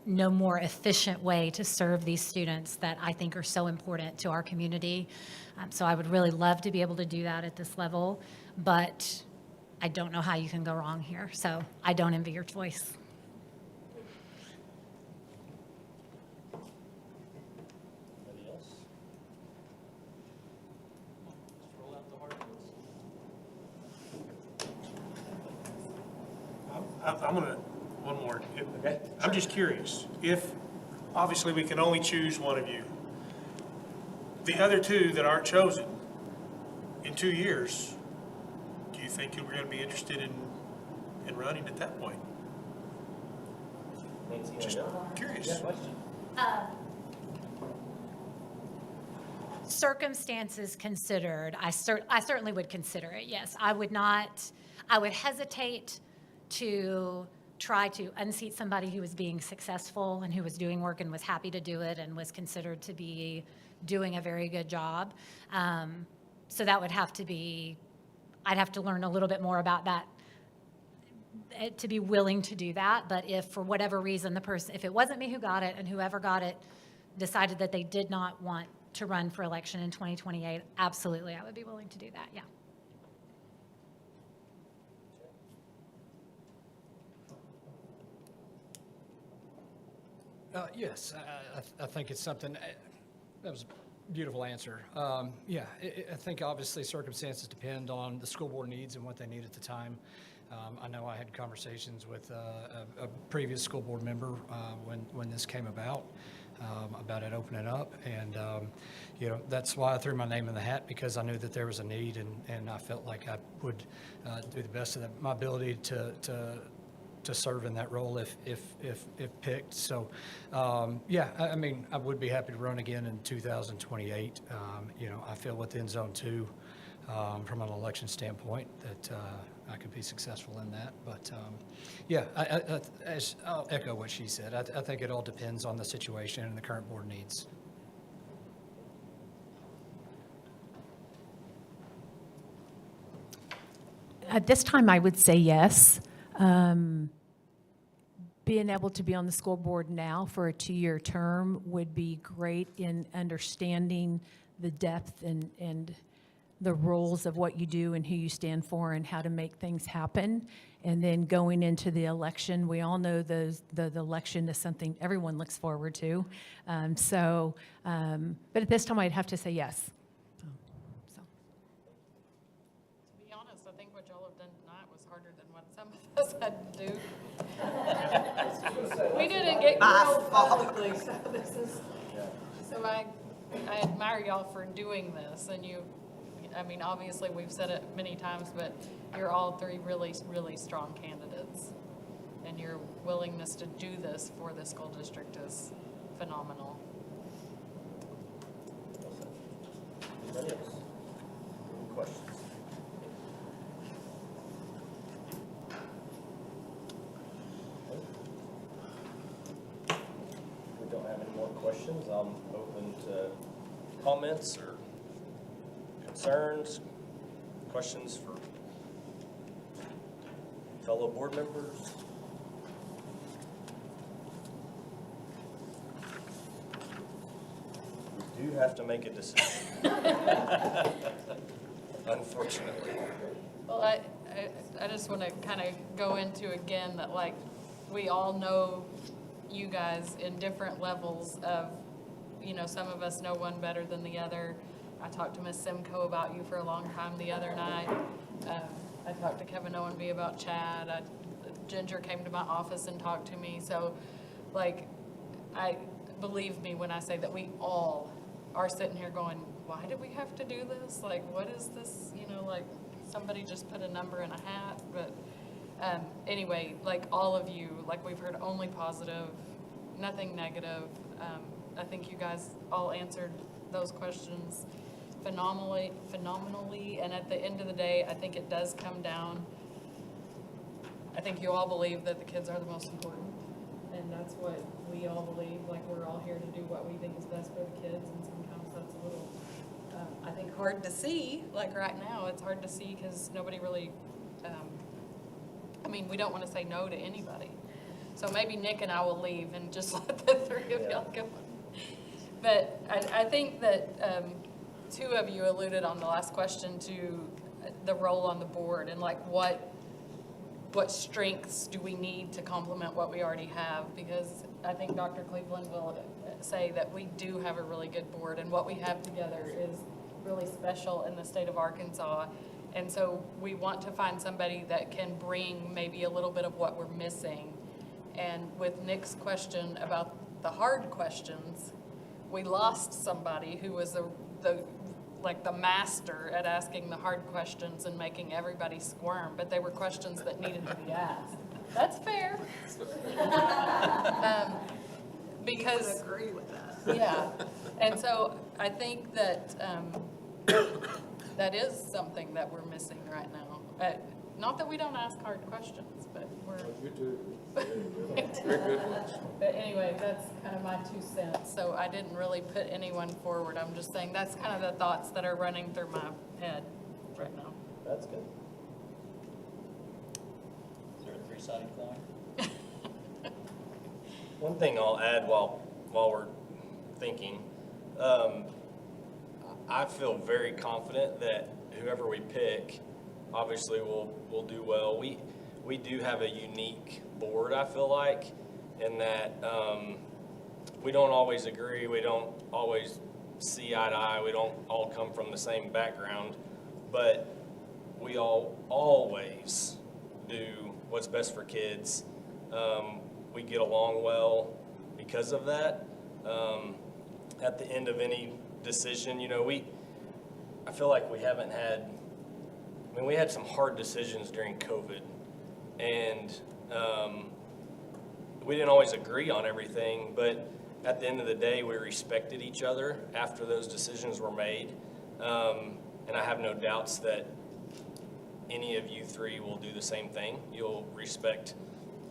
more efficient way to serve these students that I think are so important to our community. So I would really love to be able to do that at this level, but I don't know how you can go wrong here. So I don't envy your choice. Anybody else? Let's roll out the hard ones. I'm gonna, one more. Okay. I'm just curious, if, obviously, we can only choose one of you. The other two that aren't chosen, in 2 years, do you think you're gonna be interested in running at that point? Nancy, Just curious. Yeah, question. Circumstances considered, I certainly would consider it, yes. I would hesitate to try to unseat somebody who was being successful and who was doing work and was happy to do it and was considered to be doing a very good job. So that would have to be, I'd have to learn a little bit more about that to be willing to do that. But if for whatever reason if it wasn't me who got it and whoever got it decided that they did not want to run for election in 2028, absolutely, I would be willing to do that, yeah. Yes, I think it's something, that was a beautiful answer. Yeah, I think obviously circumstances depend on the school board needs and what they need at the time. I know I had conversations with a previous school board member when this came about it opening up. And, that's why I threw my name in the hat, because I knew that there was a need, and I felt like I would do the best of my ability to serve in that role if picked. So, yeah, I mean, I would be happy to run again in 2028. I feel within Zone 2, from an election standpoint, that I could be successful in that. But, yeah, I'll echo what she said. I think it all depends on the situation and the current board needs. At this time, I would say yes. Being able to be on the school board now for a 2-year term would be great in understanding the depth and the roles of what you do and who you stand for and how to make things happen. And then going into the election, we all know the election is something everyone looks forward to. But at this time, I'd have to say yes. To be honest, I think what y'all have done tonight was harder than what some of us had to do. We didn't get grilled publicly, so so I admire y'all for doing this, and obviously we've said it many times, but you're all three really, really strong candidates, and your willingness to do this for the school district is phenomenal. Anybody else? Any questions? We don't have any more questions. I'm open to comments or concerns, questions for fellow board members. We do have to make a decision. Unfortunately. Well, I just want to kind of go into again that like, we all know you guys in different levels of, you know, some of us know one better than the other. I talked to Miss Simcoe about you for a long time the other night. I talked to Kevin Owenby about Chad. Ginger came to my office and talked to me. So, like, believe me when I say that we all are sitting here going, why did we have to do this? Like, what is this? You know, like, somebody just put a number in a hat. But anyway, like, all of you, like, we've heard only positive, nothing negative. I think you guys all answered those questions phenomenally, and at the end of the day, I think it does come down. I think you all believe that the kids are the most important, and that's what we all believe. Like, we're all here to do what we think is best for the kids, and sometimes that's a little, I think, hard to see. Like right now, it's hard to see because nobody really, I mean, we don't want to say no to anybody. So maybe Nick and I will leave and just let the three of y'all go. But I think that two of you alluded on the last question to the role on the board and like what strengths do we need to complement what we already have? Because I think Dr. Cleveland will say that we do have a really good board, and what we have together is really special in the state of Arkansas. And so we want to find somebody that can bring maybe a little bit of what we're missing. And with Nick's question about the hard questions, we lost somebody who was the master at asking the hard questions and making everybody squirm, but they were questions that needed to be asked. That's fair. Because I would agree with that. Yeah, and so I think that that is something that we're missing right now. Not that we don't ask hard questions, but we're. You do. But anyway, that's kind of my 2 cents. So I didn't really put anyone forward. I'm just saying that's kind of the thoughts that are running through my head right now. That's good. Is there a three-sided coin? One thing I'll add while we're thinking, I feel very confident that whoever we pick, obviously will do well. We do have a unique board, I feel like, in that we don't always agree, we don't always see eye to eye, we don't all come from the same background, but we all always do what's best for kids. We get along well because of that. At the end of any decision, you know, I feel like we haven't had, I mean, we had some hard decisions during COVID, and we didn't always agree on everything, but at the end of the day, we respected each other after those decisions were made. And I have no doubts that any of you three will do the same thing. You'll respect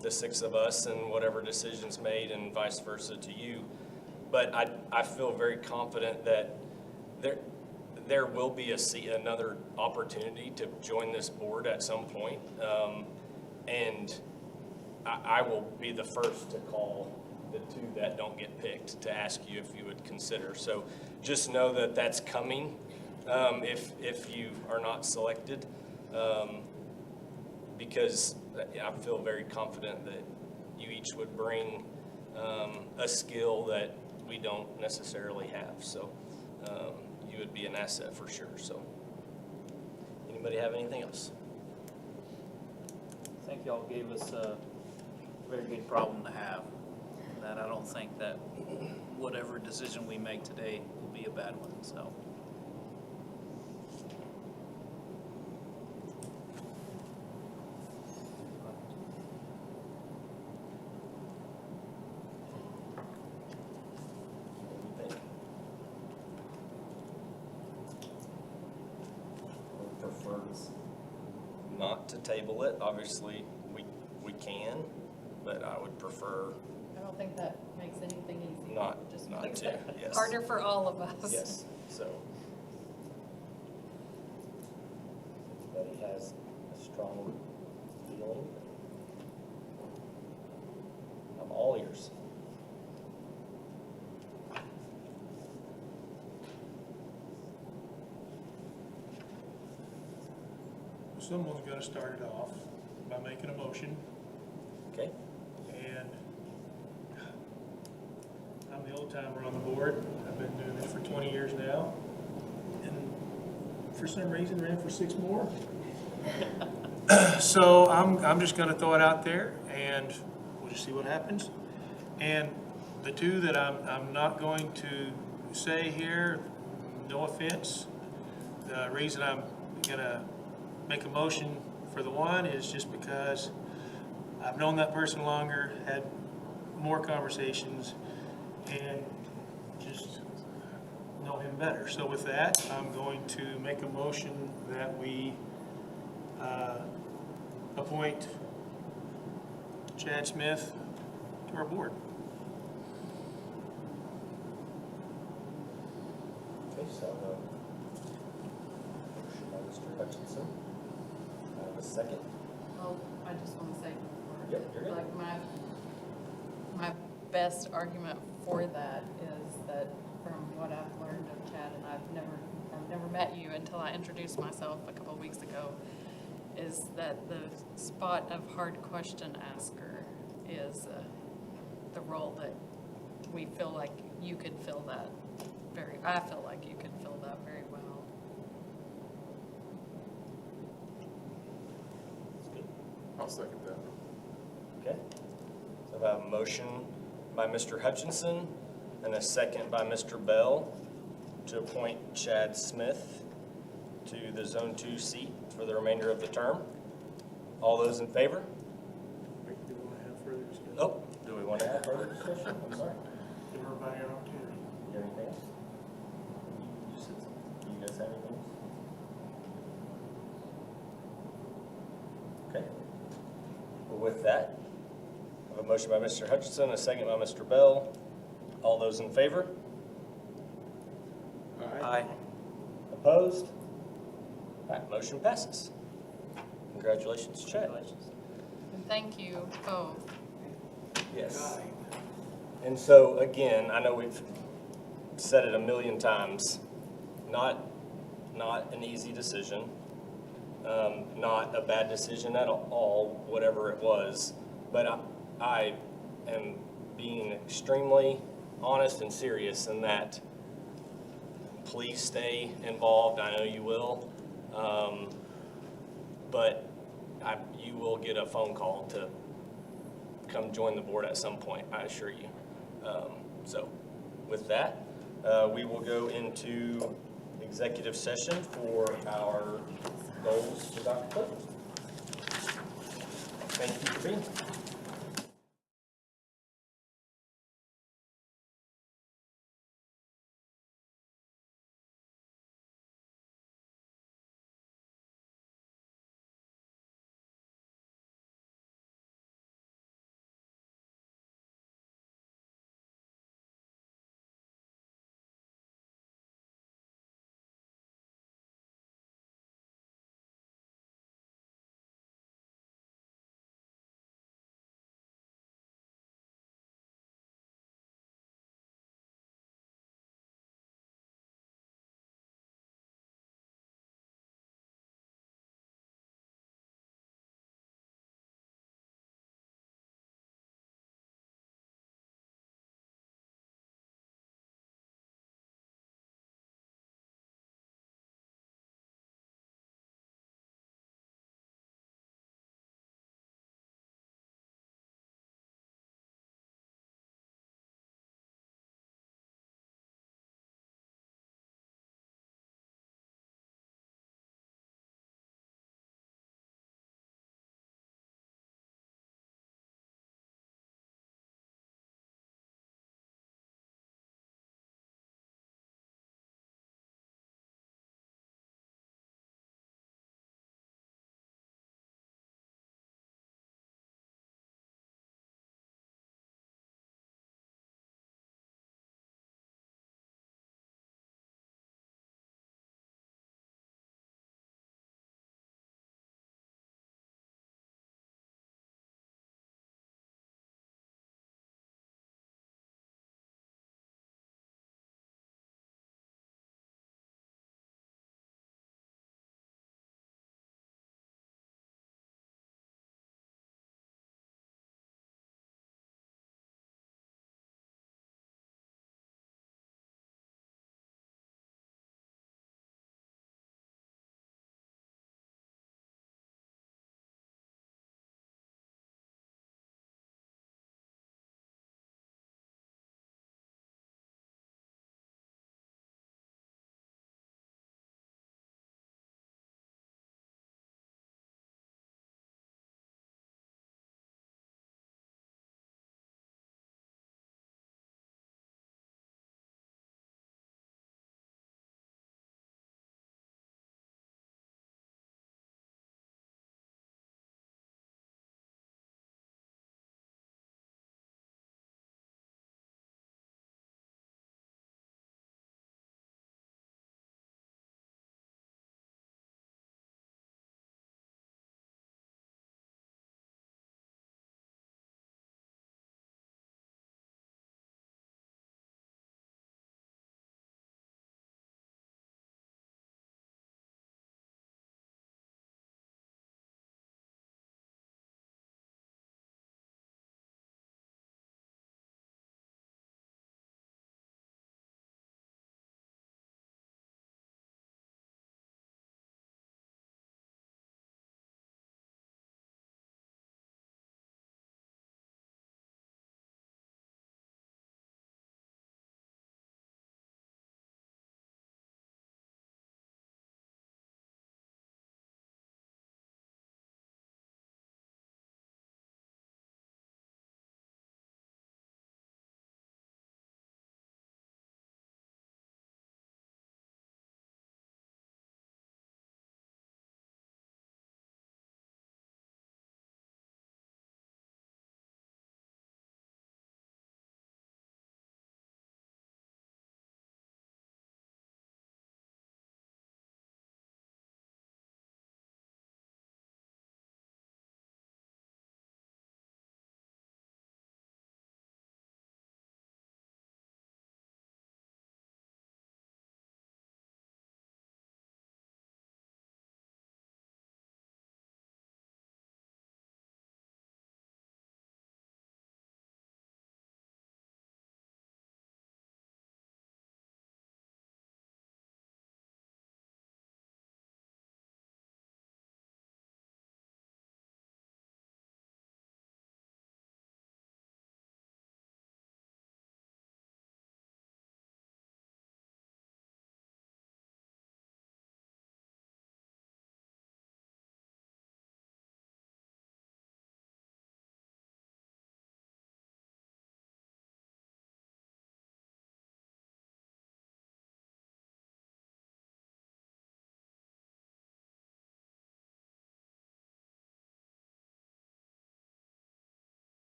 the 6 of us and whatever decisions made, and vice versa to you. But I feel very confident that there will be another opportunity to join this board at some point. And I will be the first to call the 2 that don't get picked to ask you if you would consider. So just know that that's coming if you are not selected, because I feel very confident that you each would bring a skill that we don't necessarily have. So you would be an asset for sure. So anybody have anything else? I think y'all gave us a very good problem to have, that I don't think that whatever decision we make today will be a bad one, so. Prefers not to table it. Obviously, we can, but I would prefer I don't think that makes anything easy. not It just not makes to. it Yes. harder for all of us. Yes. So. Everybody has a strong feeling. I'm all ears. someone's gonna start it off by making a motion, Okay? and I'm the old timer on the board. I've been doing this for 20 years now, and for some reason ran for 6 more. So I'm just gonna throw it out there, and we'll just see what happens. And the two that I'm not going to say here, no offense, the reason I'm gonna make a motion for the one is just because I've known that person longer, had more conversations, and just know him better. So with that, I'm going to make a motion that we appoint Chad Smith to our board. Okay, so, motion by Mr. Hutchinson. I have a second. Well, I just want to say, Yep, you're good. like, my best argument for that is that from what I've learned of Chad, and I've never met you until I introduced myself a couple of weeks ago, is that the spot of hard question asker is the role that we feel like you could fill that I feel like you could fill that very well. I'll second that. Okay. So I have a motion by Mr. Hutchinson and a second by Mr. Bell to appoint Chad Smith to the Zone 2 seat for the remainder of the term. All those in favor? Do we want to have further discussion? Oh, do we want to have further discussion? I'm sorry. Give everybody an opportunity. You have anything else? You guys have anything else? Okay. Well, with that, I have a motion by Mr. Hutchinson, a second by Mr. Bell. All those in favor? Aye. Opposed? That motion passes. Congratulations, Chad. And thank you both. Yes. And so, again, I know we've said it a million times, not an easy decision, not a bad decision at all, whatever it was, but I am being extremely honest and serious in that please stay involved. I know you will, but you will get a phone call to come join the board at some point, I assure you. So with that, we will go into executive session for our goals for Dr. Clifford. Thank you for being here.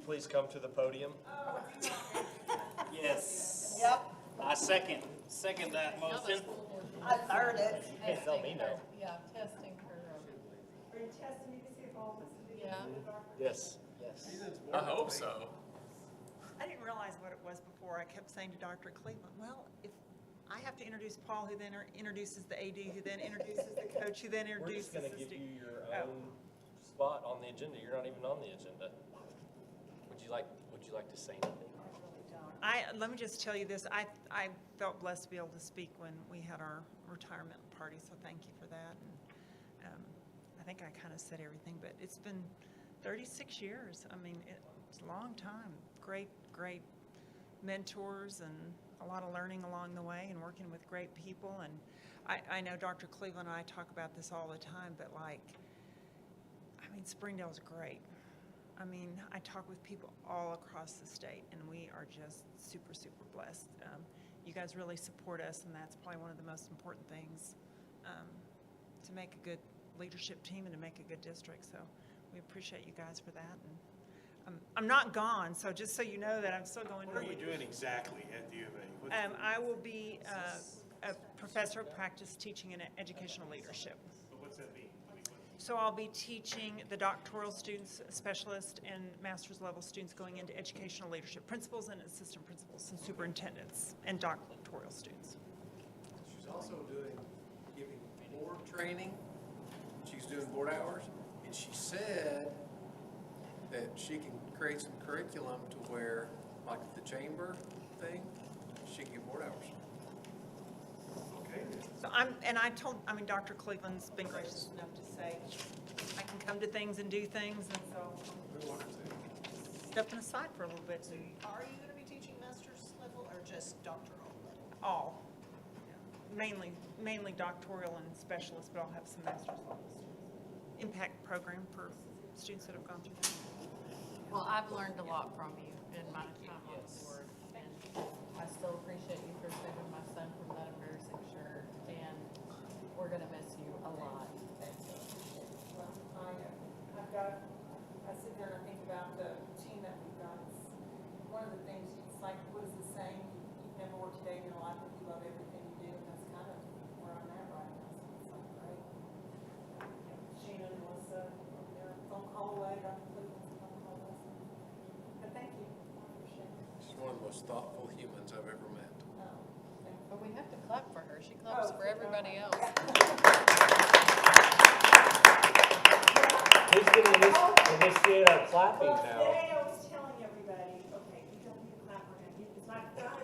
please come to the podium? Yes. Yep, I second that motion. I third it. You can't tell me no. Yeah, testing her. Are you testing me to see if all this is? Yeah. Yes. Yes. I hope so. I didn't realize what it was before. I kept saying to Dr. Cleveland, well, if I have to introduce Paul, who then introduces the AD, who then introduces the coach, who then We're introduces just gonna the give you student. your Oh. own spot on the agenda. You're not even on the agenda. Would you like to say anything? Let me just tell you this. I felt blessed to be able to speak when we had our retirement party, so thank you for that. And I think I kind of said everything, but it's been 36 years. I mean, it's a long time. Great mentors and a lot of learning along the way and working with great people. And I know Dr. Cleveland and I talk about this all the time, but Springdale's great. I mean, I talk with people all across the state, and we are just super, super blessed. You guys really support us, and that's probably one of the most important things to make a good leadership team and to make a good district. So we appreciate you guys for that. And I'm not gone, so just so you know that I'm still going to. What are you doing exactly at the U of A? I will be a professor of practice teaching in educational leadership. So what's that mean? So I'll be teaching the doctoral students, specialists, and master's level students going into educational leadership, principals and assistant principals and superintendents and doctoral students. She's also giving board training. She's doing board hours. And she said that she can create some curriculum to where, like the chamber thing, she can get board hours. Okay. So Dr. Cleveland's been gracious enough to say I can come to things and do things, and so stepping aside for a little bit. So are you gonna be teaching master's level or just doctoral level? All, mainly doctoral and specialist, but I'll have some master's level students. Impact program for students that have gone through that. Well, I've learned a lot from you in my time on the board, and I still appreciate you for saving my son from that embarrassing shirt, and we're gonna miss you a lot. Well, I sit there and I think about the team that we've got. It's one of the things, it's like, what is the saying? You've never worked a day in your life if you love everything you do, and that's kind of where I'm at right now. So it's like, great. Sheena and Melissa, they're a phone call away, Dr. Cleveland's a phone call away. But thank you. I appreciate it. She's one of the most thoughtful humans I've ever met. But we have to clap for her. She claps for everybody else. Who's going to initiate our clapping now? Today I was telling everybody, okay, you don't need to clap for him. It's not about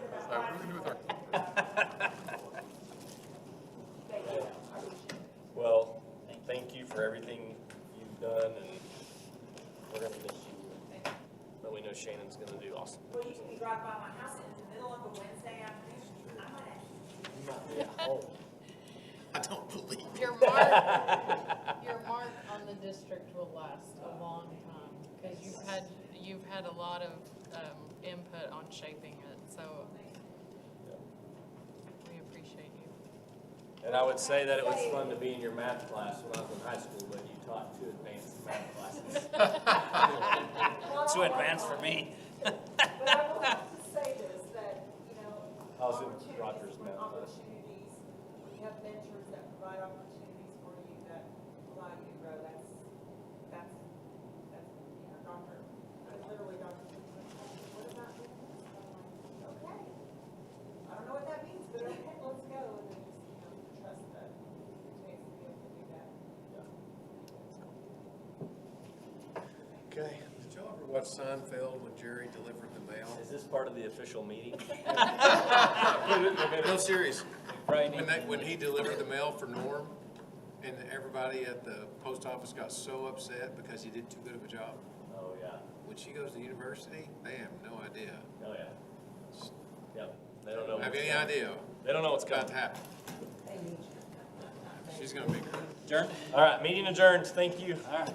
Thank you. I appreciate it. Well, thank you for everything you've done, and we're going to miss you. But we know Shannon's going to do awesome. Well, you can drive by my house in the middle of a Wednesday afternoon. I might actually. You might be at home. I don't believe it. Your mark on the district will last a long time, because you've had a lot of input on shaping it, so we appreciate you. And I would say that it was fun to be in your math class when I was in high school, but you taught 2 advanced math classes. Too advanced for me. But I will have to say this, that, I was in Rogers math class. opportunities, when you have mentors that provide opportunities for you that allow you to grow, that's, Doctor, literally Dr. What does that mean? Okay. I don't know what that means, but okay, let's go, and then just, trust that it takes to be able to do that. Okay. Did y'all ever watch Seinfeld when Jerry delivered the mail? Is this part of the official meeting? No, serious. Right. When he delivered the mail for Norm, and everybody at the post office got so upset because he did too good of a job. Oh, yeah. When she goes to university, they have no idea. Oh, yeah. Yep. They don't know. Have any idea? They don't know what's about coming. to happen. She's gonna be great. Adjourned? All right, meeting adjourned. Thank you. All right.